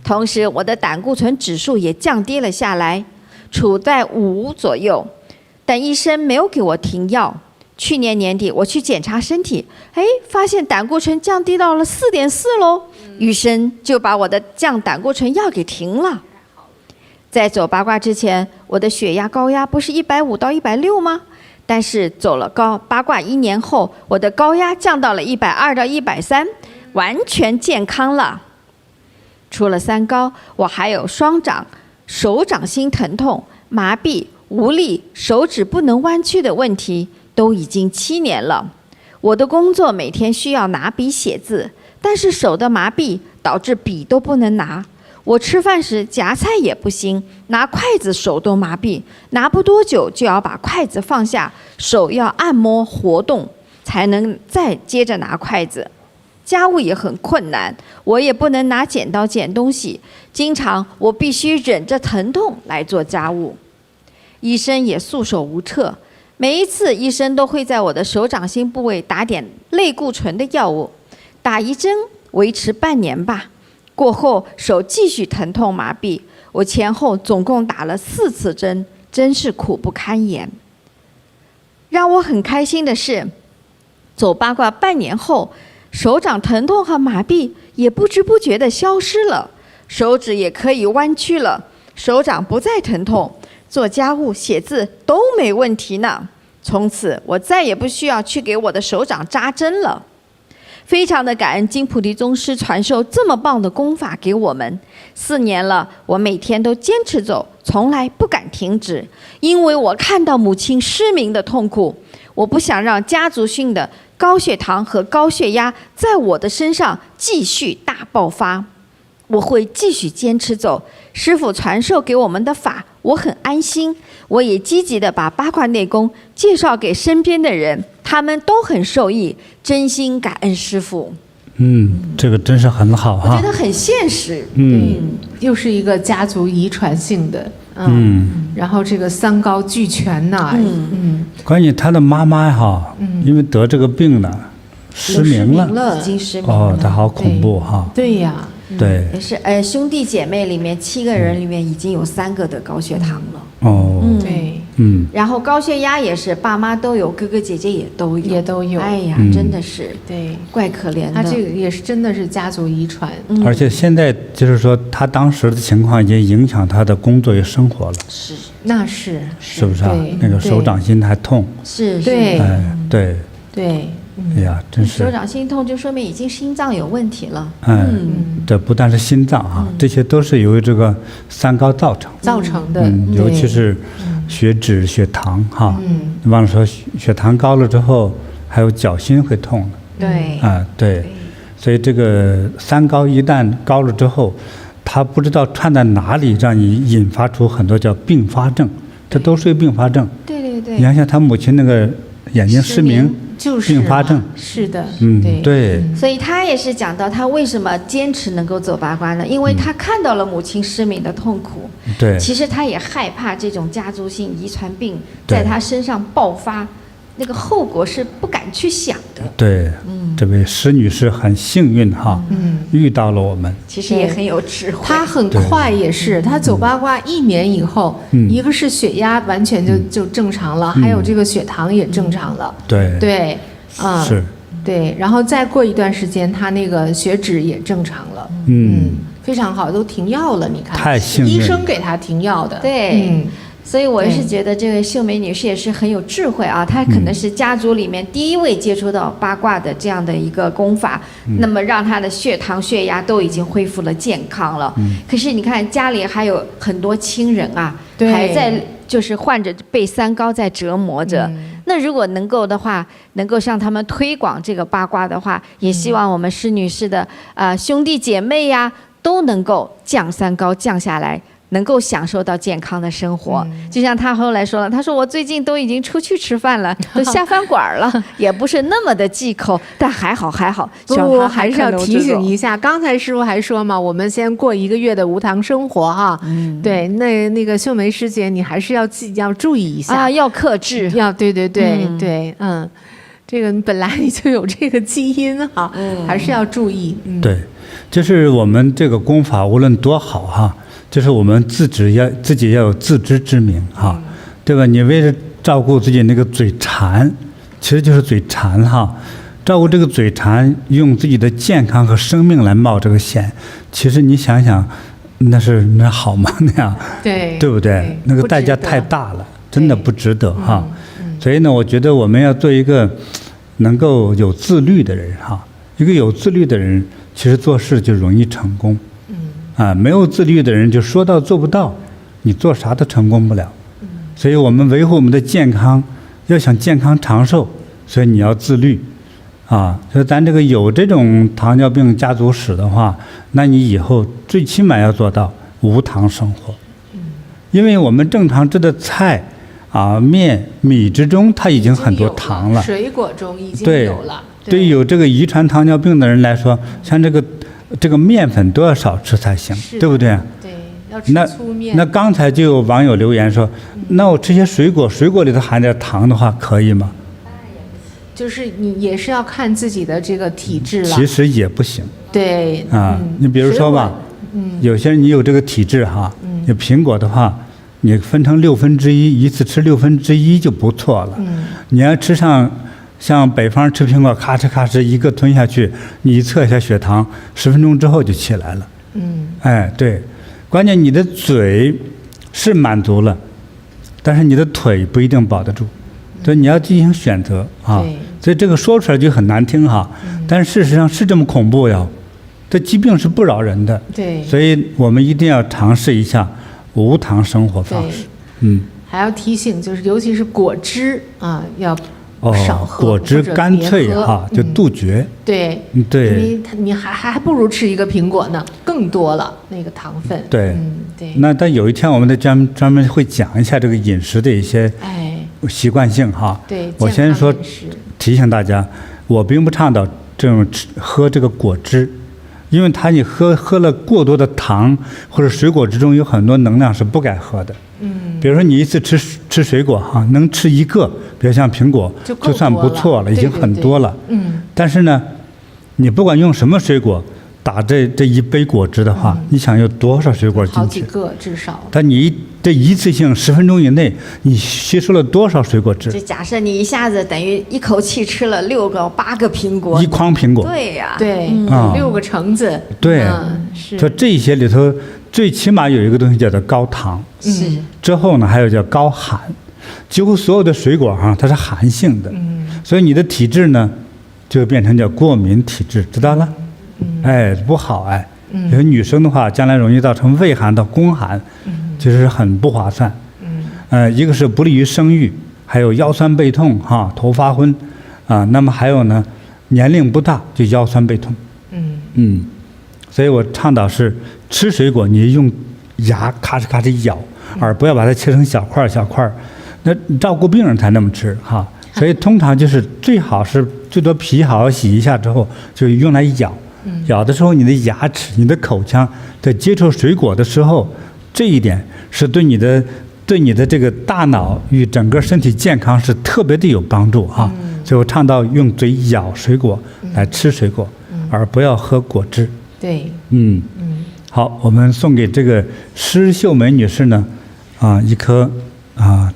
同时我的胆固醇指数也降低了下来，处在5左右，但医生没有给我停药。去年年底我去检查身体，发现胆固醇降低到了4.4喽，医生就把我的降胆固醇药给停了。在走八卦之前，我的血压高压不是150到160吗？但是走了八卦1年后，我的高压降到了120到130，完全健康了。除了3高，我还有双掌、手掌心疼痛、麻痹、无力、手指不能弯曲的问题，都已经7年了。我的工作每天需要拿笔写字，但是手的麻痹导致笔都不能拿。我吃饭时夹菜也不行，拿筷子手都麻痹，拿不多久就要把筷子放下，手要按摩活动才能再接着拿筷子。家务也很困难，我也不能拿剪刀剪东西，经常我必须忍着疼痛来做家务。医生也束手无策，每一次医生都会在我的手掌心部位打点类固醇的药物，打一针维持半年吧，过后手继续疼痛麻痹，我前后总共打了4次针，真是苦不堪言。让我很开心的是，走八卦半年后，手掌疼痛和麻痹也不知不觉地消失了，手指也可以弯曲了，手掌不再疼痛，做家务写字都没问题呢。从此我再也不需要去给我的手掌扎针了。非常的感恩金菩提宗师传授这么棒的功法给我们。4年了，我每天都坚持走，从来不敢停止，因为我看到母亲失明的痛苦，我不想让家族性的高血糖和高血压在我的身上继续大爆发。我会继续坚持走，师父传授给我们的法，我很安心。我也积极地把八卦内功介绍给身边的人，他们都很受益，真心感恩师父。这个真是很好哈。我觉得很现实。又是一个家族遗传性的，然后这个3高俱全呐。关键他的妈妈哈，因为得这个病呢，失明了，已经失明了。他好恐怖哈。对呀。对，也是兄弟姐妹里面7个人里面已经有3个得高血糖了。对，然后高血压也是爸妈都有，哥哥姐姐也都有。哎呀，真的是对，怪可怜的。他这个也是真的是家族遗传。而且现在就是说，他当时的情况已经影响他的工作与生活了。是，那是不是啊？那个手掌心还痛。是，对，对。哎呀，真是手掌心痛，就说明已经心脏有问题了。这不但是心脏啊，这些都是由于这个3高造成的。尤其是血脂、血糖哈。忘了说，血糖高了之后，还有脚心会痛的。对。所以这个3高一旦高了之后，它不知道串在哪里，让你引发出很多叫并发症，这都是并发症。对。你看像他母亲那个眼睛失明。就是并发症，是的，对，所以他也是讲到他为什么坚持能够走八卦呢？因为他看到了母亲失明的痛苦，对，其实他也害怕这种家族性遗传病在他身上爆发，那个后果是不敢去想的。对，这位施女士很幸运哈，遇到了我们，其实也很有智慧。她很快也是，她走八卦1年以后，一个是血压完全就正常了，还有这个血糖也正常了。对，是，对，然后再过一段时间，她那个血脂也正常了。非常好，都停药了。你看，太幸运，医生给她停药的。对。所以我也是觉得这位秀梅女士也是很有智慧啊，她可能是家族里面第1位接触到八卦的这样的一个功法，那么让她的血糖、血压都已经恢复了健康了。可是你看家里还有很多亲人啊，还在就是患着被3高在折磨着。那如果能够的话，能够向他们推广这个八卦的话，也希望我们施女士的兄弟姐妹呀，都能够降3高降下来。能够享受到健康的生活，就像他后来说了，他说我最近都已经出去吃饭了，都下饭馆了，也不是那么的忌口，但还好，不，还是要提醒一下。刚才师父还说嘛，我们先过1个月的无糖生活哈。对，那个秀梅师姐，你还是要注意一下啊，要克制，对，这个本来你就有这个基因哈，还是要注意。对，就是我们这个功法无论多好哈。就是我们自己要有自知之明哈，对吧？你为了照顾自己那个嘴馋，其实就是嘴馋哈。照顾这个嘴馋，用自己的健康和生命来冒这个险，其实你想想，那好吗？那样对不对？那个代价太大了，真的不值得哈。所以呢，我觉得我们要做一个能够有自律的人哈。一个有自律的人，其实做事就容易成功。没有自律的人就说到做不到，你做啥都成功不了。所以我们维护我们的健康，要想健康长寿，所以你要自律所以咱这个有这种糖尿病家族史的话，那你以后最起码要做到无糖生活。因为我们正常吃的菜面米之中它已经很多糖了，水果中已经有了。对于有这个遗传糖尿病的人来说，像这个面粉都要少吃才行，对不对？对，要吃粗面。那刚才就有网友留言说，那我吃些水果里头含点糖的话，可以吗？就是你也是要看自己的这个体质了。其实也不行。对啊，你比如说吧，有些人你有这个体质哈，你苹果的话，你分成1/6，一次吃1/6就不错了。你要吃像北方吃苹果，咔哧咔哧一个吞下去，你一测一下血糖，10分钟之后就起来了。哎，对，关键你的嘴是满足了，但是你的腿不一定保得住。所以你要进行选择啊，所以这个说出来就很难听哈，但是事实上是这么恐怖呀，这疾病是不饶人的。对，所以我们一定要尝试一下无糖生活方式。还要提醒，就是尤其是果汁啊，要少喝，果汁干脆哈，就杜绝。对，因为你还不如吃一个苹果呢，更多了那个糖分。对，对。那但有一天我们专门会讲一下这个饮食的一些习惯性哈。对，我先说提醒大家，我并不倡导这种喝这个果汁，因为你喝了过多的糖或者水果之中有很多能量是不该喝的。比如说你一次吃水果哈，能吃一个，比如像苹果，就算不错了，已经很多了。但是呢，你不管用什么水果打这一杯果汁的话，你想有多少水果进去？好几个至少。但你这一次性10分钟以内，你吸收了多少水果汁？就假设你一下子等于一口气吃了6个、8个苹果，一筐苹果。对呀，对，6个橙子。对，是。就这些里头，最起码有一个东西叫做高糖。是。之后呢，还有叫高寒，几乎所有的水果哈，它是寒性的。所以你的体质呢，就变成叫过敏体质，知道了？哎，不好哎。有女生的话，将来容易造成畏寒到宫寒，就是很不划算。一个是不利于生育，还有腰酸背痛哈，头发昏啊。那么还有呢，年龄不大就腰酸背痛。所以我倡导是吃水果，你用牙咔哧咔哧咬，而不要把它切成小块小块。那照顾病人才那么吃哈。所以通常就是最好是最多皮好好洗一下之后，就用来咬。咬的时候，你的牙齿、你的口腔在接触水果的时候，这一点是对你的这个大脑与整个身体健康是特别的有帮助哈。所以我倡导用嘴咬水果来吃水果，而不要喝果汁。对，好，我们送给这个施秀梅女士呢，一颗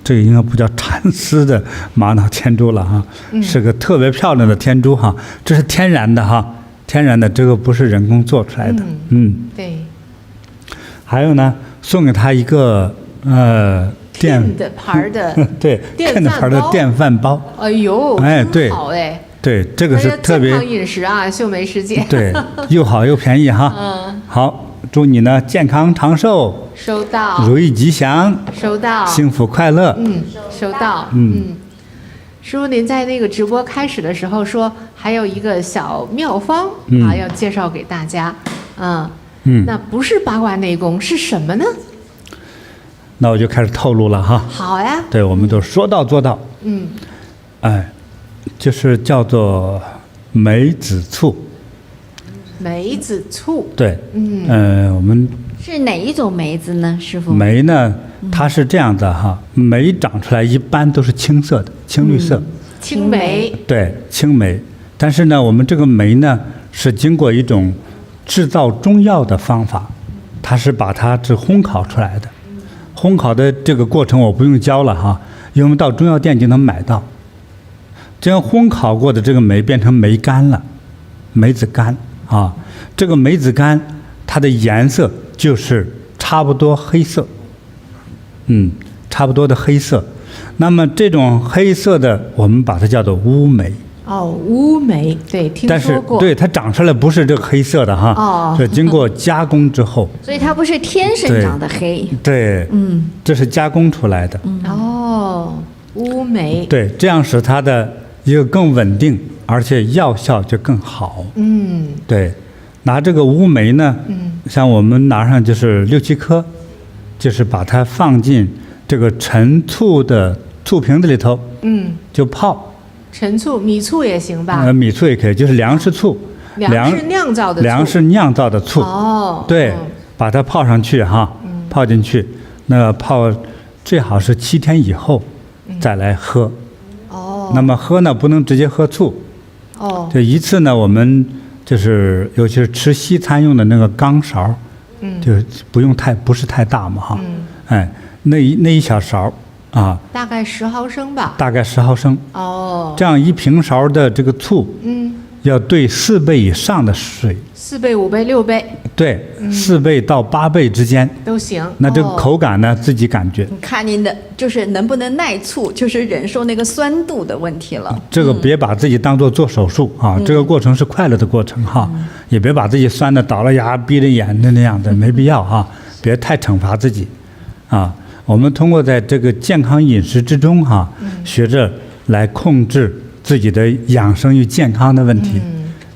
这个应该不叫蚕丝的玛瑙天珠了哈，是个特别漂亮的天珠哈，这是天然的哈，天然的，这个不是人工做出来的。对。还有呢，送给她一个电的牌的对，电的牌的电饭煲。哎呦，哎，对，好哎。对，这个是特别健康饮食啊，秀梅师姐。对，又好又便宜哈。好，祝你呢健康长寿，收到，如意吉祥，收到，幸福快乐，收到，师傅，您在那个直播开始的时候说还有一个小妙方要介绍给大家，那不是八卦内功是什么呢？那我就开始透露了哈。好呀。对，我们都说到做到。就是叫做梅子醋。梅子醋。对，我们是哪一种梅子呢，师傅？梅呢，它是这样的哈，梅长出来一般都是青色的，青绿色。青梅。对，青梅。但是呢，我们这个梅呢，是经过一种制造中药的方法，它是把它烘烤出来的。烘烤的这个过程我不用教了哈，因为我们到中药店就能买到。这样烘烤过的这个梅变成梅干了，梅子干啊。这个梅子干它的颜色就是差不多黑色，差不多的黑色。那么这种黑色的我们把它叫做乌梅。乌梅，对，听说过。但是对它长出来不是这个黑色的哈，是经过加工之后。所以它不是天生长得黑。对，这是加工出来的。乌梅。对，这样使它的一个更稳定，而且药效就更好。对，拿这个乌梅呢，像我们拿上就是6、7颗，就是把它放进这个陈醋的醋瓶子里头，就泡。陈醋、米醋也行吧？米醋也可以，就是粮食醋。粮食酿造的醋。粮食酿造的醋。哦。对，把它泡上去哈，泡进去，那泡最好是7天以后再来喝。哦。那么喝呢，不能直接喝醋。哦。这一次呢，我们就是尤其是吃西餐用的那个钢勺，就不是太大嘛哈。哎，那一小勺啊。大概10毫升吧。大概10毫升。哦。这样1平勺的这个醋。要兑4倍以上的水，4倍、5倍、6倍，对，4倍到8倍之间都行。那这个口感呢，自己感觉。你看您的就是能不能耐醋，就是忍受那个酸度的问题了。这个别把自己当做做手术啊，这个过程是快乐的过程哈，也别把自己酸的倒了牙、闭着眼的那样的，没必要哈，别太惩罚自己啊。我们通过在这个健康饮食之中哈，学着来控制自己的养生与健康的问题，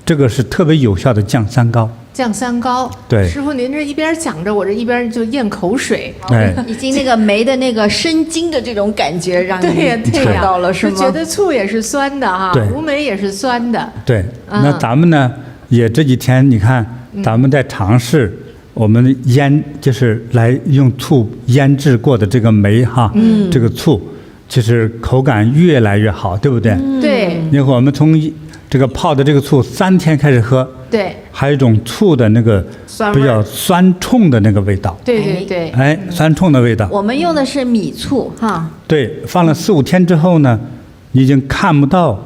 这个是特别有效的降三高。降三高，对，师傅您这一边讲着，我这一边就咽口水，哎，已经那个没的那个生津的这种感觉让你尝到了，是吗？觉得醋也是酸的哈，乌梅也是酸的。对，那咱们呢也这几天你看，咱们在尝试我们就是来用醋腌制过的这个梅哈，这个醋。其实口感越来越好，对不对？对。那会儿我们从这个泡的这个醋3天开始喝，对，还有一种醋的那个比较酸冲的那个味道。对对对。哎，酸冲的味道。我们用的是米醋哈。对，放了4、5天之后呢，已经看不到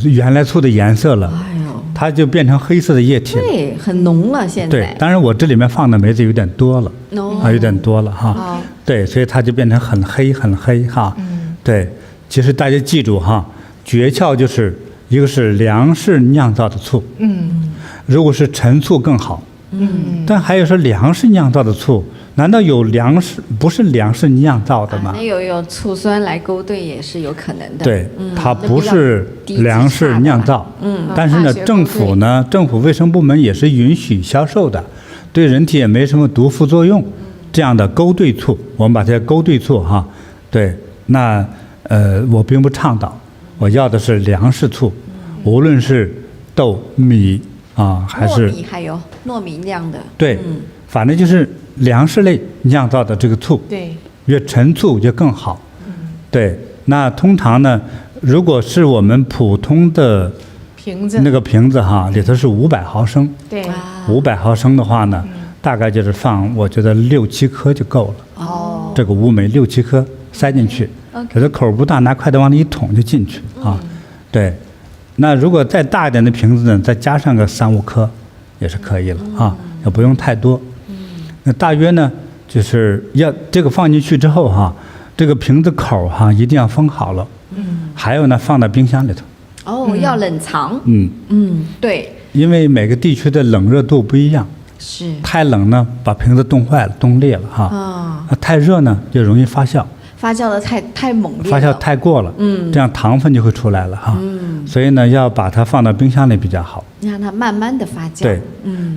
原来醋的颜色了。哎呦，它就变成黑色的液体了。对，很浓了现在。对，当然我这里面放的梅子有点多了，有点多了哈。对，所以它就变成很黑哈。对，其实大家记住哈，诀窍就是一个是粮食酿造的醋，如果是陈醋更好，但还有说粮食酿造的醋，难道有不是粮食酿造的吗？那有醋酸来勾兑也是有可能的。对，它不是粮食酿造，但是呢，政府卫生部门也是允许销售的，对人体也没什么毒副作用，这样的勾兑醋，我们把它勾兑醋哈，对。那我并不倡导，我要的是粮食醋，无论是豆米啊，还是糯米，还有糯米酿的，对，反正就是粮食类酿造的这个醋，对，越陈醋就更好，对。那通常呢，如果是我们普通的瓶子，那个瓶子哈，里头是500毫升，对，500毫升的话呢，大概就是放我觉得6、7颗就够了，哦，这个乌梅6、7颗。塞进去，有的口不大，拿筷子往里一捅就进去啊。对，那如果再大一点的瓶子呢，再加上个3、5颗也是可以了啊，也不用太多。那大约呢，就是要这个放进去之后哈，这个瓶子口哈一定要封好了。还有呢，放在冰箱里头。哦，要冷藏。对。因为每个地区的冷热度不一样。是。太冷呢，把瓶子冻坏了、冻裂了哈。啊。太热呢，就容易发酵。发酵的太猛烈了，发酵太过了，这样糖分就会出来了哈。所以呢，要把它放到冰箱里比较好，让它慢慢的发酵。对，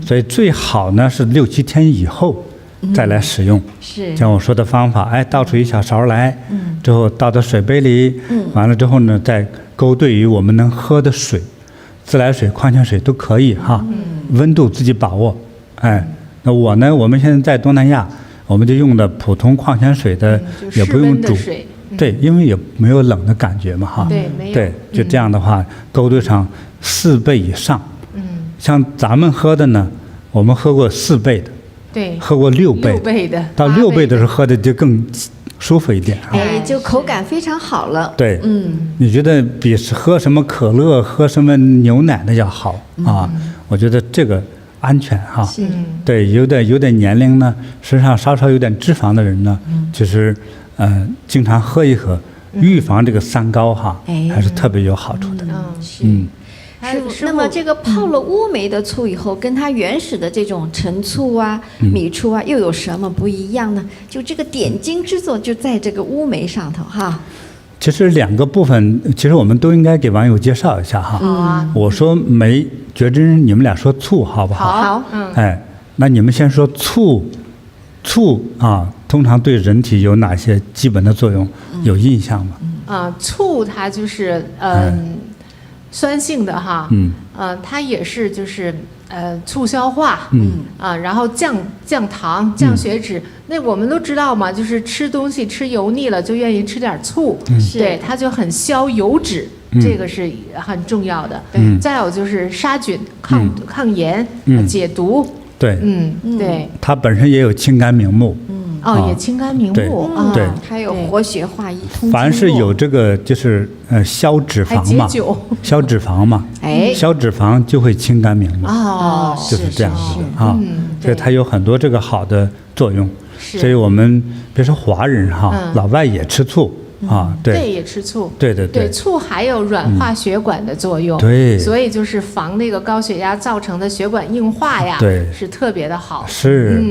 所以最好呢是6、7天以后再来使用。是，像我说的方法，哎，倒出1小勺来，之后倒到水杯里，完了之后呢，再勾兑于我们能喝的水，自来水、矿泉水都可以哈。温度自己把握。哎，那我呢，我们现在在东南亚。我们就用的普通矿泉水的，也不用煮，对，因为也没有冷的感觉嘛，哈，对，没有，对，就这样的话，勾兑上4倍以上，像咱们喝的呢，我们喝过4倍的，对，喝过6倍的，到6倍的时候喝的就更舒服一点，哎，就口感非常好了，对，你觉得比喝什么可乐、喝什么牛奶的要好啊？我觉得这个。安全哈，对，有点年龄呢，身上稍有点脂肪的人呢，就是经常喝一喝，预防这个3高哈，还是特别有好处的。那么这个泡了乌梅的醋以后，跟它原始的这种陈醋啊、米醋啊，又有什么不一样呢？就这个点睛之作就在这个乌梅上头哈。其实2个部分，其实我们都应该给网友介绍一下哈。我说梅，觉真，你们俩说醋好不好？好，哎，那你们先说醋啊，通常对人体有哪些基本的作用？有印象吗？醋它就是酸性的哈，它也是就是促消化，然后降糖、降血脂。那我们都知道嘛，就是吃东西吃油腻了，就愿意吃点醋，对，它就很消油脂。这个是很重要的。再有就是杀菌、抗炎、解毒。对，对。它本身也有清肝明目。也清肝明目。对，还有活血化瘀、通经络。凡是有这个就是消脂肪嘛，消脂肪嘛，消脂肪就会清肝明目。就是这样子的啊。所以它有很多这个好的作用。所以我们别说华人哈，老外也吃醋。对，也吃醋。对，醋还有软化血管的作用。对，所以就是防那个高血压造成的血管硬化呀，是特别的好。是，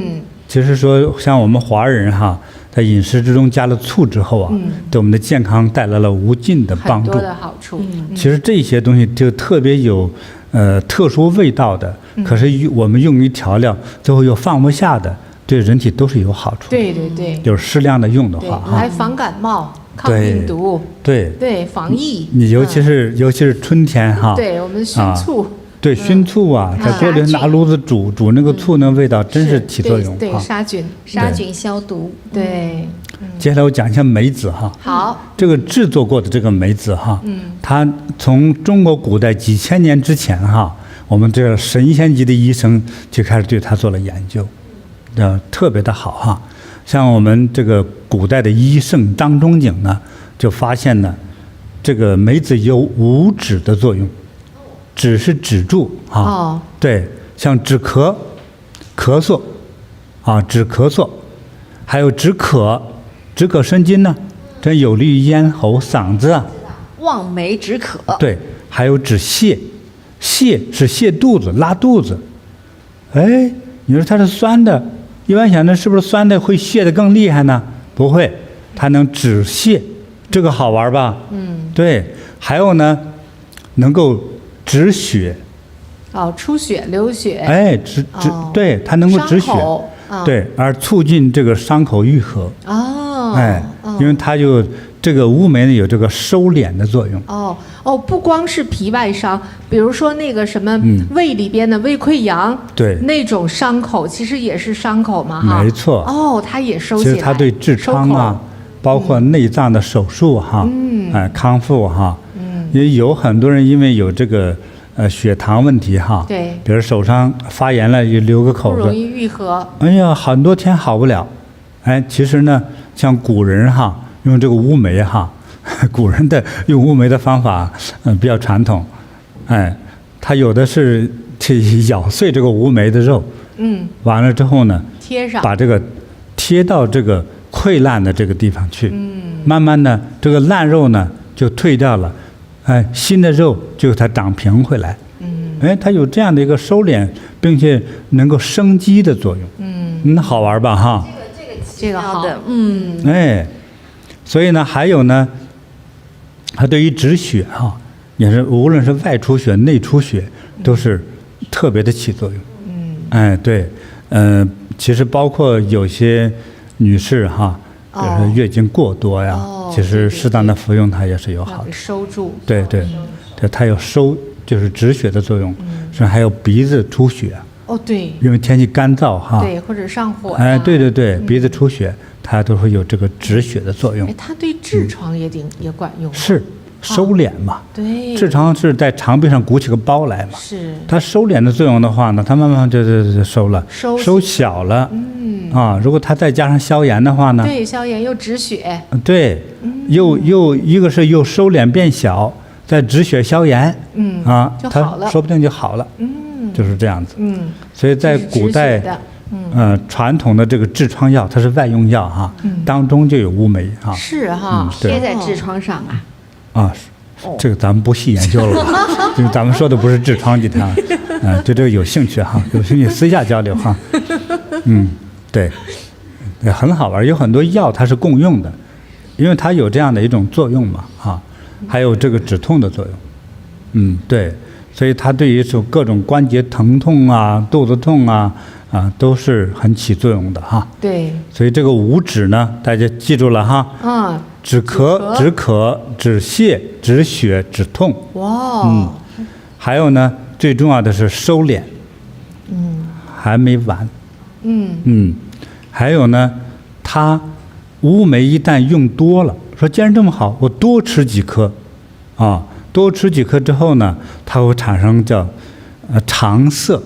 其实说像我们华人哈，在饮食之中加了醋之后啊，对我们的健康带来了无尽的帮助，很多的好处。其实这些东西就特别有特殊味道的，可是我们用于调料，最后又放不下的，对人体都是有好处。对，就是适量的用的话，还防感冒。抗病毒，对，防疫。你尤其是春天哈，对我们熏醋，对熏醋啊，在锅里拿炉子煮那个醋，那个味道真是起作用。对，杀菌消毒。对。接下来我讲一下梅子哈。好。这个制作过的这个梅子哈，它从中国古代几千年之前哈，我们这神仙级的医生就开始对它做了研究，特别的好哈。像我们这个古代的医圣张仲景呢，就发现呢，这个梅子有无止的作用，止是止住啊，对，像止咳、咳嗽止咳嗽，还有止渴生津呢，这有利于咽喉、嗓子啊。望梅止渴。对，还有止泻，泻是泻肚子、拉肚子。哎，你说它是酸的。一般想着是不是酸的会泻得更厉害呢？不会，它能止泻，这个好玩吧？对。还有呢，能够止血。出血、流血。对，它能够止血。对，而促进这个伤口愈合。因为它就这个乌梅呢有这个收敛的作用。不光是皮外伤，比如说那个什么胃里边的胃溃疡，对，那种伤口其实也是伤口嘛，哈。没错。它也收起来。其实它对痔疮啊，包括内脏的手术哈，康复哈，也有很多人因为有这个血糖问题哈，对，比如手上发炎了就留个口子，不容易愈合。哎呀，很多天好不了。其实呢，像古人哈用这个乌梅哈。古人的用乌梅的方法，比较传统，他有的是去咬碎这个乌梅的肉，完了之后呢，贴上，把这个贴到这个溃烂的这个地方去，慢慢的这个烂肉呢就退掉了，新的肉就它长平回来，它有这样的一个收敛并且能够生机的作用，好玩吧哈？这个好的，所以呢，还有呢。它对于止血哈，也是无论是外出血、内出血，都是特别的起作用。对，其实包括有些女士哈，就是月经过多呀，其实适当的服用它也是有好的。收住。对，它有就是止血的作用，甚至还有鼻子出血。对。因为天气干燥哈。对，或者上火。对，鼻子出血。它都会有这个止血的作用。它对痔疮也管用。是，收敛嘛。对。痔疮是在肠壁上鼓起个包来嘛。是。它收敛的作用的话呢，它慢慢就收了，收小了。如果它再加上消炎的话呢？对，消炎又止血。对，又一个是又收敛变小，再止血消炎。就好了。它说不定就好了。就是这样子。所以在古代。传统的这个痔疮药，它是外用药哈，当中就有乌梅哈。是哈，贴在痔疮上啊。这个咱们不细研究了吧，因为咱们说的不是痔疮今天，对这个有兴趣哈，有兴趣私下交流哈。对，很好玩，有很多药它是共用的，因为它有这样的一种作用嘛哈，还有这个止痛的作用。对。所以它对于各种关节疼痛啊、肚子痛啊、啊，都是很起作用的哈。对。所以这个五止呢，大家记住了哈。嗯。止咳、止渴、止泻、止血、止痛。哇。还有呢，最重要的是收敛。还没完。还有呢，它乌梅一旦用多了，说既然这么好，我多吃几颗，啊，多吃几颗之后呢，它会产生叫肠涩。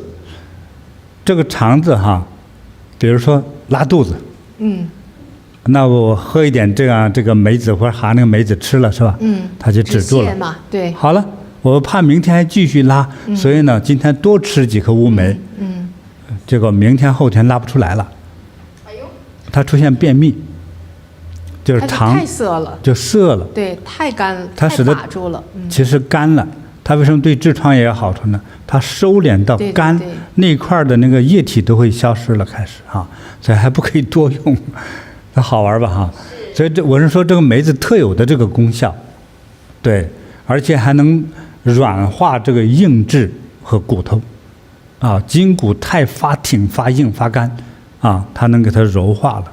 这个肠子哈，比如说拉肚子，那我喝一点这个梅子或者含那个梅子吃了是吧？它就止住了。止泻嘛，对。好了，我怕明天还继续拉，所以呢，今天多吃几颗乌梅。结果明天后天拉不出来了。它出现便秘，就是肠太涩了，就涩了。对，太干了，它使得卡住了。其实干了，它为什么对痔疮也有好处呢？它收敛到干那块的那个液体都会消失了，开始哈，所以还不可以多用。那好玩吧哈？所以我是说这个梅子特有的这个功效，对，而且还能软化这个硬质和骨头，啊，筋骨太发挺、发硬、发干。啊，它能给它柔化了。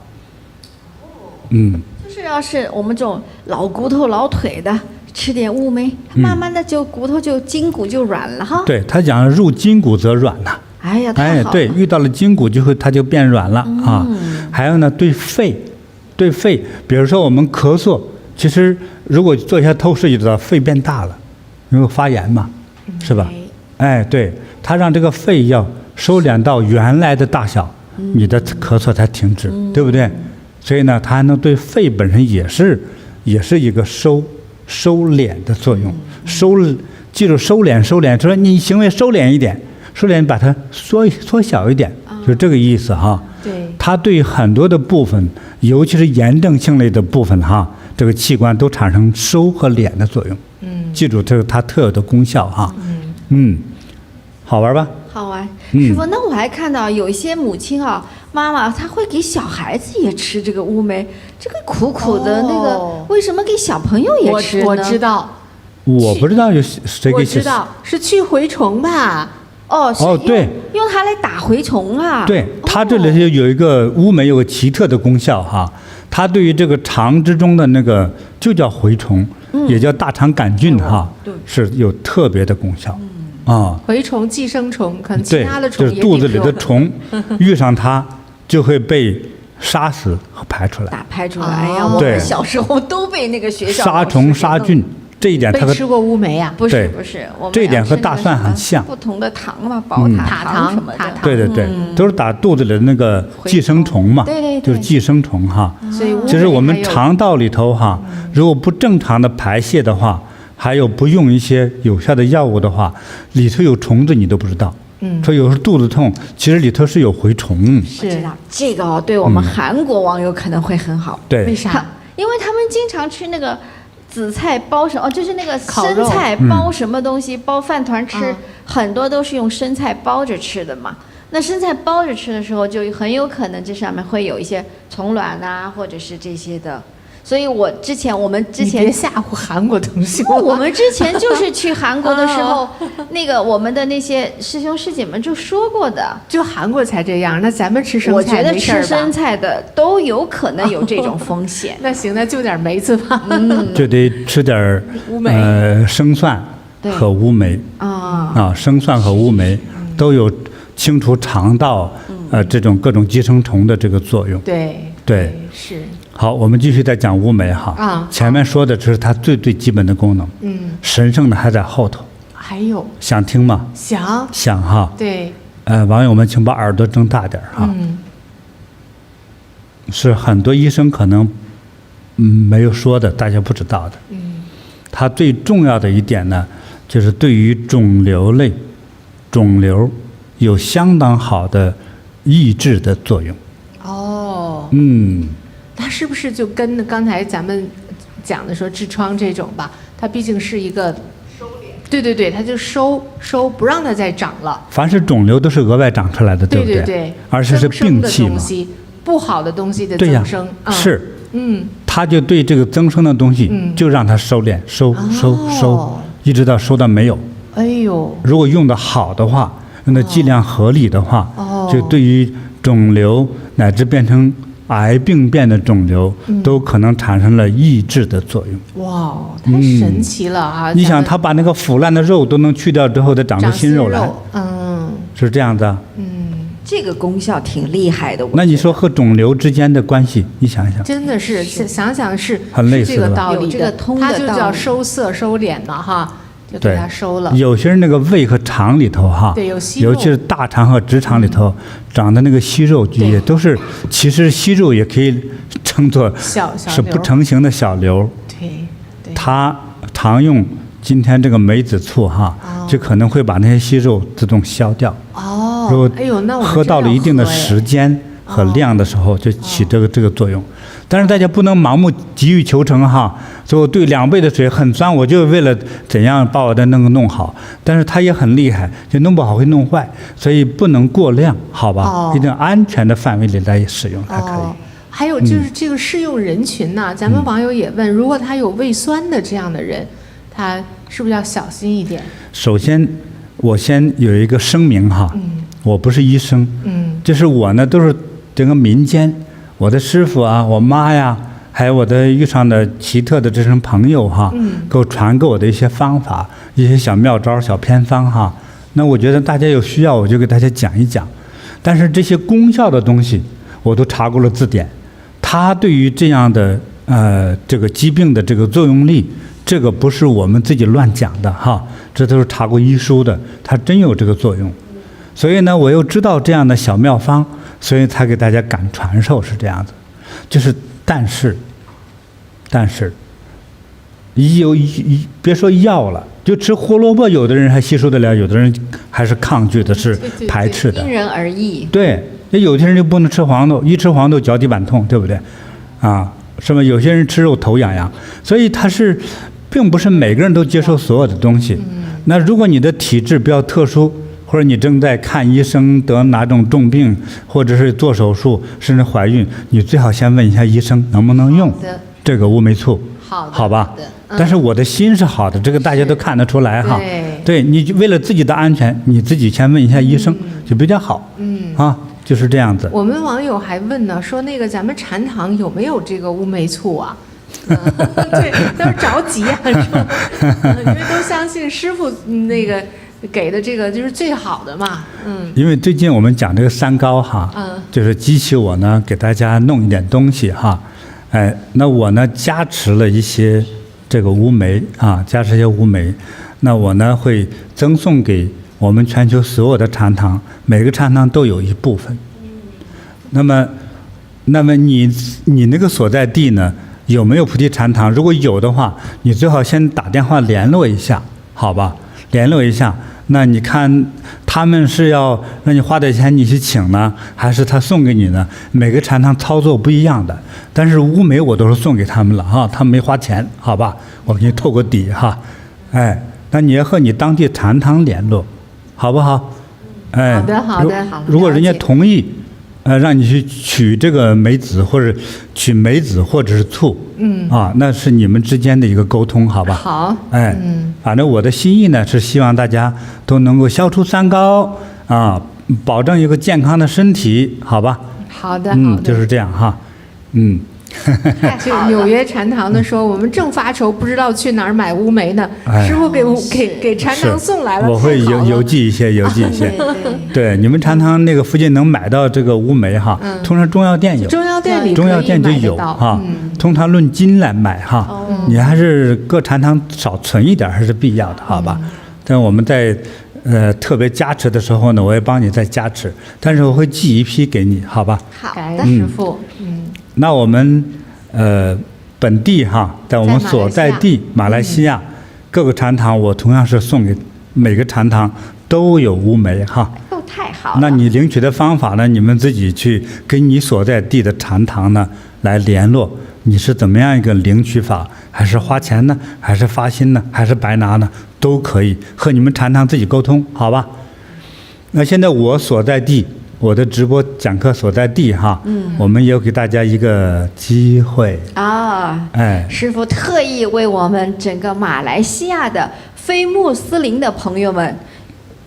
就是要是我们这种老骨头老腿的，吃点乌梅，慢慢的就骨头就筋骨就软了哈。对，他讲入筋骨则软呐。哎呀，太好了。对，遇到了筋骨它就变软了啊。还有呢，对肺，比如说我们咳嗽，其实如果做一下透视就知道肺变大了，因为发炎嘛，是吧？对，它让这个肺要收敛到原来的大小。你的咳嗽才停止，对不对？所以呢，它还能对肺本身也是一个收敛的作用。记住收敛，说你行为收敛一点，收敛把它缩小一点，就是这个意思哈。对。它对很多的部分，尤其是炎症性类的部分哈，这个器官都产生收和敛的作用。记住这个它特有的功效哈。好玩吧？好玩，师傅，那我还看到有一些母亲啊，妈妈她会给小孩子也吃这个乌梅，这个苦苦的那个，为什么给小朋友也吃呢？我知道，我不知道有谁给。我知道是去蛔虫吧？对，用它来打蛔虫啊。对，它这里有一个乌梅有个奇特的功效哈，它对于这个肠之中的那个就叫蛔虫，也叫大肠杆菌哈，是有特别的功效。蛔虫、寄生虫，可能其他的虫就是肚子里的虫，遇上它就会被杀死和排出来。打排出来，哎呀，我们小时候都被那个学校杀虫杀菌，这一点它吃过乌梅呀？不是，我们这一点和大蒜很像。不同的糖嘛，宝塔糖什么的。对，都是打肚子里的那个寄生虫嘛。对，就是寄生虫哈。所以其实我们肠道里头哈，如果不正常的排泄的话，还有不用一些有效的药物的话，里头有虫子你都不知道。说有时候肚子痛，其实里头是有蛔虫。我知道这个对我们韩国网友可能会很好。对，为啥？因为他们经常吃那个紫菜包什么，就是那个生菜包什么东西，包饭团吃，很多都是用生菜包着吃的嘛。那生菜包着吃的时候，就很有可能这上面会有一些虫卵啊，或者是这些的。所以我们之前别吓唬韩国同学。我们之前就是去韩国的时候，那个我们的那些师兄师姐们就说过的，就韩国才这样，那咱们吃生菜我觉得吃生菜的都有可能有这种风险。那行，那就点梅子吧。就得吃点乌梅，生蒜和乌梅生蒜和乌梅都有清除肠道这种各种寄生虫的这个作用。对，是。好，我们继续再讲乌梅哈。前面说的只是它最基本的功能。神圣的还在后头。还有。想听吗？想哈。对。网友们请把耳朵睁大点哈。是很多医生可能没有说的，大家不知道的。它最重要的一点呢，就是对于肿瘤有相当好的抑制的作用。它是不是就跟刚才咱们讲的说痔疮这种吧？它毕竟是一个收敛。对，它就收不让它再长了。凡是肿瘤都是额外长出来的，对不对？对，而且是病气嘛。不好的东西的增生。是。它就对这个增生的东西，就让它收敛，收，一直到收到没有。哎呦。如果用的好的话，用的剂量合理的话，就对于肿瘤乃至变成癌病变的肿瘤，都可能产生了抑制的作用。哇，太神奇了啊！你想，他把那个腐烂的肉都能去掉之后，再长出新肉来，是这样的。这个功效挺厉害的。那你说和肿瘤之间的关系，你想一想，真的是想想是很类似这个道理的，这个通的道理，它就叫收色收敛嘛，哈。就给它收了。有些人那个胃和肠里头哈，对，有息肉，尤其是大肠和直肠里头长的那个息肉，也都是，其实息肉也可以称作是不成形的小瘤。对，它常用今天这个梅子醋哈，就可能会把那些息肉自动消掉。哦，如果那我喝到了一定的时间和量的时候，就起这个作用。但是大家不能盲目急于求成哈，所以我兑2倍的水很酸，我就为了怎样把我的那个弄好。但是它也很厉害，就弄不好会弄坏，所以不能过量，好吧？一定安全的范围里来使用才可以。还有就是这个适用人群呢，咱们网友也问，如果他有胃酸的这样的人，他是不是要小心一点？首先，我先有一个声明哈，我不是医生，就是我呢都是这个民间。我的师傅啊，我妈呀，还有我的遇上的奇特的这种朋友哈，给我传给我的一些方法、一些小妙招、小偏方哈。那我觉得大家有需要，我就给大家讲一讲。但是这些功效的东西，我都查过了字典，它对于这样的这个疾病的这个作用力，这个不是我们自己乱讲的哈，这都是查过医书的，它真有这个作用。所以呢，我又知道这样的小妙方。所以才给大家敢传授是这样子，就是但是，别说药了，就吃胡萝卜，有的人还吸收得了，有的人还是抗拒的，是排斥的，因人而异。对，有些人就不能吃黄豆，一吃黄豆脚底板痛，对不对？啊，是吧？有些人吃肉头痒痒，所以它是，并不是每个人都接受所有的东西。那如果你的体质比较特殊，或者你正在看医生得哪种重病，或者是做手术，甚至怀孕，你最好先问一下医生能不能用这个乌梅醋，好吧？但是我的心是好的，这个大家都看得出来哈。对，你为了自己的安全，你自己先问一下医生就比较好。就是这样子。我们网友还问呢，说那个咱们禅堂有没有这个乌梅醋啊？对，都是着急啊，是吧？因为都相信师傅那个。给的这个就是最好的嘛，因为最近我们讲这个三高哈，就是激起我呢给大家弄一点东西哈，那我呢加持了一些这个乌梅啊，加持一些乌梅，那我呢会赠送给我们全球所有的禅堂，每个禅堂都有一部分。那么你那个所在地呢有没有菩提禅堂？如果有的话，你最好先打电话联络一下，好吧？联络一下。那你看他们是要让你花点钱你去请呢，还是他送给你呢？每个禅堂操作不一样的，但是乌梅我都是送给他们了哈，他们没花钱，好吧？我给你透个底哈，那你要和你当地禅堂联络，好不好？好的。如果人家同意，让你去取这个梅子，或者取梅子或者是醋，那是你们之间的一个沟通，好吧？好，反正我的心意呢是希望大家都能够消除三高啊，保证一个健康的身体，好吧？好的，就是这样哈，这个纽约禅堂的说，我们正发愁不知道去哪儿买乌梅呢，师傅给禅堂送来了，我会邮寄一些。对，你们禅堂那个附近能买到这个乌梅哈，通常中药店有，中药店就有哈，通常论斤来买哈，你还是各禅堂少存一点还是必要的，好吧？但我们在特别加持的时候呢，我也帮你再加持，但是我会寄一批给你，好吧？好的，师傅，那我们本地哈，在我们所在地马来西亚各个禅堂，我同样是送给每个禅堂都有乌梅哈。太好了。那你领取的方法呢？你们自己去跟你所在地的禅堂呢来联络，你是怎么样一个领取法？还是花钱呢？还是发心呢？还是白拿呢？都可以和你们禅堂自己沟通，好吧？那现在我所在地。我的直播讲课所在地哈，我们也有给大家一个机会师父特意为我们整个马来西亚的非穆斯林的朋友们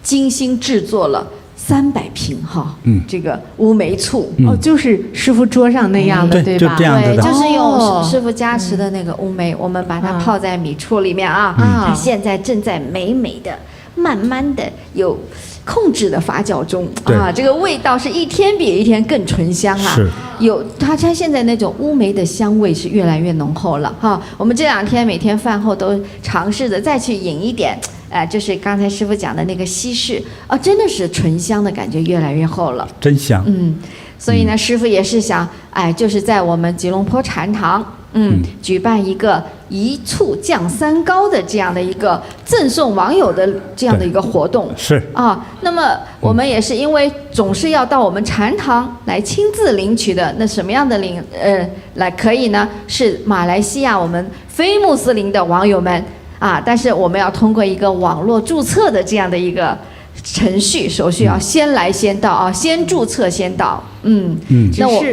精心制作了300瓶哈，这个乌梅醋就是师傅桌上那样的，对吧？就这样子的，对，就是用师傅加持的那个乌梅，我们把它泡在米醋里面啊，它现在正在美美的、慢慢的有控制的发酵中啊，这个味道是一天比一天更醇香啊，它现在那种乌梅的香味是越来越浓厚了哈。我们这2天每天饭后都尝试着再去饮一点。就是刚才师傅讲的那个稀释真的是醇香的感觉越来越厚了，真香。所以呢，师傅也是想，就是在我们吉隆坡禅堂，举办一个一醋降3高的这样的一个赠送网友的这样的一个活动。是那么我们也是因为总是要到我们禅堂来亲自领取的，那什么样的来可以呢？是马来西亚我们非穆斯林的网友们。但是我们要通过一个网络注册的这样的一个程序手续，要先来先到先注册先到。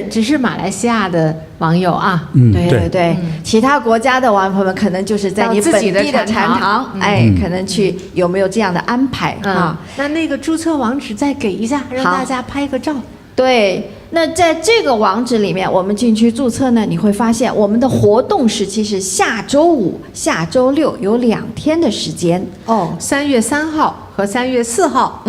只是马来西亚的网友啊。对，其他国家的网友们可能就是在你本地的禅堂，可能去有没有这样的安排那个注册网址再给一下，让大家拍个照。对。那在这个网址里面，我们进去注册呢，你会发现我们的活动时期是下周5、下周6，有2天的时间。3月3号和3月4号。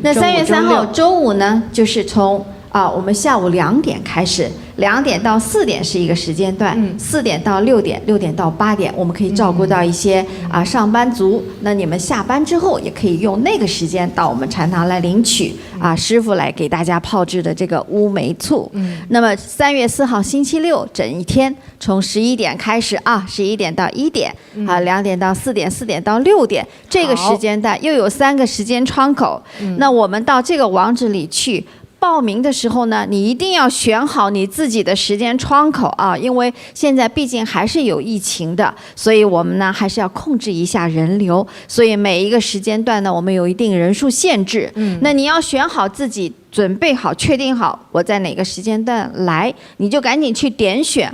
那3月3号周5呢，就是从我们下午2点开始，2点到4点是一个时间段，4点到6点，6点到8点，我们可以照顾到一些上班族。那你们下班之后也可以用那个时间到我们禅堂来领取师傅来给大家泡制的这个乌梅醋。那么3月4号星期六整一天，从11点开始11点到1点2点到4点，4点到6点，这个时间段又有3个时间窗口。那我们到这个网址里去。报名的时候呢，你一定要选好你自己的时间窗口因为现在毕竟还是有疫情的，所以我们呢还是要控制一下人流，所以每一个时间段呢，我们有一定人数限制。那你要选好自己，准备好，确定好我在哪个时间段来，你就赶紧去点选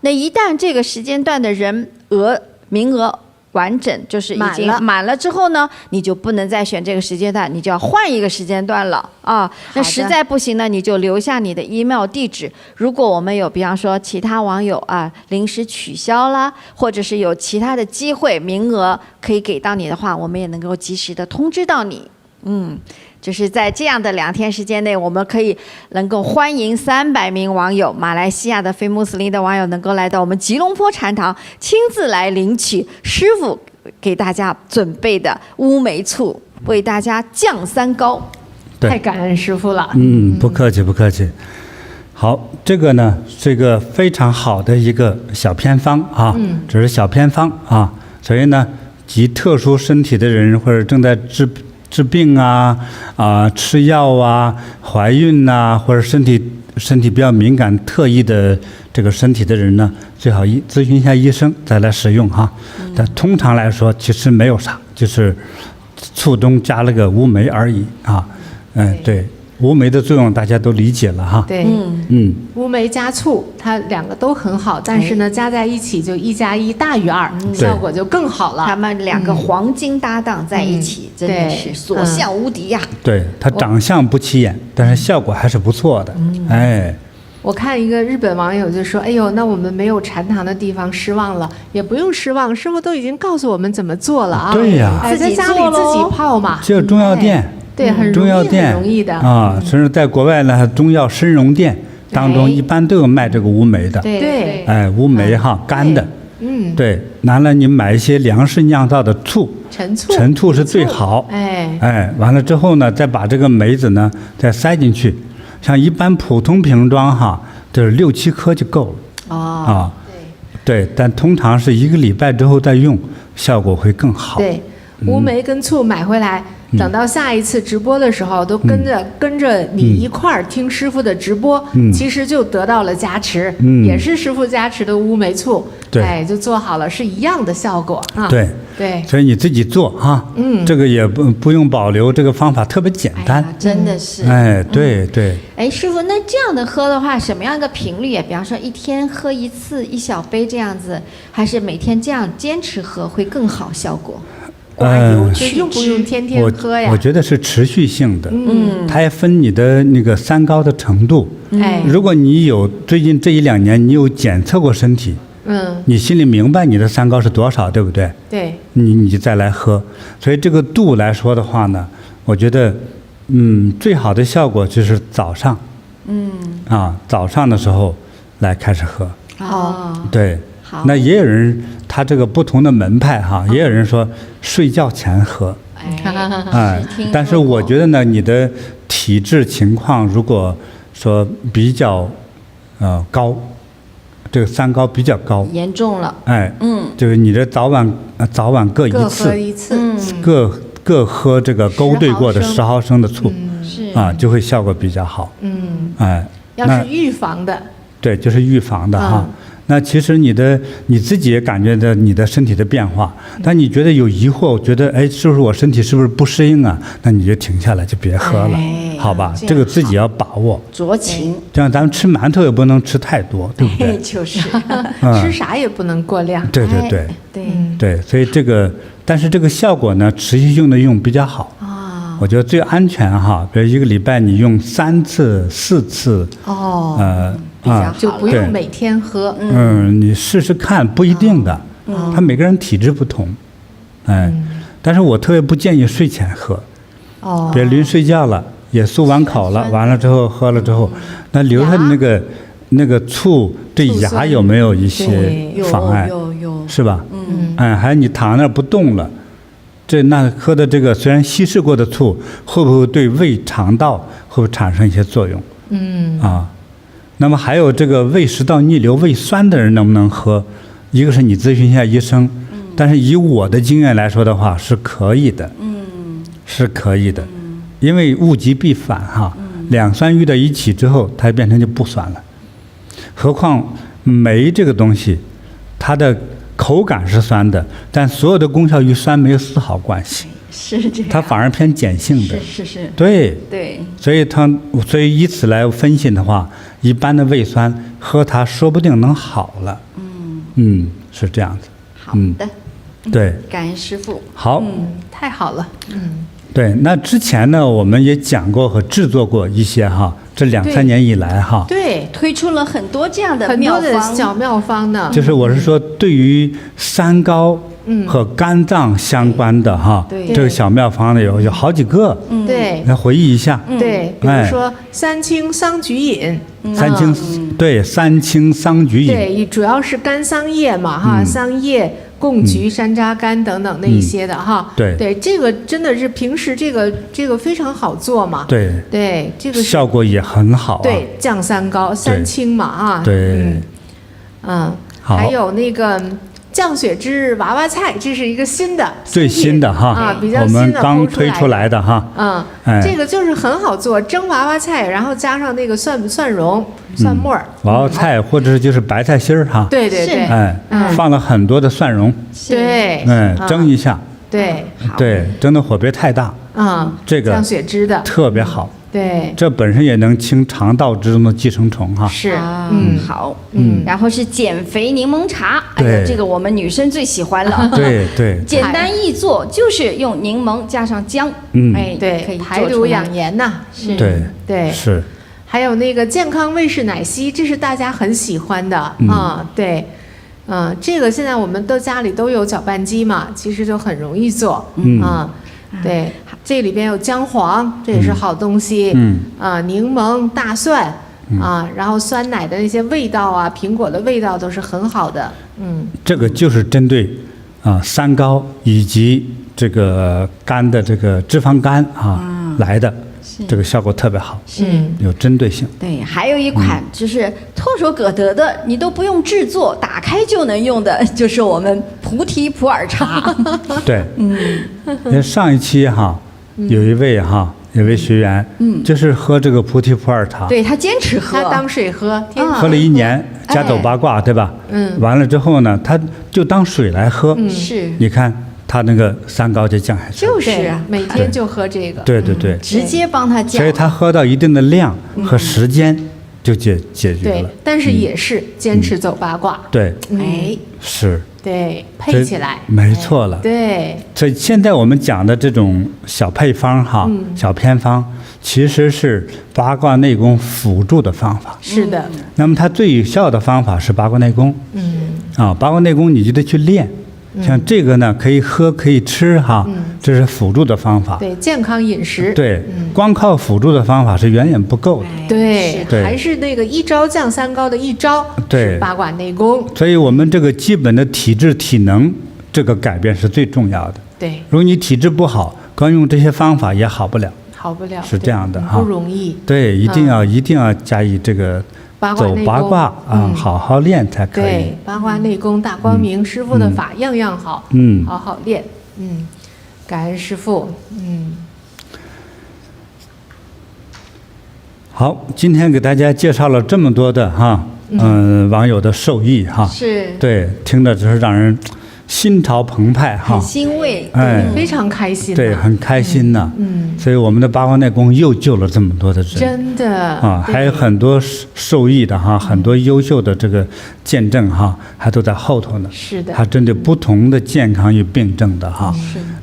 那一旦这个时间段的名额完整，就是已经满了之后呢，你就不能再选这个时间段，你就要换一个时间段了那实在不行呢，你就留下你的 email 地址。如果我们有比方说其他网友临时取消啦，或者是有其他的机会名额可以给到你的话，我们也能够及时的通知到你。就是在这样的2天时间内，我们能够欢迎300名网友，马来西亚的非穆斯林的网友能够来到我们吉隆坡禅堂，亲自来领取师傅给大家准备的乌梅醋，为大家降3高。太感恩师傅了。不客气不客气。好，这个呢是一个非常好的一个小偏方只是小偏方所以呢，极特殊身体的人或者正在治病吃药怀孕或者身体比较敏感特异的这个身体的人呢，最好咨询一下医生再来使用但通常来说其实没有啥，就是醋中加了个乌梅而已对，乌梅的作用大家都理解了对，乌梅加醋，它2个都很好，但是呢，加在一起就1+1大于2，效果就更好了。他们2个黄金搭档在一起，真的是所向无敌呀！对，它长相不起眼，但是效果还是不错的。我看一个日本网友就说：“哎呦，那我们没有禅堂的地方失望了，也不用失望，师傅都已经告诉我们怎么做了对呀，在家里自己泡嘛，就中药店。”对，很容易的甚至在国外呢，中药参茸店当中一般都有卖这个乌梅的。对，乌梅干的。对，拿来你买一些粮食酿造的醋，陈醋是最好。完了之后呢，再把这个梅子呢再塞进去，像一般普通瓶装就是6、7颗就够了。对，但通常是1个礼拜之后再用，效果会更好。对，乌梅跟醋买回来。等到下一次直播的时候，都跟着你一块儿听师傅的直播，其实就得到了加持，也是师傅加持的乌梅醋，就做好了，是一样的效果对，所以你自己做这个也不用保留，这个方法特别简单，真的是。对。师傅，那这样的喝的话，什么样一个频率？比方说1天喝1次1小杯这样子，还是每天这样坚持喝会更好效果？挂油，这用不用天天喝呀？我觉得是持续性的，它也分你的那个三高的程度。如果你有最近这1-2年你有检测过身体，你心里明白你的三高是多少，对不对？对，你就再来喝。所以这个度来说的话呢，我觉得，最好的效果就是早上，早上的时候来开始喝。对。那也有人他这个不同的门派哈，也有人说睡觉前喝，但是我觉得呢，你的体质情况如果说比较高，这个三高比较高，严重了，就是你的早晚各一次，各喝这个勾兑过的10毫升的醋，就会效果比较好。要是预防的，对，就是预防的哈。那其实你自己也感觉到你的身体的变化，但你觉得有疑惑，觉得是不是我身体是不是不适应啊？那你就停下来，就别喝了，好吧？这个自己要把握。酌情。这样咱们吃馒头也不能吃太多，对不对？就是，吃啥也不能过量。对，所以这个，但是这个效果呢，持续性的用比较好。我觉得最安全哈，比如1个礼拜你用3次、4次，就不用每天喝。你试试看，不一定的，他每个人体质不同，但是我特别不建议睡前喝，别临睡觉了，也漱完口了，完了之后喝了之后，那留下的那个醋对牙有没有一些妨碍？有，是吧？还有你躺那儿不动了。那喝的这个虽然稀释过的醋，会不会对胃肠道会不会产生一些作用？那么还有这个胃食道逆流、胃酸的人能不能喝？一个是你咨询一下医生，但是以我的经验来说的话，是可以的，是可以的，因为物极必反哈，两酸遇到一起之后，它变成就不酸了。何况酶这个东西，它的口感是酸的，但所有的功效与酸没有丝毫关系，是这样，它反而偏碱性的，是，对，所以以此来分析的话，一般的胃酸喝它说不定能好了，是这样子，好的，对，感恩师父，好，太好了，对，那之前呢，我们也讲过和制作过一些哈，这2-3年以来哈，对，推出了很多这样的很多的小妙方呢。就是我是说，对于三高和肝脏相关的哈，这个小妙方呢有好几个，对，来回忆一下，对，比如说3清桑菊饮，三清桑菊饮，对，主要是干桑叶嘛哈，桑叶。贡菊、山楂干等等那一些的哈，对，这个真的是平时这个非常好做嘛，对，这个效果也很好，对，降三高、3清嘛啊，对，还有那个降血脂娃娃菜，这是一个最新的哈，比较新的，我们刚推出来的哈，这个就是很好做，蒸娃娃菜，然后加上那个蒜蓉、蒜末儿，娃娃菜或者就是白菜心儿哈，对，放了很多的蒜蓉，对，蒸一下，对，蒸的火别太大，这个降血脂的特别好。对，这本身也能清肠道之中的寄生虫哈。是，好，然后是减肥柠檬茶，这个我们女生最喜欢了。对，简单易做，就是用柠檬加上姜，对，可以排毒养颜呐。是，对，是。还有那个健康卫士奶昔，这是大家很喜欢的对，这个现在我们家里都有搅拌机嘛，其实就很容易做，对，这里边有姜黄，这也是好东西。柠檬、大蒜然后酸奶的那些味道啊，苹果的味道都是很好的。这个就是针对三高以及这个肝的这个脂肪肝来的。这个效果特别好，有针对性。对，还有一款就是唾手可得的，你都不用制作，打开就能用的，就是我们菩提普洱茶。对，上一期有一位学员，就是喝这个菩提普洱茶，对他坚持喝，他当水喝，喝了1年，加走八卦，对吧？完了之后呢，他就当水来喝，是，你看。他那个三高就降下去，就是每天就喝这个，对，直接帮他降，所以他喝到一定的量和时间就解决了。对，但是也是坚持走八卦。对，是。对，配起来，没错了。对，所以现在我们讲的这种小配方哈，小偏方，其实是八卦内功辅助的方法。是的。那么它最有效的方法是八卦内功。八卦内功你就得去练。像这个呢，可以喝可以吃哈，这是辅助的方法。对，健康饮食。对，光靠辅助的方法是远远不够的。对，还是那个一招降三高的一招，对，八卦内功。所以我们这个基本的体质体能这个改变是最重要的。对，如果你体质不好，光用这些方法也好不了。好不了，是这样的哈，不容易。对，一定要加以这个。走八卦啊，好好练才可以。对，八卦内功大光明，师傅的法样样好，好好练。感恩师傅。好，今天给大家介绍了这么多的网友的受益哈，是，对，听着就是让人心潮澎湃哈，很欣慰，非常开心，对，很开心呢。所以我们的八卦内功又救了这么多的人，真的还有很多受益的哈，很多优秀的这个见证哈，还都在后头呢。是的，还针对不同的健康与病症的哈。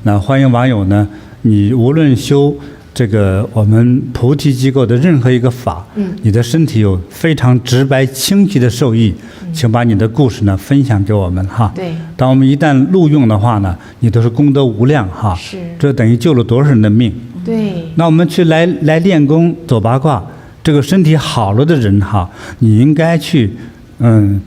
那欢迎网友呢，你无论修这个我们菩提机构的任何一个法，你的身体有非常直白清晰的受益，请把你的故事呢分享给我们哈。对，当我们一旦录用的话呢，你都是功德无量哈。是，这等于救了多少人的命。对，那我们去来练功走八卦，这个身体好了的人哈，你应该去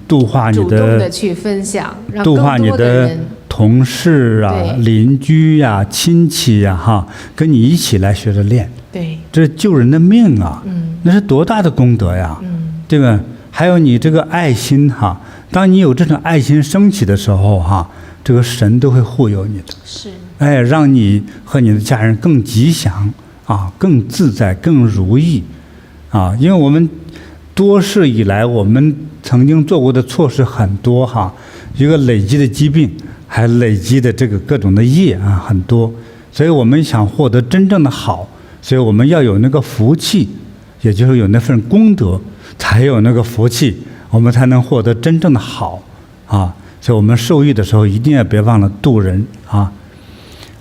度化你的，主动的去分享，让度化你的人同事啊、邻居呀、亲戚呀哈，跟你一起来学着练。对，这是救人的命啊，那是多大的功德呀，对吧？还有你这个爱心哈，当你有这种爱心升起的时候哈，这个神都会护佑你的。是。让你和你的家人更吉祥啊，更自在，更如意啊！因为我们多世以来，我们曾经做过的错事很多哈，一个累积的疾病，还累积的这个各种的业啊，很多。所以我们想获得真正的好，所以我们要有那个福气，也就是有那份功德，才有那个福气，我们才能获得真正的好啊！所以我们受益的时候，一定要别忘了度人啊！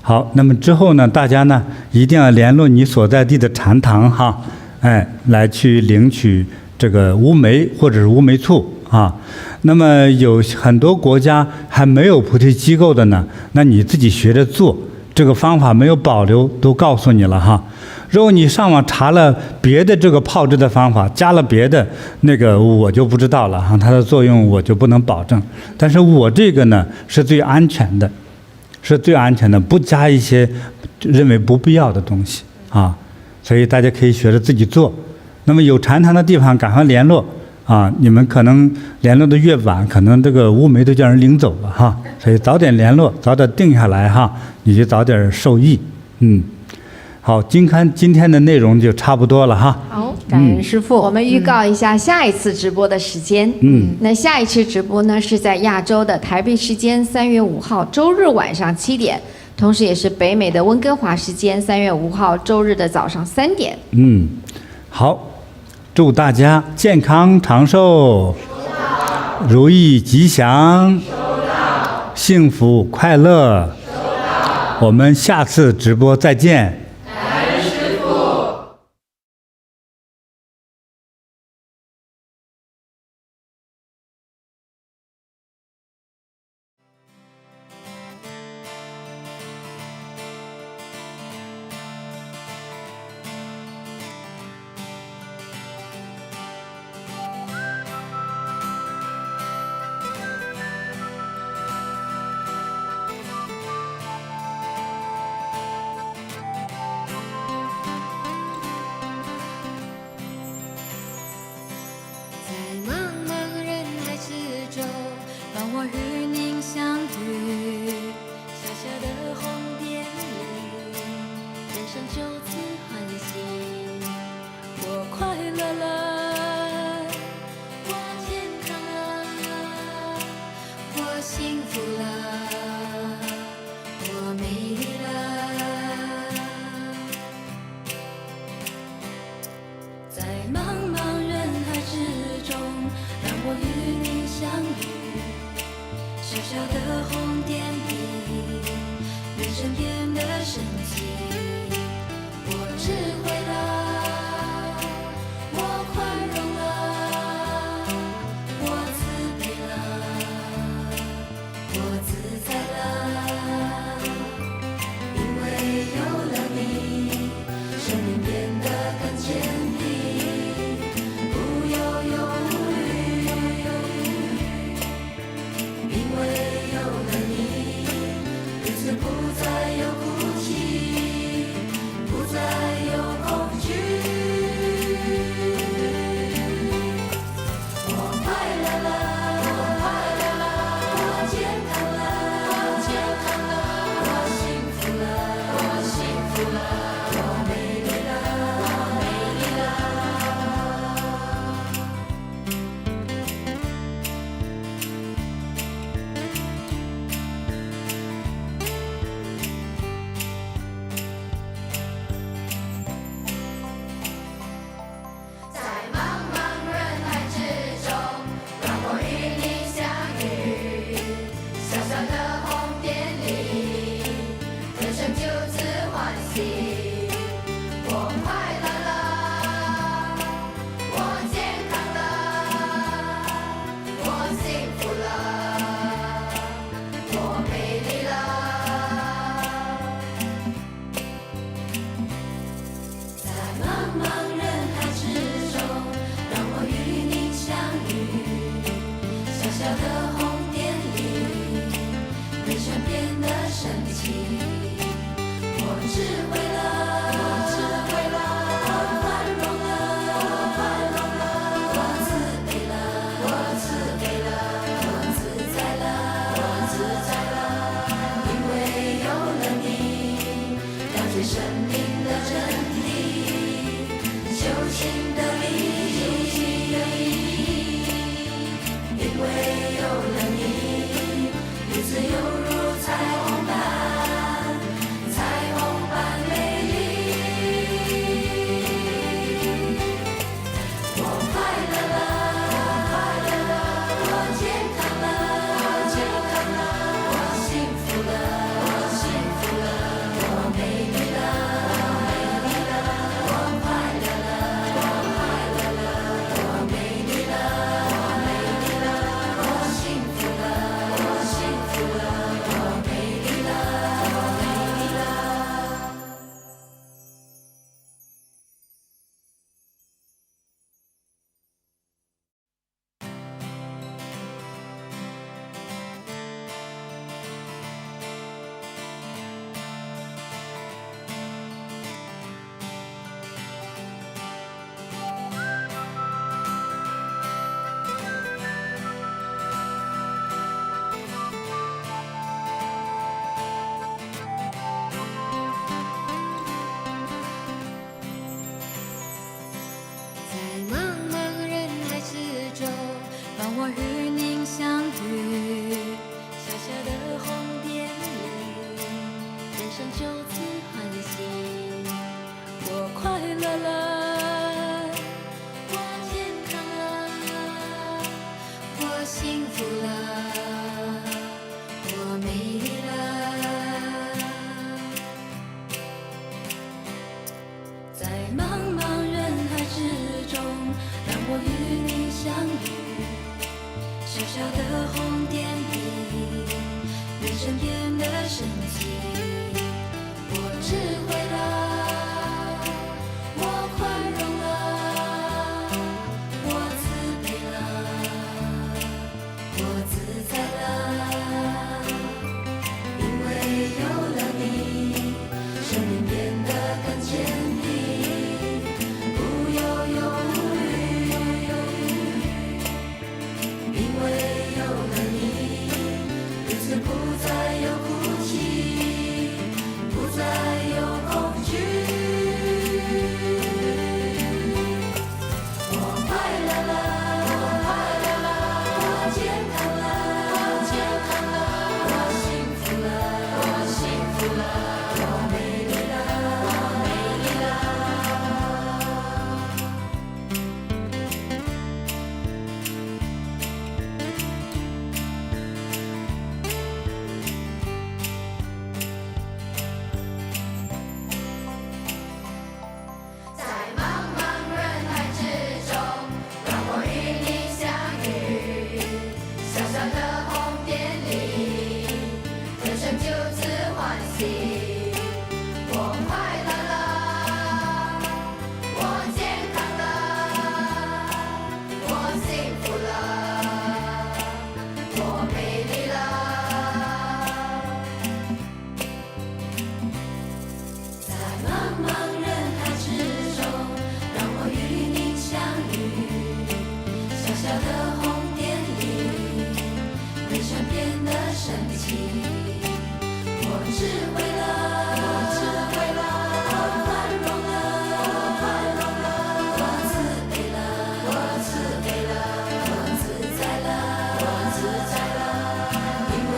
好，那么之后呢，大家呢一定要联络你所在地的禅堂哈，来去领取这个乌梅或者是乌梅醋啊。那么有很多国家还没有菩提机构的呢，那你自己学着做，这个方法没有保留，都告诉你了哈。如果你上网查了别的这个泡制的方法，加了别的那个，我就不知道了哈，它的作用我就不能保证。但是我这个呢是最安全的。是最安全的，不加一些认为不必要的东西啊，所以大家可以学着自己做。那么有禅堂的地方赶快联络啊，你们可能联络的越晚，可能这个乌梅都叫人领走了哈，所以早点联络，早点定下来哈，你就早点受益。好，今天的内容就差不多了哈。好，感恩师父。我们预告一下下一次直播的时间。那下一次直播呢是在亚洲的台北时间3月5号周日晚上7点，同时也是北美的温哥华时间3月5号周日的早上3点。好，祝大家健康长寿，如意吉祥，幸福快乐。我们下次直播再见。小小的幸福了，我美丽了。在茫茫人海之中，让我与你相遇。小小的红点里，人生变得神奇。我智慧了，我智慧了，我宽容了，我宽容了，我慈悲了，我慈悲了，我自在了，我自在了。因为有了你，了解生命的真理，修行的意义。因为有了你，日子犹如彩虹般，彩虹般美丽。我快乐了，我快乐了，我健康了，我健康了，我幸福了，我幸福了，我美丽了，我美丽了，我快乐了，我快乐了，我美丽了，我美丽了，我幸福了，我幸福了，我美丽了，我美丽了。在茫茫人海之中，让我与您相遇。小小的红点里，人生就此欢喜。我快乐了，我健康了，我幸福了，我美丽了。在茫茫人海之中，让我与你相遇。小小的红点里，人生变得神奇。我智慧了，我宽容了，我慈悲了，我自在了。因为有了你，生命变得更坚定，不忧忧无虑。因为有了你，日子不再有哭泣，不再有恐惧。我快乐了，我快乐了，我健康了，我健康了，我幸福了，我幸福了，我美丽了，我美丽了。在茫茫人海之中，让我与你相遇。小小的红点里，人生就此欢喜。我快乐了，我健康了，我幸福了，我美丽了。在茫茫人海之中，让我与你相遇。小小的红点里，人生变得神奇。我智慧了，我智慧了，我宽容了，我宽容了，我慈悲了，我慈悲了，我自在了，我自在了。因为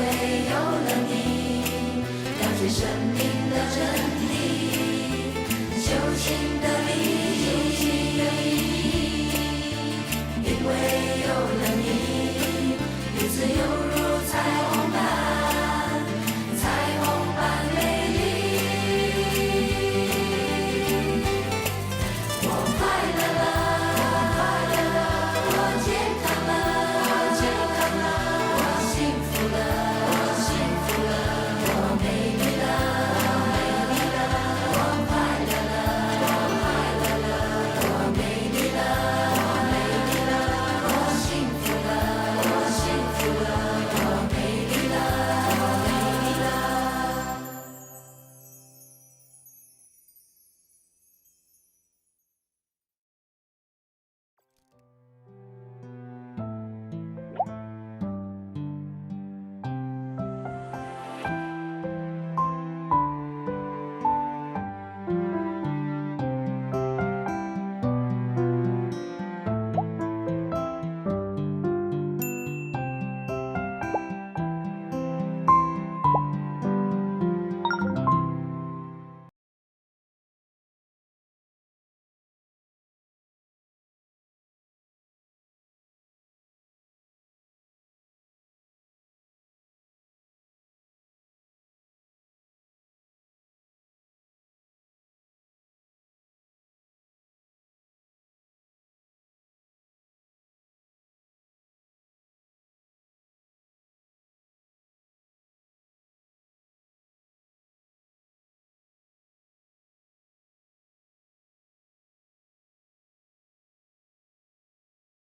有了你，了解生命的真理，修行的意义。因为有了你，日子有